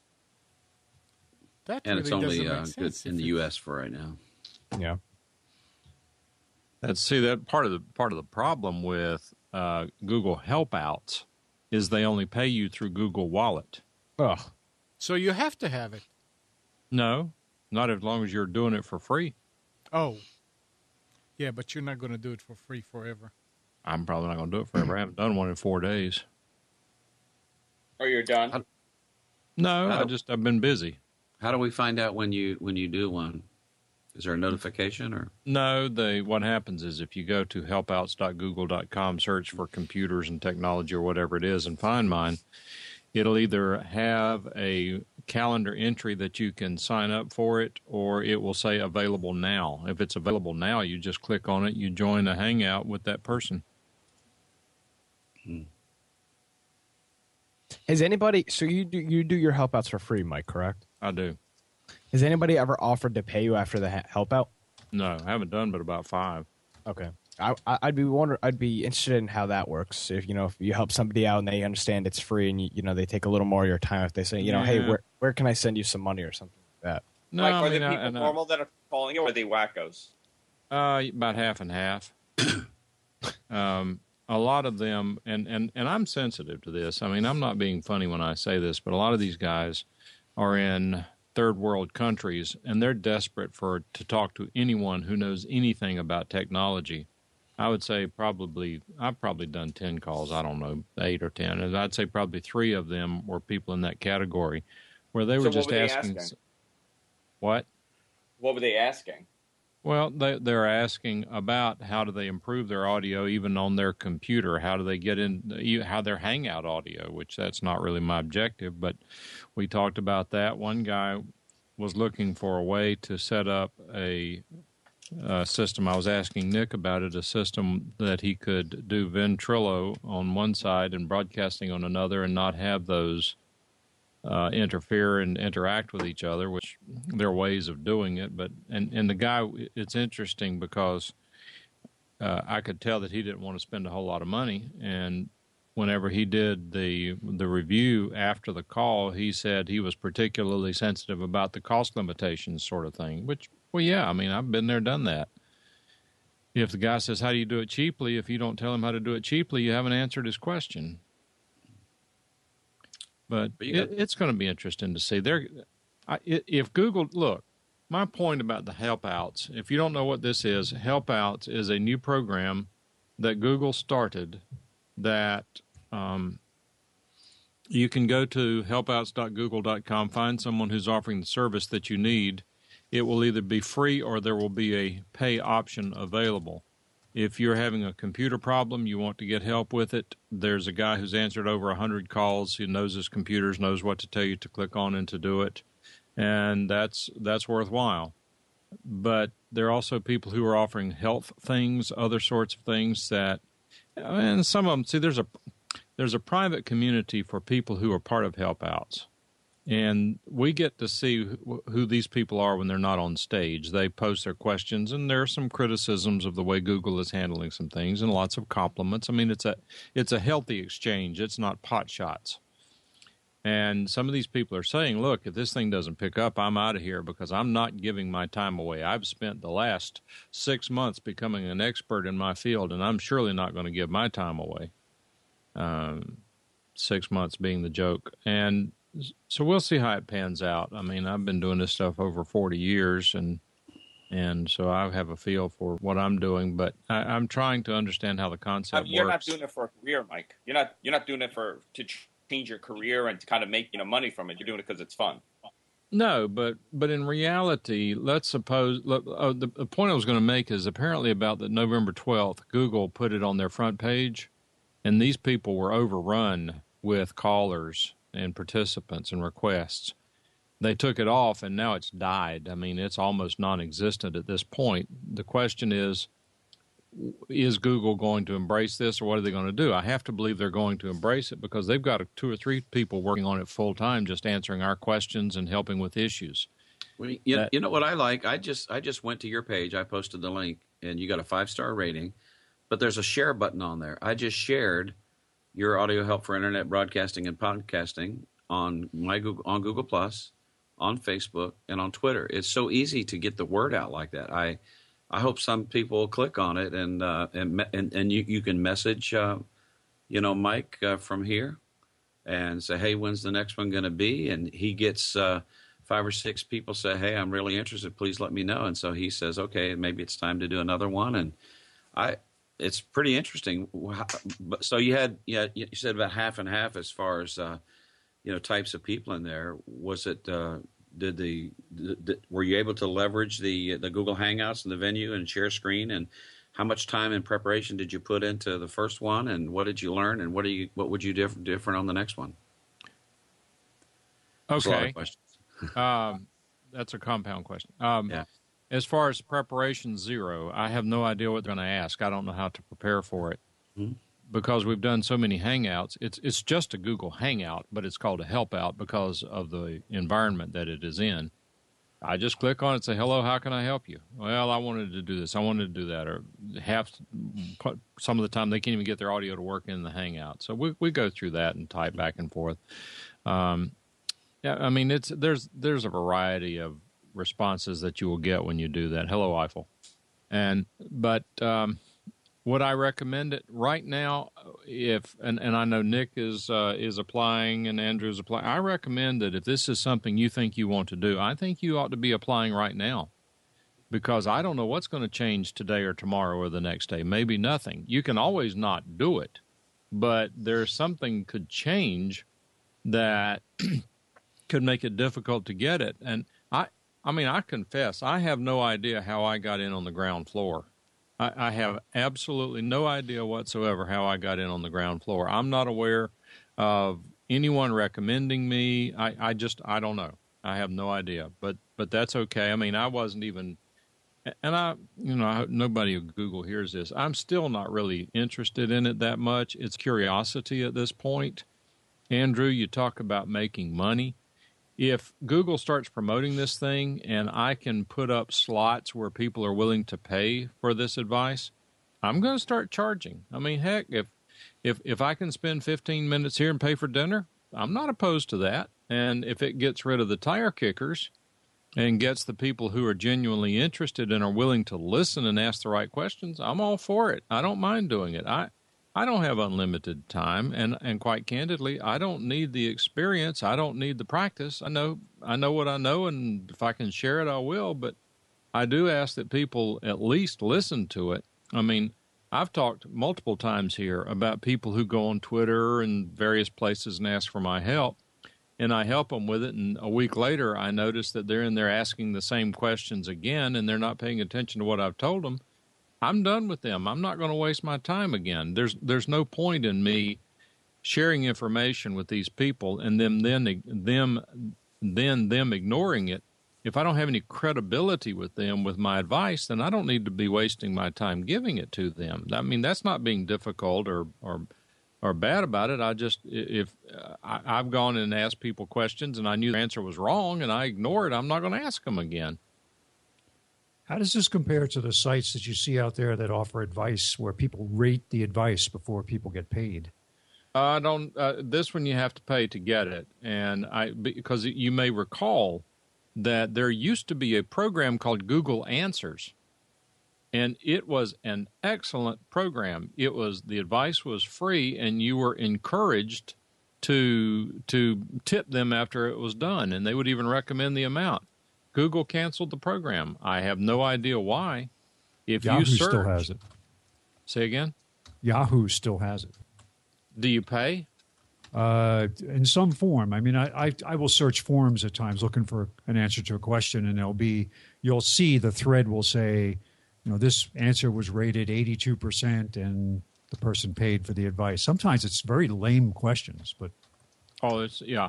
That and really it's only doesn't make good sense in the U.S. for right now. Yeah. That part of the problem with Google Helpouts is they only pay you through Google Wallet. Ugh. So you have to have it. No, not as long as you're doing it for free. Oh. Yeah, but you're not going to do it for free forever. I'm probably not going to do it forever. I haven't done one in 4 days. Or you're done? No, I've been busy. How do we find out when you do one? Is there a notification or? No, what happens is if you go to helpouts.google.com, search for computers and technology or whatever it is, and find mine, it'll either have a calendar entry that you can sign up for it, or it will say available now. If it's available now, you just click on it, you join a hangout with that person. Has anybody? So you do your help outs for free, Mike? Correct. I do. Has anybody ever offered to pay you after the help out? No, I haven't done but about 5. Okay. I'd be interested in how that works. If you help somebody out and they understand it's free, and they take a little more of your time. If they say, hey, where can I send you some money or something like that? No, Like, are the people normal that are calling you, or are they wackos? About half and half. A lot of them, and I'm sensitive to this. I mean, I'm not being funny when I say this, but a lot of these guys are in third world countries, and they're desperate to talk to anyone who knows anything about technology. I would say I've probably done 10 calls. I don't know, 8 or 10. And I'd say probably 3 of them were people in that category where they were just asking. What? What were they asking? Well, they're asking about how do they improve their audio even on their computer? How do they get in, how their Hangout audio, which that's not really my objective, but we talked about that. One guy was looking for a way to set up a system. I was asking Nick about it, a system that he could do Ventrilo on one side and broadcasting on another and not have those interfere and interact with each other, which there are ways of doing it. But and the guy, it's interesting because I could tell that he didn't want to spend a whole lot of money. And whenever he did the review after the call, he said he was particularly sensitive about the cost limitations sort of thing, which, well, yeah, I mean, I've been there, done that. If the guy says, how do you do it cheaply? If you don't tell him how to do it cheaply, you haven't answered his question. But it's going to be interesting to see. If Google, look, my point about the Helpouts, if you don't know what this is, Helpouts is a new program that Google started that you can go to helpouts.google.com, find someone who's offering the service that you need. It will either be free or there will be a pay option available. If you're having a computer problem, you want to get help with it, there's a guy who's answered over 100 calls. He knows his computers, knows what to tell you to click on and to do it, and that's worthwhile. But there are also people who are offering health things, other sorts of things that, and some of them, see, there's a private community for people who are part of Helpouts. And we get to see who these people are when they're not on stage. They post their questions, and there are some criticisms of the way Google is handling some things, and lots of compliments. I mean, it's a healthy exchange. It's not pot shots. And some of these people are saying, look, if this thing doesn't pick up, I'm out of here because I'm not giving my time away. I've spent the last 6 months becoming an expert in my field, and I'm surely not going to give my time away. 6 months being the joke. And so we'll see how it pans out. I mean, I've been doing this stuff over 40 years, and so I have a feel for what I'm doing. But I'm trying to understand how the concept You're works. not doing it for a career, Mike. You're not doing it to change your career and to kind of make money from it. You're doing it because it's fun. No, but in reality, let's suppose the point I was going to make is apparently about that November 12th, Google put it on their front page, and these people were overrun with callers and participants and requests. They took it off, and now it's died. I mean, it's almost non-existent at this point. The question is Google going to embrace this, or what are they going to do? I have to believe they're going to embrace it because they've got 2 or 3 people working on it full-time, just answering our questions and helping with issues. Well, you know what I like? I just went to your page. I posted the link, and you got a 5-star rating, but there's a share button on there. I just shared your audio help for internet broadcasting and podcasting on Google Plus, on Facebook and on Twitter. It's so easy to get the word out like that. I hope some people will click on it and you can message Mike from here and say, hey, when's the next one going to be? And he gets 5 or 6 people say, hey, I'm really interested. Please let me know. And so he says, okay, maybe it's time to do another one. And it's pretty interesting. So you said about half and half as far as types of people in there. Was it were you able to leverage the Google Hangouts in the venue and share screen? And how much time in preparation did you put into the first one? And what did you learn? And what would you do different on the next one? Okay, that's a lot of questions. That's a compound question. Yeah. As far as preparation, zero. I have no idea what they're going to ask. I don't know how to prepare for it. Mm-hmm. Because we've done so many Hangouts. It's just a Google Hangout, but it's called a Help Out because of the environment that it is in. I just click on it and say, hello, how can I help you? Well, I wanted to do this. I wanted to do that. Or some of the time they can't even get their audio to work in the Hangout. So we go through that and type back and forth. Yeah, I mean, there's a variety of responses that you will get when you do that. Hello, Eiffel. But would I recommend it right now? And I know Nick is applying and Andrew's applying. I recommend that if this is something you think you want to do, I think you ought to be applying right now, because I don't know what's going to change today or tomorrow or the next day. Maybe nothing. You can always not do it, but there's something could change that could make it difficult to get it. And I confess, I have no idea how I got in on the ground floor. I have absolutely no idea whatsoever how I got in on the ground floor. I'm not aware of anyone recommending me. I don't know. I have no idea, but that's okay. I mean, I wasn't even, and I hope nobody at Google hears this. I'm still not really interested in it that much. It's curiosity at this point. Andrew, you talk about making money. If Google starts promoting this thing and I can put up slots where people are willing to pay for this advice, I'm going to start charging. I mean, heck, if I can spend 15 minutes here and pay for dinner, I'm not opposed to that. And if it gets rid of the tire kickers and gets the people who are genuinely interested and are willing to listen and ask the right questions, I'm all for it. I don't mind doing it. I don't have unlimited time, and quite candidly, I don't need the experience. I don't need the practice. I know what I know, and if I can share it, I will. But I do ask that people at least listen to it. I mean, I've talked multiple times here about people who go on Twitter and various places and ask for my help, and I help them with it, and a week later, I notice that they're in there asking the same questions again, and they're not paying attention to what I've told them. I'm done with them. I'm not going to waste my time again. There's no point in me sharing information with these people and them ignoring it. If I don't have any credibility with them with my advice, then I don't need to be wasting my time giving it to them. I mean, that's not being difficult or bad about it. I've gone and asked people questions and I knew the answer was wrong and I ignore it, I'm not going to ask them again. How does this compare to the sites that you see out there that offer advice where people rate the advice before people get paid? This one you have to pay to get it. And because you may recall that there used to be a program called Google Answers. And it was an excellent program. The advice was free and you were encouraged to tip them after it was done. And they would even recommend the amount. Google canceled the program. I have no idea why. If Yahoo you search, still has it. Say again? Yahoo still has it. Do you pay? In some form. I mean, I will search forums at times looking for an answer to a question, and you'll see the thread will say, this answer was rated 82%, and the person paid for the advice. Sometimes it's very lame questions, but yeah.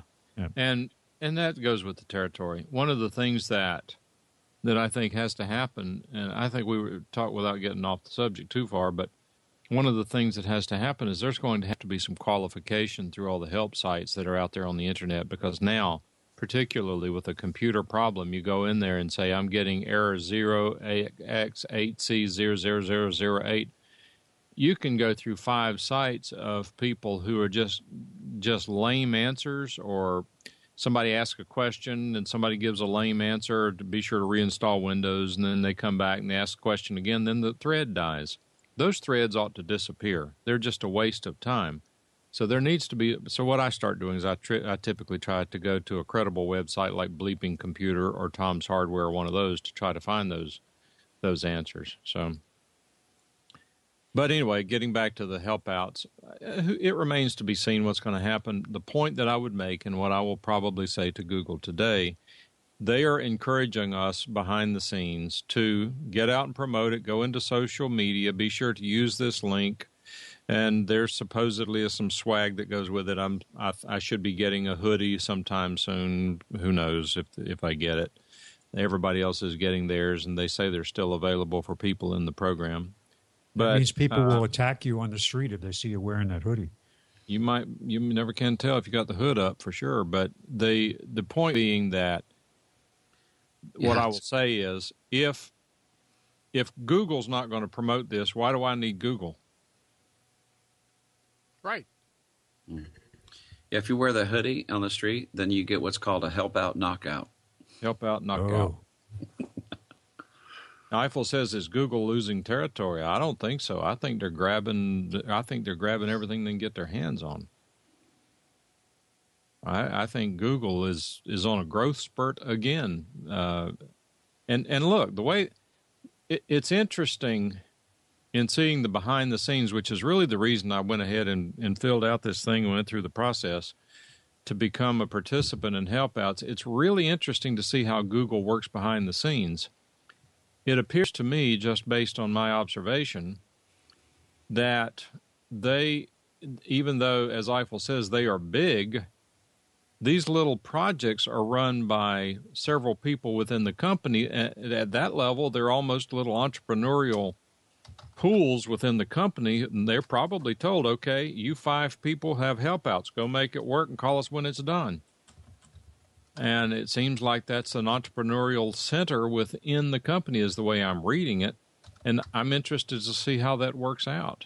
And that goes with the territory. One of the things that I think has to happen, and I think we were talking without getting off the subject too far, but one of the things that has to happen is there's going to have to be some qualification through all the help sites that are out there on the internet, because now, particularly with a computer problem, you go in there and say, I'm getting error 0x8C00008. You can go through 5 sites of people who are just lame answers or somebody asks a question and somebody gives a lame answer, to be sure to reinstall Windows, and then they come back and they ask the question again, then the thread dies. Those threads ought to disappear. They're just a waste of time. So there needs to be. So what I start doing is I typically try to go to a credible website like Bleeping Computer or Tom's Hardware, one of those, to try to find those answers. So, but anyway, getting back to the help outs, it remains to be seen what's going to happen. The point that I would make, and what I will probably say to Google today, they are encouraging us behind the scenes to get out and promote it, go into social media, be sure to use this link. And there supposedly is some swag that goes with it. I should be getting a hoodie sometime soon. Who knows if I get it? Everybody else is getting theirs, and they say they're still available for people in the program. But that means people will attack you on the street if they see you wearing that hoodie. You never can tell if you got the hood up for sure. But the point being that what I will say is if Google's not going to promote this, why do I need Google? Right. Yeah, if you wear the hoodie on the street, then you get what's called a help out knockout. Help out knockout. Eiffel says, "Is Google losing territory?" I don't think so. I think they're grabbing everything they can get their hands on. I think Google is on a growth spurt again. And look, the way it's interesting in seeing the behind the scenes, which is really the reason I went ahead and filled out this thing and went through the process to become a participant in help outs. It's really interesting to see how Google works behind the scenes. It appears to me, just based on my observation, that they, even though, as Eiffel says, they are big, these little projects are run by several people within the company. At that level, they're almost little entrepreneurial pools within the company, and they're probably told, okay, you 5 people have help outs, go make it work and call us when it's done. And it seems like that's an entrepreneurial center within the company is the way I'm reading it, and I'm interested to see how that works out.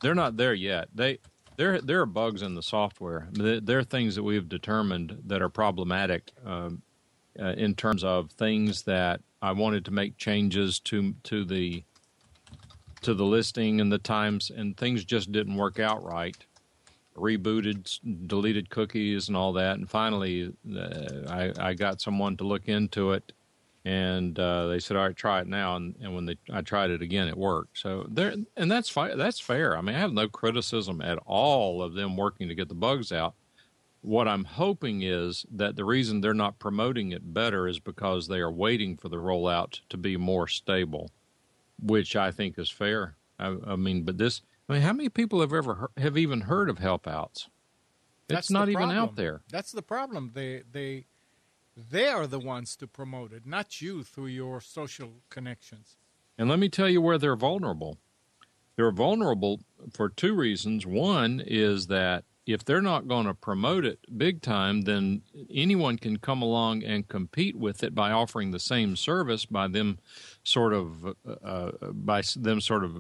They're not there yet. There are bugs in the software. There are things that we've determined that are problematic in terms of things that I wanted to make changes to the listing and the times, and things just didn't work out right. Rebooted, deleted cookies and all that, and finally I got someone to look into it, and they said, "All right, try it now." And when I tried it again, it worked. So that's fair. I mean, I have no criticism at all of them working to get the bugs out. What I'm hoping is that the reason they're not promoting it better is because they are waiting for the rollout to be more stable, which I think is fair. I mean, how many people have even heard of help outs? It's not even out there. That's the problem. They are the ones to promote it, not you through your social connections. And let me tell you where they're vulnerable. They're vulnerable for 2 reasons. One is that if they're not going to promote it big time, then anyone can come along and compete with it by offering the same service, by them sort of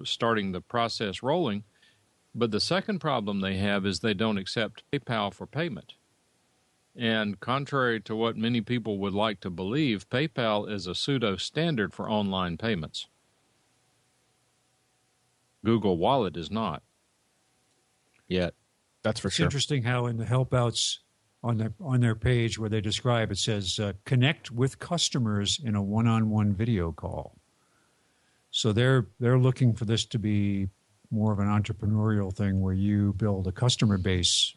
starting the process rolling. But the second problem they have is they don't accept PayPal for payment. And contrary to what many people would like to believe, PayPal is a pseudo standard for online payments. Google Wallet is not yet. That's for It's sure. interesting how in the help outs on their page where they describe, it says connect with customers in a one-on-one video call. So they're looking for this to be more of an entrepreneurial thing where you build a customer base.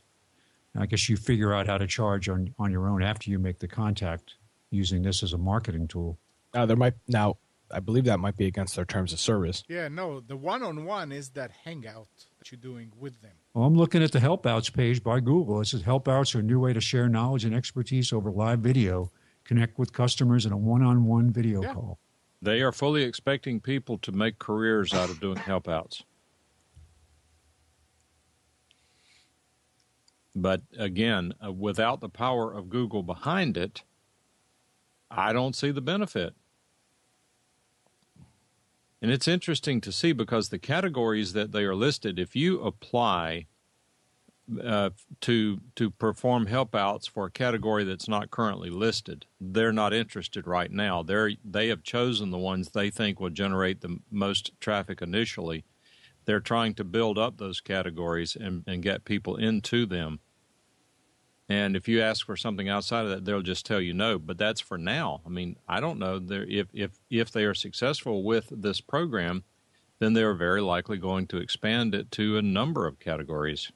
I guess you figure out how to charge on your own after you make the contact using this as a marketing tool. I believe that might be against their terms of service. Yeah, no, the one-on-one is that hangout that you're doing with them. Well, I'm looking at the help outs page by Google. It says help outs are a new way to share knowledge and expertise over live video, connect with customers in a one-on-one video call. They are fully expecting people to make careers out of doing help outs. But again, without the power of Google behind it, I don't see the benefit. And it's interesting to see because the categories that they are listed, if you apply to perform help outs for a category that's not currently listed. They're not interested right now. They have chosen the ones they think will generate the most traffic initially. They're trying to build up those categories and get people into them. And if you ask for something outside of that, they'll just tell you no. But that's for now. I mean, I don't know if they are successful with this program, then they're very likely going to expand it to a number of categories.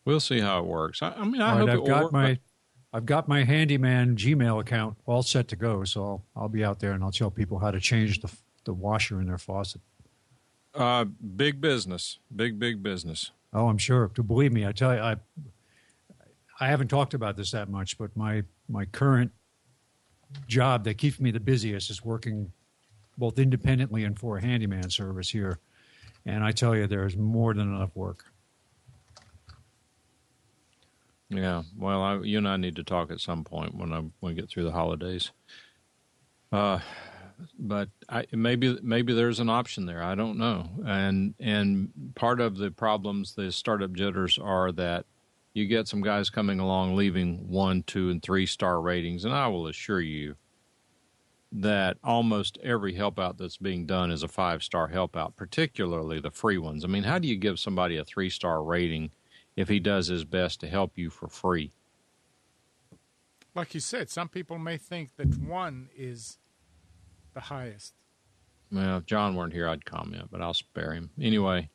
We'll see how it works. I hope it will work. I've got my handyman Gmail account all set to go, so I'll be out there and I'll tell people how to change the washer in their faucet. Big business, big business. Oh, I'm sure. Believe me, I tell you, I haven't talked about this that much, but my current job that keeps me the busiest is working both independently and for a handyman service here, and I tell you, there's more than enough work. Yeah, well, you and I need to talk at some point when we get through the holidays. But maybe there's an option there. I don't know. And part of the problems, the startup jitters, are that you get some guys coming along leaving 1, 2, and 3-star ratings, and I will assure you that almost every help out that's being done is a 5-star help out, particularly the free ones. I mean, how do you give somebody a 3-star rating if he does his best to help you for free? Like you said, some people may think that 1 is the highest. Well, if John weren't here, I'd comment, but I'll spare him. Anyway.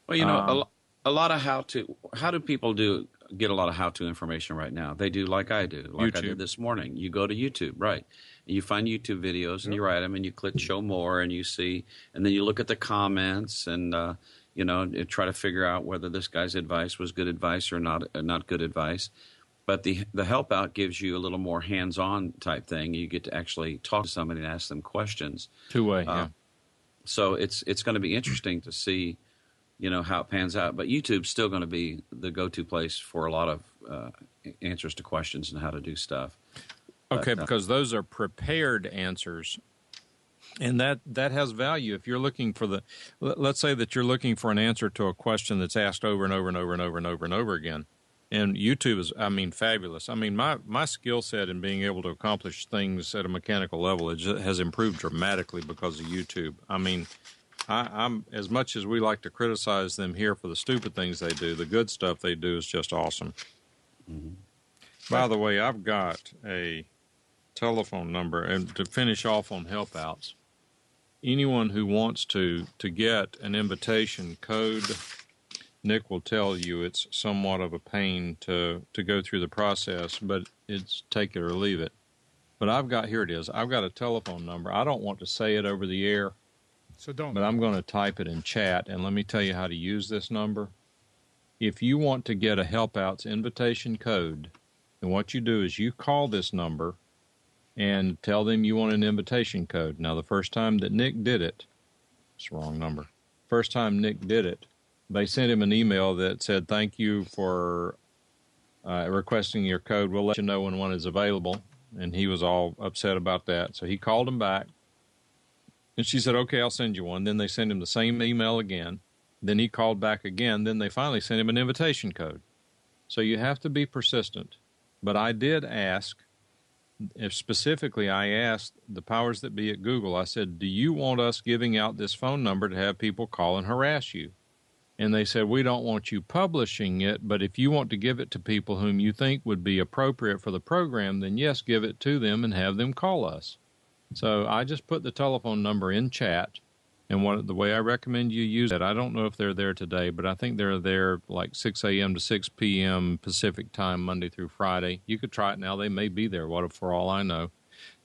Well, a lot of how do people get a lot of how-to information right now? They do like I do, like YouTube. I did this morning. You go to YouTube, right? You find YouTube videos and you write them and you click show more and you see, and then you look at the comments and, try to figure out whether this guy's advice was good advice or not good advice. But the help out gives you a little more hands-on type thing. You get to actually talk to somebody and ask them questions. Two-way, yeah. So it's going to be interesting to see, how it pans out. But YouTube's still going to be the go-to place for a lot of answers to questions and how to do stuff. Okay, because those are prepared answers. And that has value. If you're looking for let's say that you're looking for an answer to a question that's asked over and over and over and over and over and over again. And YouTube is, fabulous. My skill set in being able to accomplish things at a mechanical level has improved dramatically because of YouTube. I'm as much as we like to criticize them here for the stupid things they do, the good stuff they do is just awesome. Mm-hmm. By the way, I've got a telephone number, and to finish off on help outs, anyone who wants to get an invitation code, Nick will tell you it's somewhat of a pain to go through the process, but it's take it or leave it. But here it is. I've got a telephone number. I don't want to say it over the air, so don't. But I'm going to type it in chat, and let me tell you how to use this number. If you want to get a help outs invitation code, then what you do is you call this number and tell them you want an invitation code. Now, the first time that Nick did it, it's the wrong number. First time Nick did it, they sent him an email that said, thank you for requesting your code. We'll let you know when one is available. And he was all upset about that. So he called him back. And she said, okay, I'll send you one. Then they sent him the same email again. Then he called back again. Then they finally sent him an invitation code. So you have to be persistent. But I did ask, specifically I asked the powers that be at Google, I said, do you want us giving out this phone number to have people call and harass you? And they said, we don't want you publishing it, but if you want to give it to people whom you think would be appropriate for the program, then yes, give it to them and have them call us. So I just put the telephone number in chat, and the way I recommend you use it, I don't know if they're there today, but I think they're there like 6 a.m. to 6 p.m. Pacific time, Monday through Friday. You could try it now. They may be there, for all I know.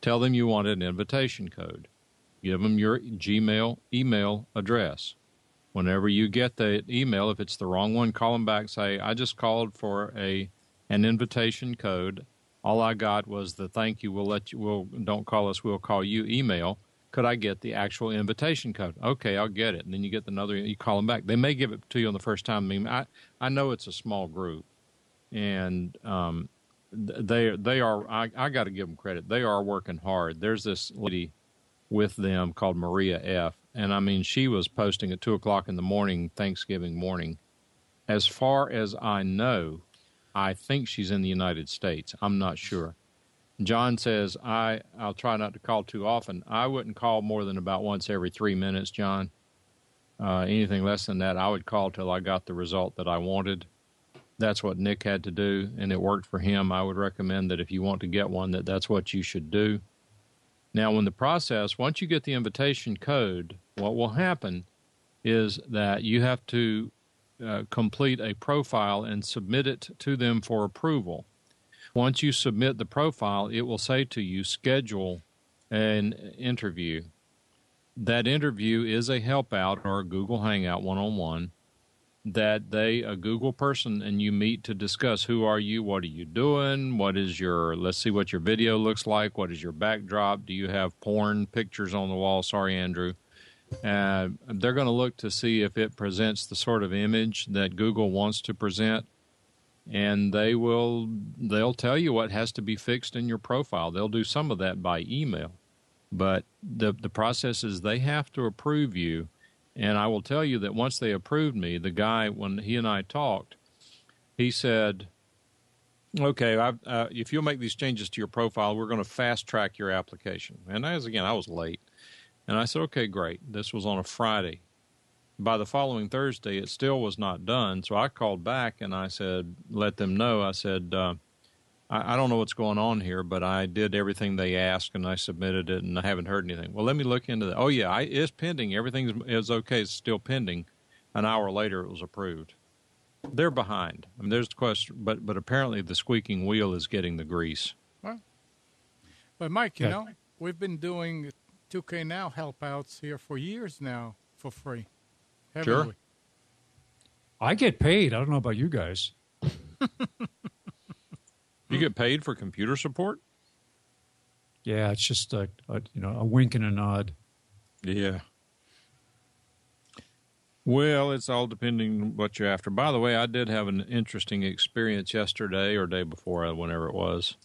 Tell them you want an invitation code. Give them your Gmail email address. Whenever you get the email, if it's the wrong one, call them back, say, I just called for an invitation code. All I got was the thank you, don't call us, we'll call you email. Could I get the actual invitation code? Okay, I'll get it. And then you get you call them back. They may give it to you on the first time. I know it's a small group, and they are, I got to give them credit. They are working hard. There's this lady with them called Maria F., And I mean, she was posting at 2 o'clock in the morning, Thanksgiving morning. As far as I know, I think she's in the United States. I'm not sure. John says, I'll try not to call too often. I wouldn't call more than about once every 3 minutes, John. Anything less than that, I would call till I got the result that I wanted. That's what Nick had to do, and it worked for him. I would recommend that if you want to get one, that's what you should do. Now, when the process, once you get the invitation code, what will happen is that you have to complete a profile and submit it to them for approval. Once you submit the profile, it will say to you, schedule an interview. That interview is a help out or a Google Hangout one-on-one that a Google person and you meet to discuss who are you, what are you doing, let's see what your video looks like, what is your backdrop, do you have porn pictures on the wall? Sorry, Andrew. They're going to look to see if it presents the sort of image that Google wants to present, and they'll tell you what has to be fixed in your profile. They'll do some of that by email, but the process is they have to approve you. And I will tell you that once they approved me, the guy, when he and I talked, he said, okay, if you'll make these changes to your profile, we're going to fast track your application. And I was late. And I said, okay, great. This was on a Friday. By the following Thursday, it still was not done. So I called back and I said, let them know. I said, I don't know what's going on here, but I did everything they asked and I submitted it and I haven't heard anything. Well, let me look into that. Oh, yeah, it's pending. Everything is okay. It's still pending. An hour later, it was approved. They're behind. I mean, there's the question, but apparently the squeaking wheel is getting the grease. Well, but Mike, you know, we've been doing 2K Now help outs here for years now for free. Haven't we? I get paid. I don't know about you guys. You get paid for computer support? Yeah, it's just a wink and a nod. Yeah. Well, it's all depending on what you're after. By the way, I did have an interesting experience yesterday or day before, whenever it was.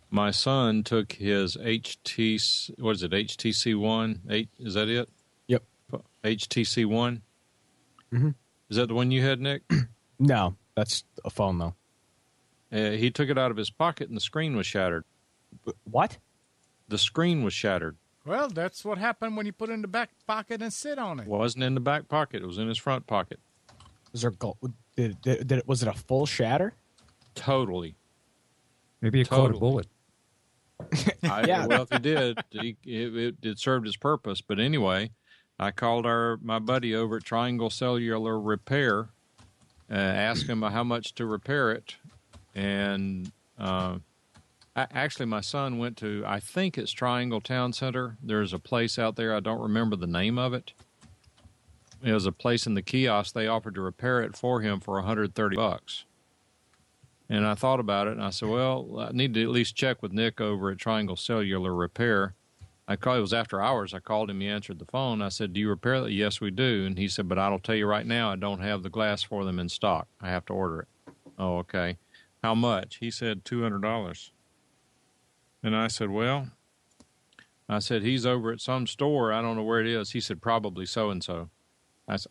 My son took his HTC1? Is that it? Yep. HTC1? Mm-hmm. Is that the one you had, Nick? No, that's a phone, though. He took it out of his pocket and the screen was shattered. What? The screen was shattered. Well, that's what happened when you put it in the back pocket and sit on it. It wasn't in the back pocket. It was in his front pocket. Was it a full shatter? Totally. Maybe it caught a bullet. Well, if he did, it served its purpose. But anyway, I called my buddy over at Triangle Cellular Repair, asked him how much to repair it, and actually my son went to, I think it's Triangle Town Center. There's a place out there, I don't remember the name of it. It was a place in the kiosk. They offered to repair it for him for $130. And I thought about it, and I said, well, I need to at least check with Nick over at Triangle Cellular Repair. It was after hours. I called him. He answered the phone. I said, do you repair that? Yes, we do. And he said, but I'll tell you right now, I don't have the glass for them in stock. I have to order it. Oh, okay. How much? He said $200. And I said, well, he's over at some store. I don't know where it is. He said, probably so-and-so.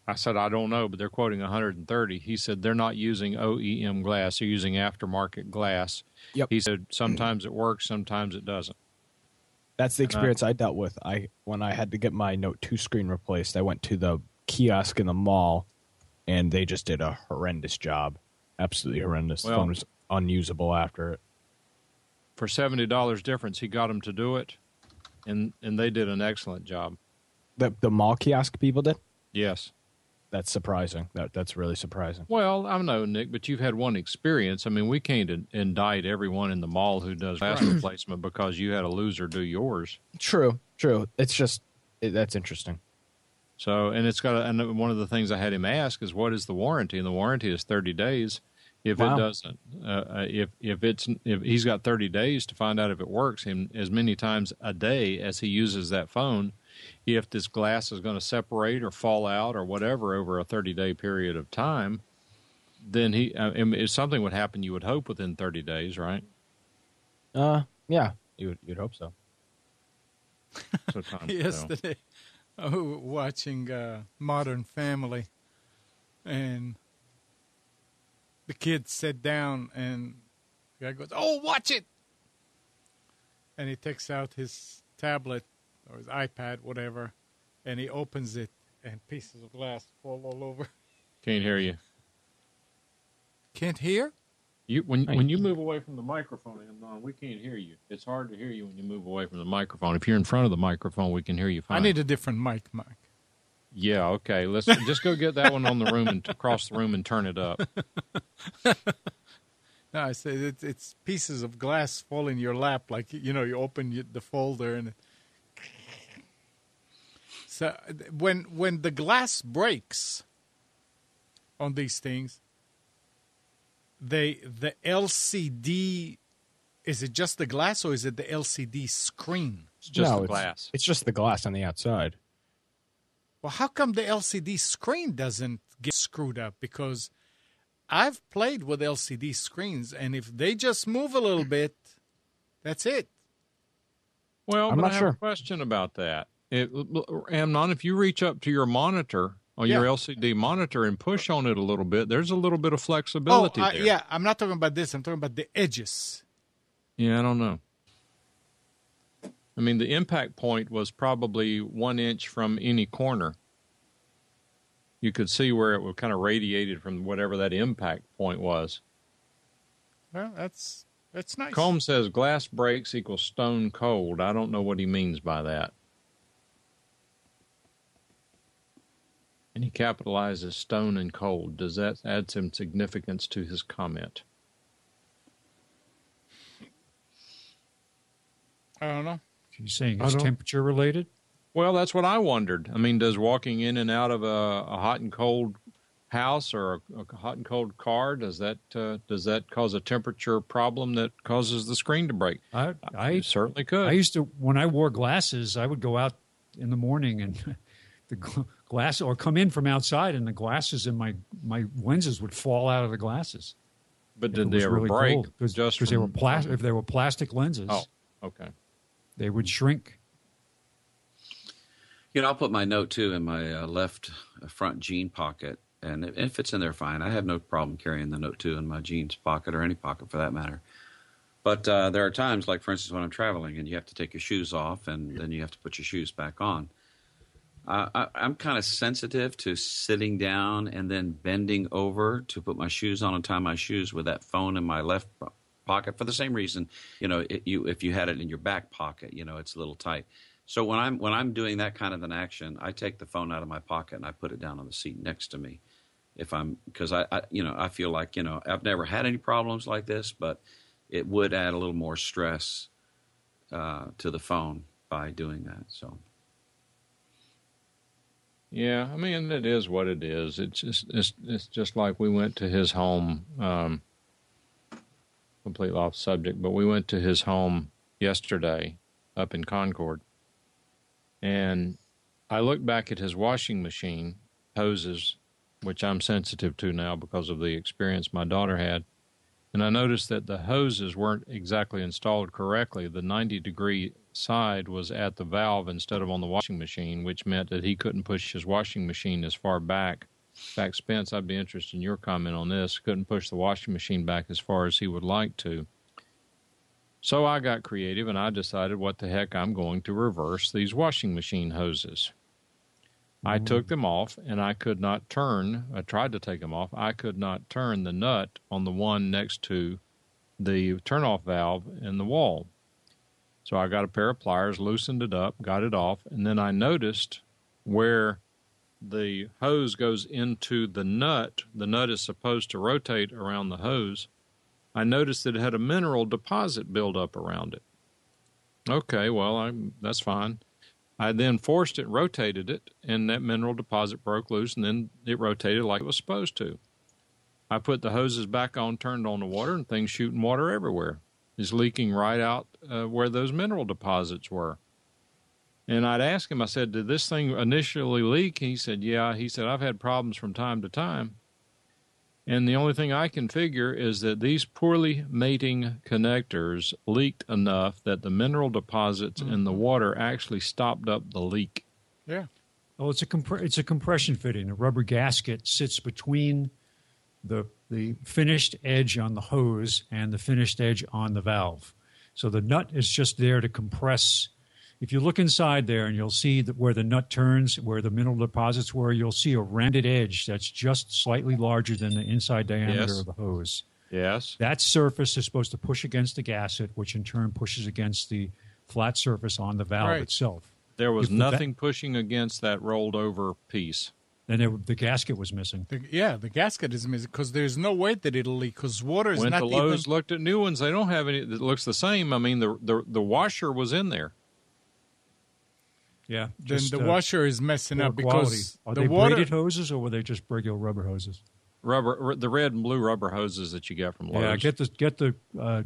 I said, I don't know, but they're quoting $130. He said, they're not using OEM glass. They're using aftermarket glass. Yep. He said, sometimes it works, sometimes it doesn't. That's the experience I dealt with. When I had to get my Note 2 screen replaced, I went to the kiosk in the mall, and they just did a horrendous job. Absolutely horrendous. The phone was unusable after it. For $70 difference, he got them to do it, and they did an excellent job. The mall kiosk people did? Yes. That's surprising. That's really surprising. Well, I know, Nick, but you've had one experience. I mean, we can't indict everyone in the mall who does glass replacement because you had a loser do yours. True. It's just, that's interesting. So, and and one of the things I had him ask is, what is the warranty? And the warranty is 30 days. If it doesn't, if he's got 30 days to find out if it works, and as many times a day as he uses that phone, if this glass is going to separate or fall out or whatever over a 30-day period of time, then if something would happen, you would hope within 30 days, right? Yeah, you'd hope so. So Tom, yesterday, watching Modern Family, and the kid sat down, and the guy goes, "Oh, watch it!" And he takes out his tablet or his iPad, whatever, and he opens it, and pieces of glass fall all over. Can't hear you. Can't hear? When you move away from the microphone, we can't hear you. It's hard to hear you when you move away from the microphone. If you're in front of the microphone, we can hear you fine. I need a different mic, Mike. Yeah, okay. Let's just go get that one on the room and across the room and turn it up. No, I said it's pieces of glass fall in your lap, like you open the folder and. So when the glass breaks on these things, the LCD, is it just the glass or is it the LCD screen? It's just the glass. It's just the glass on the outside. Well, how come the LCD screen doesn't get screwed up? Because I've played with LCD screens, and if they just move a little bit, that's it. Well, I'm not I have sure. a question about that. Amnon, if you reach up to your monitor, on your LCD monitor, and push on it a little bit, there's a little bit of flexibility there. Yeah, I'm not talking about this. I'm talking about the edges. Yeah, I don't know. I mean, the impact point was probably 1 inch from any corner. You could see where it was kind of radiated from whatever that impact point was. Well, that's nice. Combs says glass breaks equals stone cold. I don't know what he means by that. And he capitalizes stone and cold. Does that add some significance to his comment? I don't know. He's saying it's temperature related? Well, that's what I wondered. I mean, does walking in and out of a hot and cold house or a hot and cold car, does that cause a temperature problem that causes the screen to break? I certainly could. I used to, when I wore glasses, I would go out in the morning and the glass, or come in from outside, and the glasses in my lenses would fall out of the glasses. But did they ever break? Because they were plastic. If they were plastic lenses, okay, they would shrink. I'll put my Note 2 in my left front jean pocket, and if it's in there, fine. I have no problem carrying the Note 2 in my jeans pocket or any pocket for that matter. But there are times, like for instance, when I'm traveling and you have to take your shoes off and then you have to put your shoes back on. I'm kind of sensitive to sitting down and then bending over to put my shoes on and tie my shoes with that phone in my left pocket for the same reason. If you had it in your back pocket, it's a little tight. So when I'm doing that kind of an action, I take the phone out of my pocket and I put it down on the seat next to me. Because I feel like I've never had any problems like this, but it would add a little more stress to the phone by doing that. So. Yeah, I mean, it is what it is. It's just like we went to his home, completely off subject, but we went to his home yesterday up in Concord, and I looked back at his washing machine hoses, which I'm sensitive to now because of the experience my daughter had, and I noticed that the hoses weren't exactly installed correctly. The 90-degree side was at the valve instead of on the washing machine, which meant that he couldn't push his washing machine as far back. In fact, Spence, I'd be interested in your comment on this. Couldn't push the washing machine back as far as he would like to. So I got creative and I decided, what the heck, I'm going to reverse these washing machine hoses. I took them off and I could not turn. I tried to take them off. I could not turn the nut on the one next to the turnoff valve in the wall. So I got a pair of pliers, loosened it up, got it off, and then I noticed where the hose goes into the nut is supposed to rotate around the hose. I noticed that it had a mineral deposit build up around it. Okay, well, that's fine. I then forced it, rotated it, and that mineral deposit broke loose, and then it rotated like it was supposed to. I put the hoses back on, turned on the water, and things shooting water everywhere. It's leaking right out where those mineral deposits were. And I'd ask him, I said, did this thing initially leak? He said, yeah. He said, I've had problems from time to time. And the only thing I can figure is that these poorly mating connectors leaked enough that the mineral deposits in the water actually stopped up the leak. Yeah. Oh, it's a compression fitting. A rubber gasket sits between the finished edge on the hose and the finished edge on the valve. So the nut is just there to compress. If you look inside there and you'll see that where the nut turns, where the mineral deposits were, you'll see a rounded edge that's just slightly larger than the inside diameter of the hose. Yes. That surface is supposed to push against the gasket, which in turn pushes against the flat surface on the valve itself. There was nothing pushing against that rolled over piece. And the gasket was missing. The gasket is missing because there's no way that it'll leak because water is Went not to Lowe's, looked at new ones. They don't have any that looks the same. I mean, the washer was in there. Yeah. Then the washer is messing up because Are the they water... braided hoses or were they just regular rubber hoses? The red and blue rubber hoses that you get from Lowe's. Yeah, get the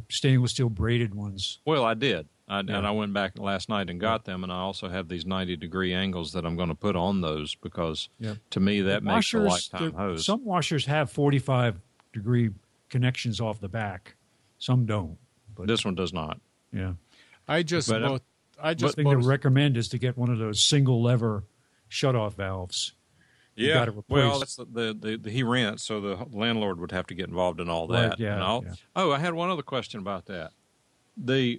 stainless steel braided ones. Well, I did. And I went back last night and got them, and I also have these 90-degree angles that I'm going to put on those because, to me, that makes a lifetime hose. Some washers have 45-degree connections off the back. Some don't. But this one does not. Yeah. The thing to recommend is to get one of those single-lever shutoff valves. Yeah, well, that's the he rents, so the landlord would have to get involved in all that. Right, Oh, I had one other question about that.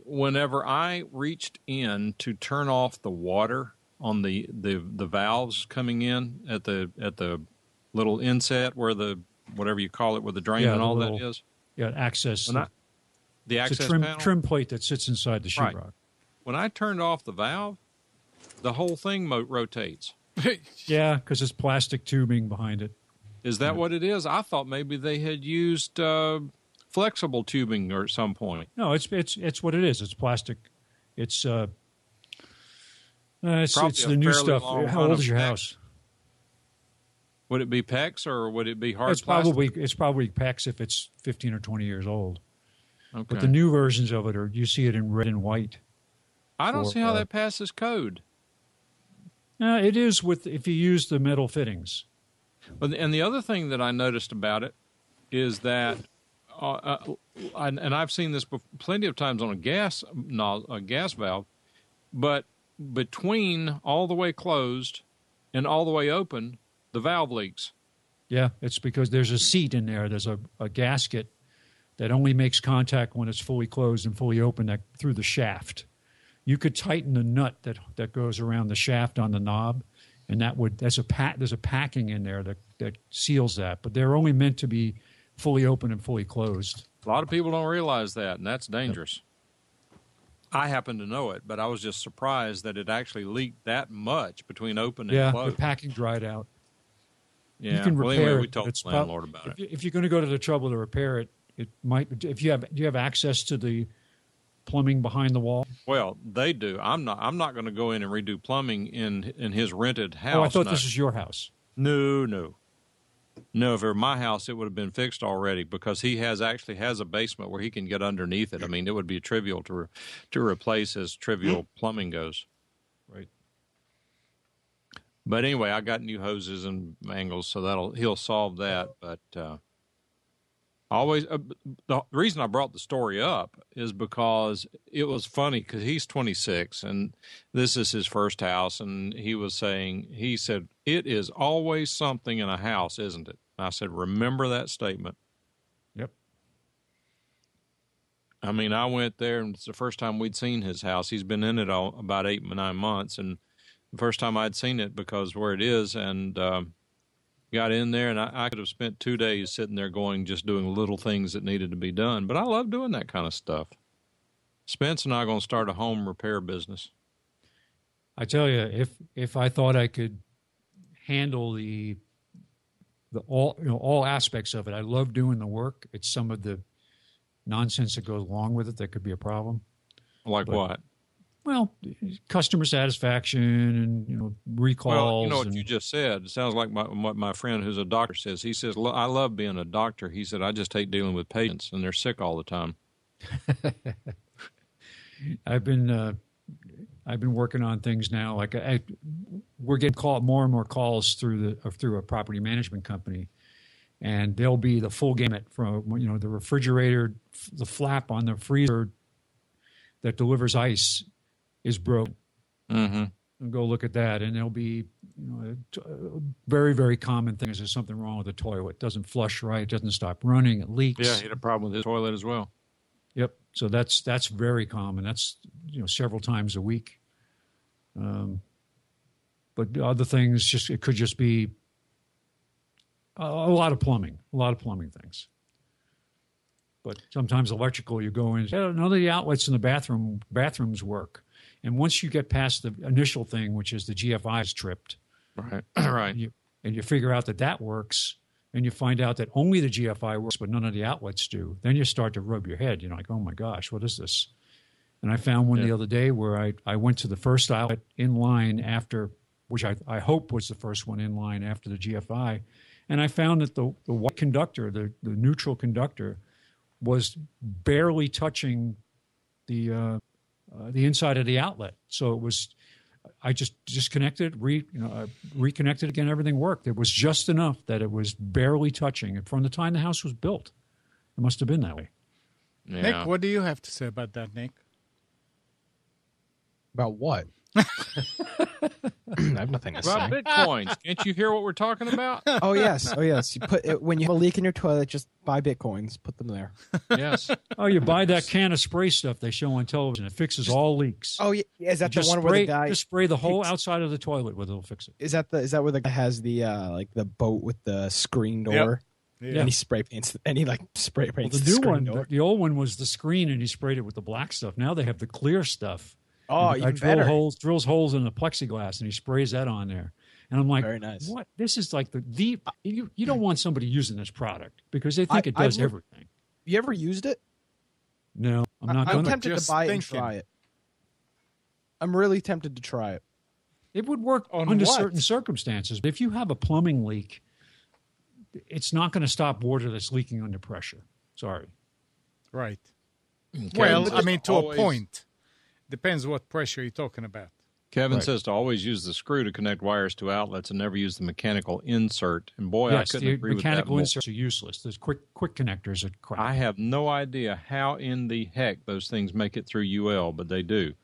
Whenever I reached in to turn off the water on the valves coming in at the little inset where the whatever you call it, where the drain and all that is. Yeah, access. The access it's a panel? trim plate that sits inside the sheetrock. Right. When I turned off the valve, the whole thing rotates. Yeah, because it's plastic tubing behind it. Is that what it is? I thought maybe they had used flexible tubing or at some point. No, it's what it is. It's plastic. It's the new stuff. How old is your house? Would it be PEX or would it be hard it's plastic? It's probably PEX if it's 15 or 20 years old. Okay. But the new versions of it you see it in red and white. I don't see how that passes code. It is if you use the metal fittings. And the other thing that I noticed about it is that, and I've seen this plenty of times on a gas valve, but between all the way closed and all the way open, the valve leaks. Yeah, it's because there's a seat in there. There's a gasket that only makes contact when it's fully closed and fully open through the shaft. You could tighten the nut that goes around the shaft on the knob, and there's a packing in there that seals that. But they're only meant to be fully open and fully closed. A lot of people don't realize that, and that's dangerous. Yep. I happen to know it, but I was just surprised that it actually leaked that much between open and closed. The packing dried out. Yeah, you can repair anyway, we it. told the landlord about it. If you're going to go to the trouble to repair it, it might. Do you have access to the plumbing behind the wall? Well, they do. I'm not going to go in and redo plumbing in his rented house. Oh, I thought this was your house. No. If it were my house, it would have been fixed already because he actually has a basement where he can get underneath it. I mean, it would be trivial to replace as trivial plumbing goes. Right. But anyway, I got new hoses and angles, so he'll solve that. But always, the reason I brought the story up is because it was funny because he's 26 and this is his first house, and he said, "It is always something in a house, isn't it?" I said, "Remember that statement." Yep. I mean, I went there, and it's the first time we'd seen his house. He's been in it about 8 or 9 months, and the first time I'd seen it because where it is, and got in there, and I could have spent 2 days sitting there just doing little things that needed to be done. But I love doing that kind of stuff. Spence and I are going to start a home repair business. I tell you, if I thought I could handle all aspects of it, I love doing the work. It's some of the nonsense that goes along with it that could be a problem. Like what? Well, customer satisfaction and recalls. Well, you know what you just said. It sounds like what my friend who's a doctor says. He says, "I love being a doctor." He said, "I just hate dealing with patients, and they're sick all the time." I've been working on things now. Like we're getting more and more calls through a property management company, and they'll be the full gamut from the refrigerator, the flap on the freezer that delivers ice is broken. Mm-hmm. And go look at that, and there'll be a very, very common thing is there's something wrong with the toilet. It doesn't flush right. It doesn't stop running. It leaks. Yeah, he had a problem with his toilet as well. Yep. So that's very common. That's several times a week. But other things, it could just be a lot of plumbing things. But sometimes electrical, you go in, none of the outlets in the bathrooms work. And once you get past the initial thing, which is the GFI is tripped, right, right, and you figure out that works, and you find out that only the GFI works, but none of the outlets do, then you start to rub your head. You're like, oh my gosh, what is this? And I found one the other day where I went to the first outlet in line after, which I hope was the first one in line after the GFI, and I found that the white conductor, the neutral conductor, was barely touching the inside of the outlet. So it was, I just disconnected, reconnected again. Everything worked. It was just enough that it was barely touching. And from the time the house was built, it must have been that way. Yeah. Nick, what do you have to say about that, Nick? About what? I have nothing to say. About Bitcoins. Can't you hear what we're talking about? Oh yes. You put it, when you have a leak in your toilet, just buy Bitcoins, put them there. Yes. Oh, you buy that can of spray stuff they show on television. It fixes all leaks. Oh yeah, is that the one where the guy just spray the whole outside of the toilet with it'll fix it? Is that where the guy has the like the boat with the screen door? Yep. Yeah. And he spray paints the new screen one. door. The old one was the screen, and he sprayed it with the black stuff. Now they have the clear stuff. Oh, even better. Drills holes in the plexiglass, and he sprays that on there. And I'm like, very nice. What? This is like you don't want somebody using this product because they think it does everything. You ever used it? No, I'm not. I'm tempted to buy it and try it. I'm really tempted to try it. It would work under certain circumstances. But if you have a plumbing leak, it's not going to stop water that's leaking under pressure. Sorry. Right. Okay. Well, I mean, to a point. Depends what pressure you're talking about. Kevin says to always use the screw to connect wires to outlets and never use the mechanical insert. And boy, yes, I couldn't agree with that more. Mechanical inserts are useless. Those quick connectors are crap. I have no idea how in the heck those things make it through UL, but they do.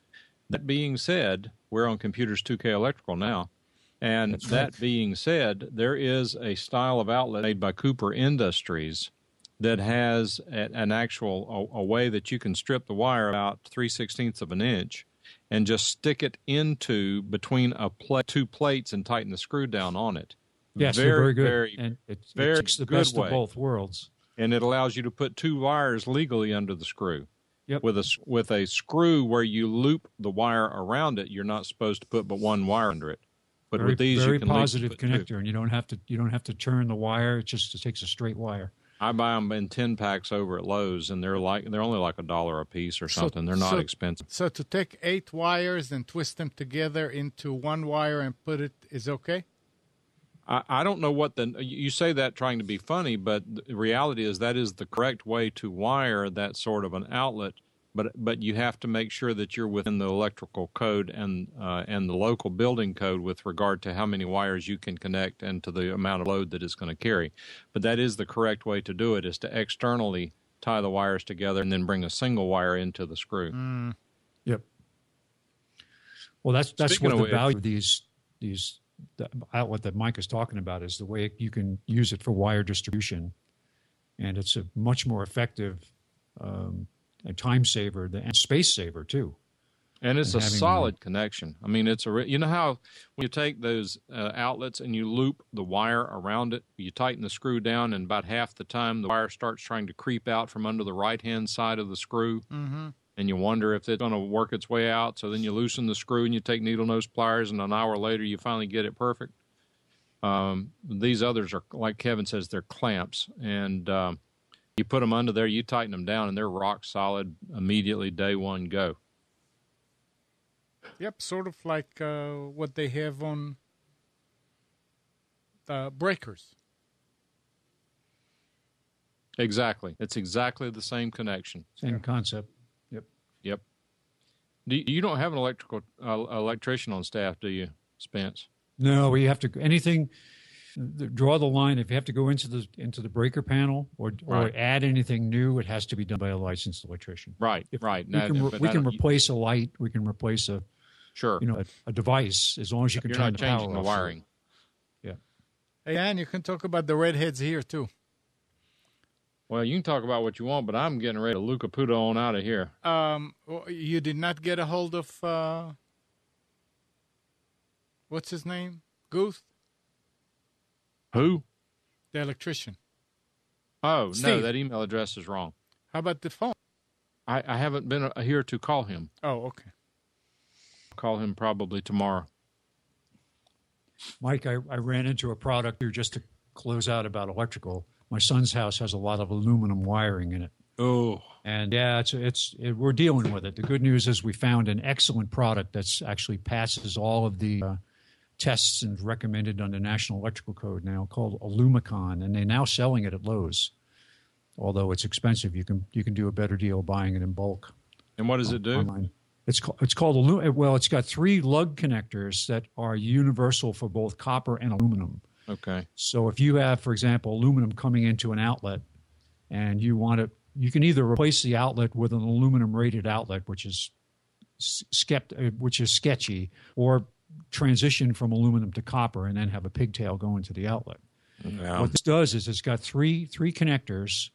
That being said, we're on Computers 2K Electrical now. And that being said, there is a style of outlet made by Cooper Industries that has an actual a way that you can strip the wire about 3/16 of an inch and just stick it into between two plates and tighten the screw down on it. Yes, very good. And it takes the best of both worlds. And it allows you to put two wires legally under the screw. Yep. With a screw where you loop the wire around it, you're not supposed to put but one wire under it. But with these, very you can positive connector, and you don't have to turn the wire. It takes a straight wire. I buy them in 10-packs over at Lowe's, and they're only like $1 a piece or something. They're not expensive. So to take 8 wires and twist them together into one wire and put it is okay? I don't know what you say that trying to be funny, but the reality is that is the correct way to wire that sort of an outlet. But you have to make sure that you're within the electrical code and the local building code with regard to how many wires you can connect and to the amount of load that it's going to carry. But that is the correct way to do it, is to externally tie the wires together and then bring a single wire into the screw. Yep. Well, that's what the value of these the outlet that Mike is talking about is the way you can use it for wire distribution, and it's a much more effective. A time saver and space saver too, and it's a solid connection. I mean, you know how when you take those outlets and you loop the wire around it, you tighten the screw down, and about half the time the wire starts trying to creep out from under the right-hand side of the screw, and you wonder if it's going to work its way out. So then you loosen the screw and you take needle nose pliers, and an hour later you finally get it perfect. These others are, like Kevin says, they're clamps, and you put them under there, you tighten them down, and they're rock solid immediately, day one, go. Yep, sort of like what they have on breakers. Exactly. It's exactly the same connection. Same concept. Yep. You don't have an electrician on staff, do you, Spence? No, we have to anything. Draw the line. If you have to go into the breaker panel or add anything new, it has to be done by a licensed electrician. Right. We can replace a light. We can replace a Sure. A device, as long as you can You're turn not the power changing the off. wiring. Yeah. Hey, Ann, you can talk about the redheads here, too. Well, you can talk about what you want, but I'm getting ready to Luca Puto on out of here. You did not get a hold of, what's his name? Guth? Who? The electrician. Oh, Steve. no, that email address is wrong. How about the phone? I haven't been here to call him. Oh, okay. I'll call him probably tomorrow. Mike, I ran into a product here just to close out about electrical. My son's house has a lot of aluminum wiring in it. Oh. And yeah, we're dealing with it. The good news is we found an excellent product that's actually passes all of the tests and recommended under National Electrical Code now, called Alumicon, and they're now selling it at Lowe's. Although it's expensive, you can do a better deal buying it in bulk. And what does it do? Online. It's called well, it's got 3 lug connectors that are universal for both copper and aluminum. Okay. So if you have, for example, aluminum coming into an outlet, and you can either replace the outlet with an aluminum rated outlet, which is sketchy, or transition from aluminum to copper and then have a pigtail go into the outlet. Yeah. What this does is it's got three connectors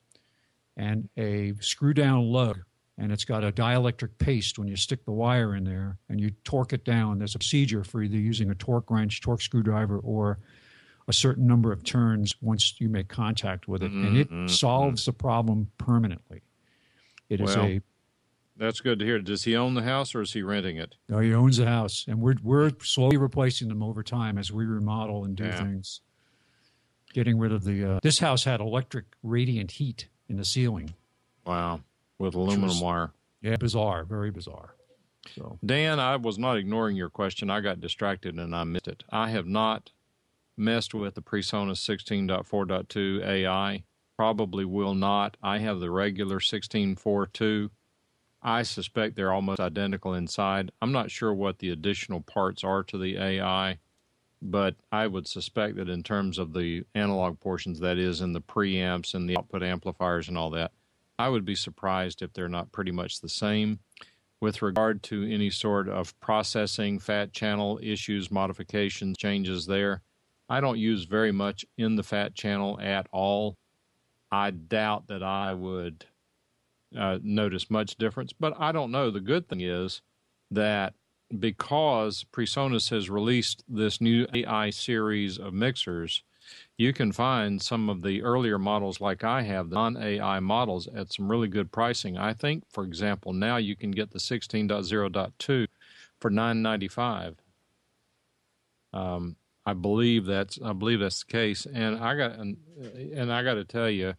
and a screw down lug, and it's got a dielectric paste when you stick the wire in there and you torque it down. There's a procedure for either using a torque wrench, torque screwdriver, or a certain number of turns once you make contact with it, and it solves the problem permanently. That's good to hear. Does he own the house or is he renting it? No, he owns the house, and we're slowly replacing them over time as we remodel and do things. Getting rid of the this house had electric radiant heat in the ceiling. Wow, with aluminum wire. Yeah, bizarre, very bizarre. So, Dan, I was not ignoring your question. I got distracted and I missed it. I have not messed with the PreSonus 16.4.2 AI. Probably will not. I have the regular 16.4.2. I suspect they're almost identical inside. I'm not sure what the additional parts are to the AI, but I would suspect that in terms of the analog portions, that is, in the preamps and the output amplifiers and all that, I would be surprised if they're not pretty much the same. With regard to any sort of processing, fat channel issues, modifications, changes there, I don't use very much in the fat channel at all. I doubt that I would notice much difference, but I don't know. The good thing is that because PreSonus has released this new AI series of mixers, you can find some of the earlier models like I have, the non-AI models, at some really good pricing. I think, for example, now you can get the 16.0.2 for $9.95. I believe that's the case, and I got to tell you,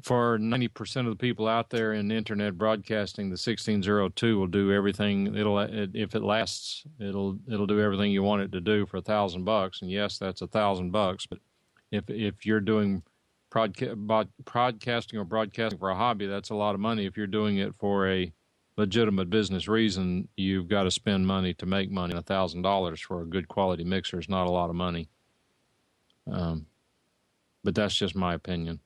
for 90% of the people out there in internet broadcasting, the 16.02 will do everything. If it lasts, it'll do everything you want it to do for $1,000. And yes, that's $1,000. But if you're doing broadcasting or broadcasting for a hobby, that's a lot of money. If you're doing it for a legitimate business reason, you've got to spend money to make money. $1,000 for a good quality mixer is not a lot of money. But that's just my opinion.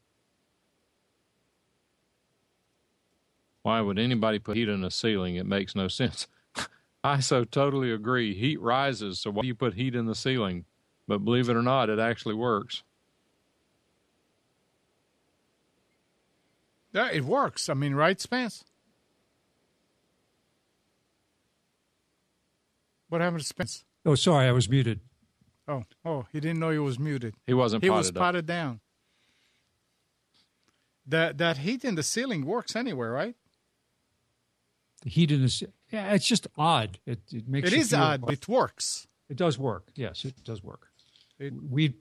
Why would anybody put heat in a ceiling? It makes no sense. I so totally agree. Heat rises, so why do you put heat in the ceiling? But believe it or not, it actually works. Yeah, it works. I mean, right, Spence? What happened to Spence? oh, sorry, I was muted. Oh, he didn't know he was muted. He wasn't He potted was up. potted down. That heat in the ceiling works anywhere, right? The heat in the yeah, it's just odd. It makes It you is feel- odd, but it works. It does work. Yes, it does work. We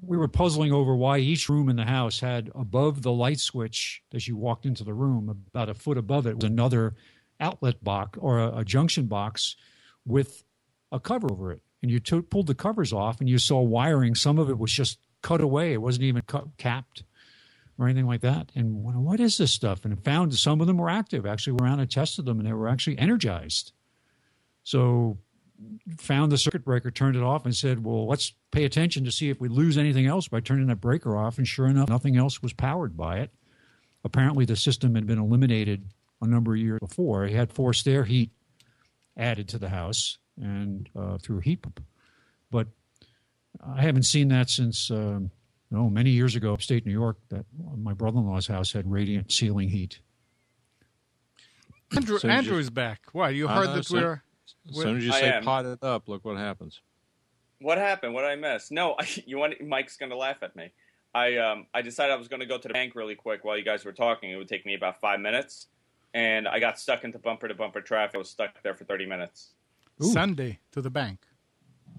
were puzzling over why each room in the house had above the light switch as you walked into the room, about a foot above it, was another outlet box or a junction box with a cover over it. And you pulled the covers off and you saw wiring. Some of it was just cut away. It wasn't even capped or anything like that. And what is this stuff? And found some of them were active. Actually, we went around and tested them, and they were actually energized. So found the circuit breaker, turned it off, and said, well, let's pay attention to see if we lose anything else by turning that breaker off. And sure enough, nothing else was powered by it. Apparently, the system had been eliminated a number of years before. It had forced air heat added to the house and through a heat pump. But I haven't seen that since many years ago, upstate New York. That my brother-in-law's house had radiant ceiling heat. Andrew's back. What, you heard that we're... As soon as you say pot it up, look what happens. What happened? What did I miss? No, Mike's going to laugh at me. I decided I was going to go to the bank really quick while you guys were talking. It would take me about 5 minutes. And I got stuck into bumper-to-bumper traffic. I was stuck there for 30 minutes. Ooh. Sunday to the bank.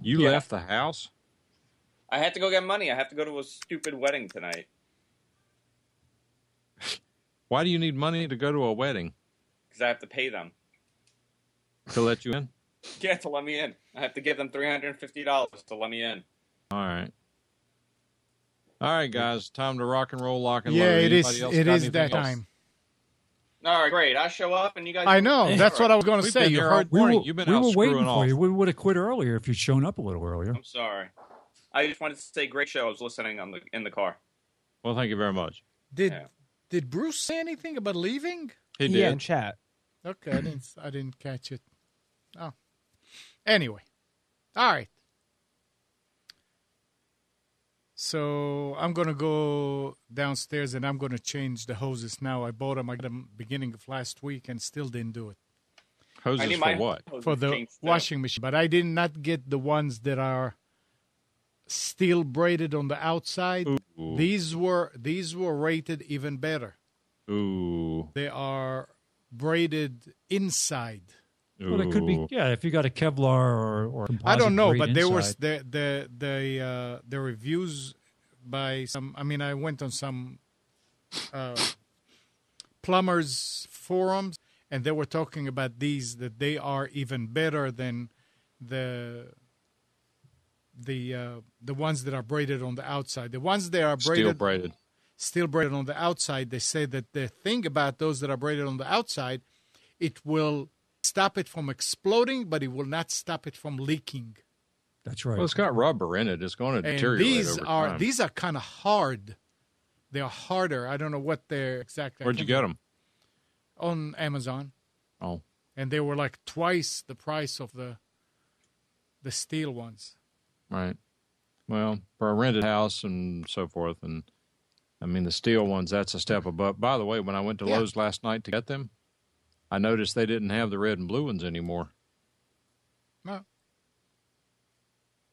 You left the house? I had to go get money. I have to go to a stupid wedding tonight. Why do you need money to go to a wedding? Because I have to pay them. To let you in? Yeah, to let me in. I have to give them $350 to let me in. All right. All right, guys. Time to rock and roll, lock and load. It is that time. All right, great. I show up and you guys... I know. That's what I was going to say. You heard You've been out we were waiting screwing for off. you. We would have quit earlier if you'd shown up a little earlier. I'm sorry. I just wanted to say great show. I was listening in the car. Well, thank you very much. Did Bruce say anything about leaving? He did. Yeah, in chat. Okay, I didn't catch it. Oh. Anyway. All right. So I'm going to go downstairs and I'm going to change the hoses now. I bought them at the beginning of last week and still didn't do it. Hoses for what? For the washing machine. But I did not get the ones that are steel braided on the outside. Ooh. These were rated even better. Ooh. They are braided inside. Well, it could be, if you got a Kevlar or composite I don't know, but there inside. was the reviews by some. I mean, I went on some plumbers forums, and they were talking about these, that they are even better than the ones that are braided on the outside. The ones that are steel braided on the outside. They say that the thing about those that are braided on the outside, it will stop it from exploding, but it will not stop it from leaking. That's right. Well, it's got rubber in it. It's going to deteriorate over time. These are kind of hard. They are harder. I don't know what they're exactly. Where'd you get them? On Amazon. Oh. And they were like twice the price of the steel ones. Right. Well, for a rented house and so forth, and I mean the steel ones, that's a step above. By the way, when I went to Lowe's last night to get them, I noticed they didn't have the red and blue ones anymore. No.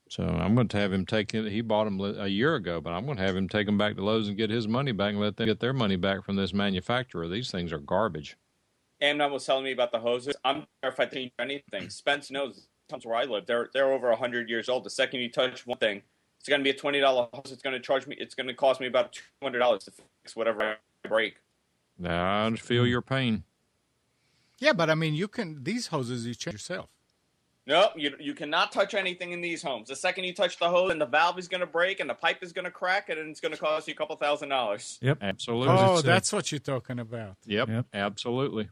So I'm going to have him take it. He bought them a year ago, but I'm going to have him take them back to Lowe's and get his money back and let them get their money back from this manufacturer. These things are garbage. Amnon was telling me about the hoses. I'm terrified to change anything. Spence knows where I live. They're over 100 years old. The second you touch one thing, it's going to be a $20 hose. It's going to charge me. It's going to cost me about $200 to fix whatever I break. I feel your pain. Yeah, but I mean, these hoses you change yourself. No, you cannot touch anything in these homes. The second you touch the hose, and the valve is going to break, and the pipe is going to crack, and it's going to cost you a couple $1,000s. Yep, absolutely. Oh, that's what you're talking about. Yep. Absolutely.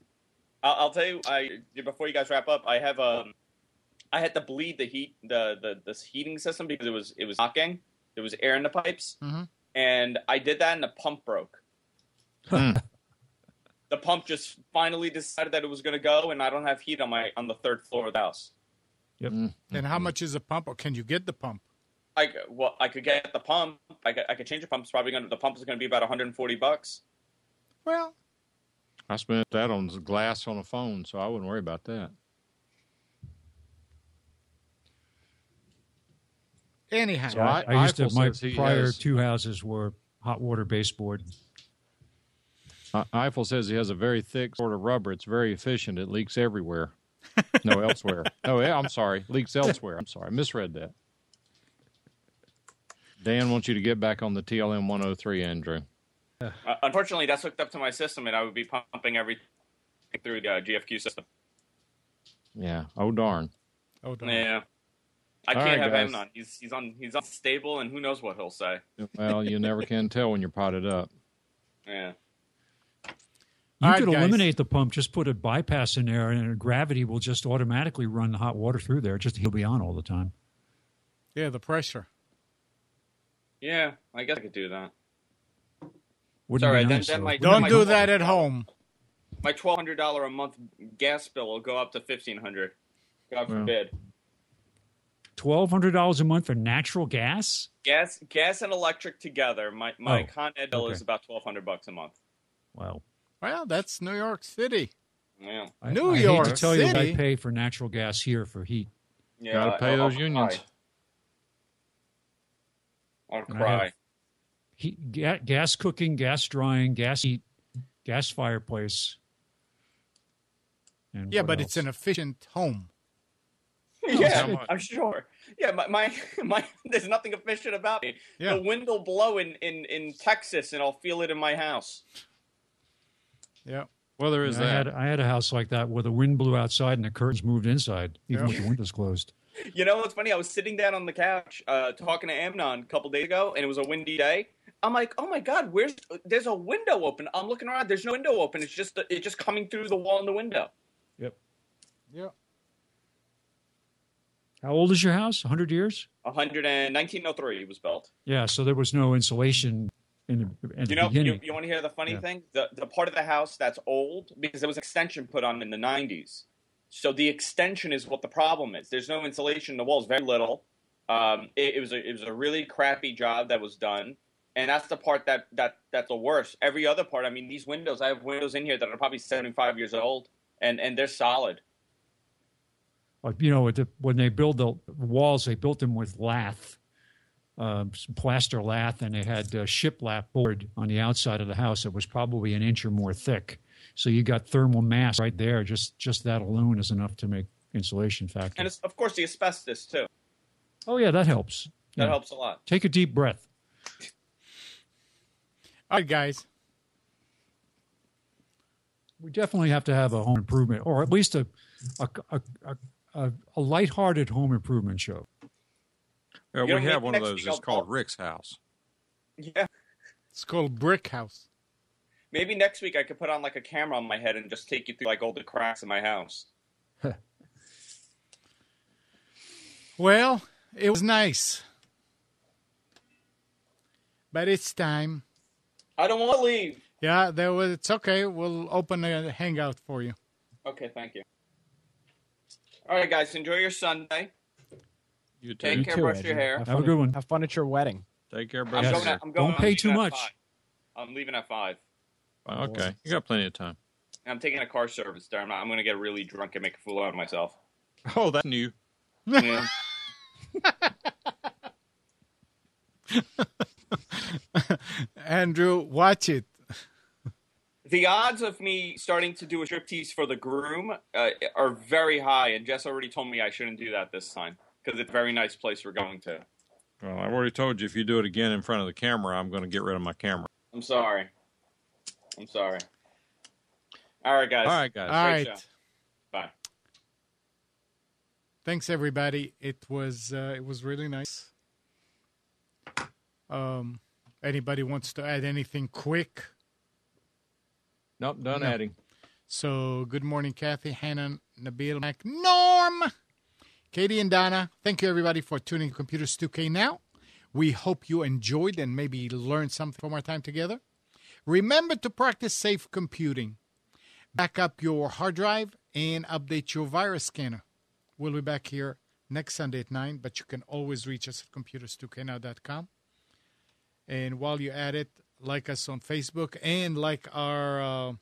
I'll tell you. Before you guys wrap up, I had to bleed the heating system because it was knocking. There was air in the pipes, and I did that, and the pump broke. The pump just finally decided that it was going to go, and I don't have heat on the third floor of the house. Yep. And how much is a pump, or can you get the pump? I could get the pump. I could change the pump. The pump is going to be about $140. Well, I spent that on glass on a phone, so I wouldn't worry about that. Anyhow, so I used to. My prior two houses were hot water baseboard. Eiffel says he has a very thick sort of rubber. It's very efficient. It leaks everywhere. No, elsewhere. Oh, yeah, I'm sorry. Leaks elsewhere. I'm sorry. I misread that. Dan wants you to get back on the TLM 103, Andrew. Unfortunately, that's hooked up to my system, and I would be pumping everything through the GFQ system. Yeah. Oh, darn. Yeah. I can't have him on. He's unstable, and who knows what he'll say. Well, you never can tell when you're potted up. Yeah. You could eliminate the pump, just put a bypass in there, and gravity will just automatically run the hot water through there. He'll be on all the time. Yeah, the pressure. Yeah, I guess I could do that. Nice, don't do that at home. My $1,200 a month gas bill will go up to $1,500. God Well. forbid. $1,200 a month for natural gas? Gas and electric together. My Con Ed bill is about $1,200 a month. Wow. Well, that's New York City. Yeah. New I York hate to tell you what City. I pay for natural gas here for heat. Yeah, Gotta pay those unions. I'll And I cry. have gas cooking, gas drying, gas heat, gas fireplace. And Yeah, what but else? it's an efficient home. Yeah, I'm sure. Yeah, my there's nothing efficient about me. Yeah. The wind will blow in Texas, and I'll feel it in my house. Yeah. Well, there is that. I had a house like that where the wind blew outside and the curtains moved inside, even with the windows closed. You know what's funny? I was sitting down on the couch talking to Amnon a couple days ago, and it was a windy day. I'm like, oh my God, there's a window open? I'm looking around. There's no window open. It's just coming through the wall in the window. Yep. Yeah. How old is your house? 100 years? 1903 it was built. Yeah, so there was no insulation in the beginning. You want to hear the funny Yeah. thing? The part of the house that's old, because there was an extension put on in the 90s. So the extension is what the problem is. There's no insulation in the walls, very little. It was a really crappy job that was done. And that's the part that's the worst. Every other part, I mean, these windows, I have windows in here that are probably 75 years old, and they're solid. You know, when they build the walls, they built them with lath, some plaster lath, and they had shiplap board on the outside of the house that was probably an inch or more thick. So you got thermal mass right there. Just that alone is enough to make insulation factor. And it's, of course, the asbestos, too. Oh, yeah, that helps. That helps a lot. Take a deep breath. All right, guys. We definitely have to have a home improvement, or at least a lighthearted home improvement show. We know, have maybe one of next those. week It's I'll called call- Rick's House. Yeah. It's called Brick House. Maybe next week I could put on like a camera on my head and just take you through like all the cracks in my house. Well, it was nice. But it's time. I don't want to leave. Yeah, it's okay. We'll open a hangout for you. Okay, thank you. All right, guys, enjoy your Sunday. You too. Take care, brush your hair. Have a good one. Have fun at your wedding. Take care, I'm brother. going. Don't pay I'm too leaving at much. 5. I'm leaving at 5. Okay, you got plenty of time. I'm taking a car service there. I'm going to get really drunk and make a fool out of myself. Oh, that's new. Yeah. Andrew, watch it. The odds of me starting to do a striptease for the groom are very high, and Jess already told me I shouldn't do that this time because it's a very nice place we're going to. Well, I've already told you if you do it again in front of the camera, I'm going to get rid of my camera. I'm sorry. All right, guys. All right, guys. All Great right. show. Bye. Thanks, everybody. It was really nice. Anybody wants to add anything quick? Nope, done No. adding. So, good morning, Kathy, Hannah, Nabil, Mac, Norm, Katie, and Donna. Thank you, everybody, for tuning to Computers 2K Now. We hope you enjoyed and maybe learned something from our time together. Remember to practice safe computing. Back up your hard drive and update your virus scanner. We'll be back here next Sunday at 9, but you can always reach us at computers2know.com. And while you're at it, like us on Facebook and like our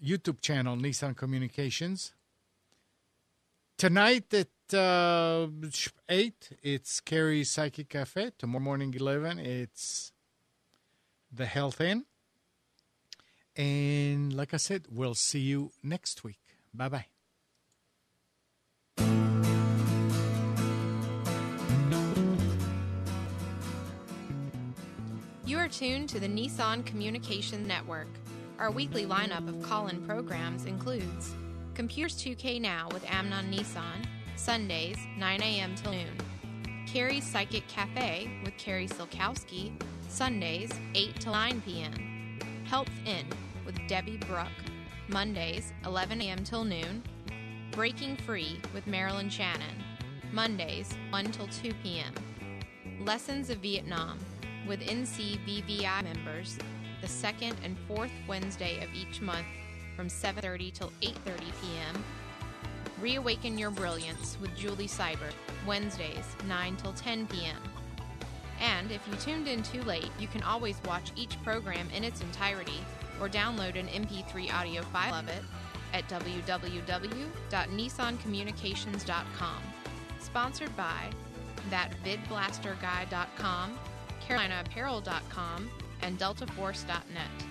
YouTube channel, Nissan Communications. Tonight at 8, it's Carrie's Psychic Cafe. Tomorrow morning, 11, it's the Health Inn. And like I said, we'll see you next week. Bye-bye. You are tuned to the Nissan Communication Network. Our weekly lineup of call-in programs includes Computers 2K Now with Amnon Nissan, Sundays, 9 a.m. till noon. Carrie's Psychic Cafe with Carrie Silkowski, Sundays, 8 till 9 p.m. Health Inn with Debbie Bruck, Mondays, 11 a.m. till noon. Breaking Free with Marilyn Shannon, Mondays, 1 till 2 p.m. Lessons of Vietnam with NCVVI members the second and fourth Wednesday of each month from 7:30 till 8:30 p.m. Reawaken Your Brilliance with Julie Seibert, Wednesdays, 9 till 10 p.m. And if you tuned in too late, you can always watch each program in its entirety or download an MP3 audio file of it at www.nissancommunications.com. Sponsored by thatvidblasterguy.com, CarolinaApparel.com, and DeltaForce.net.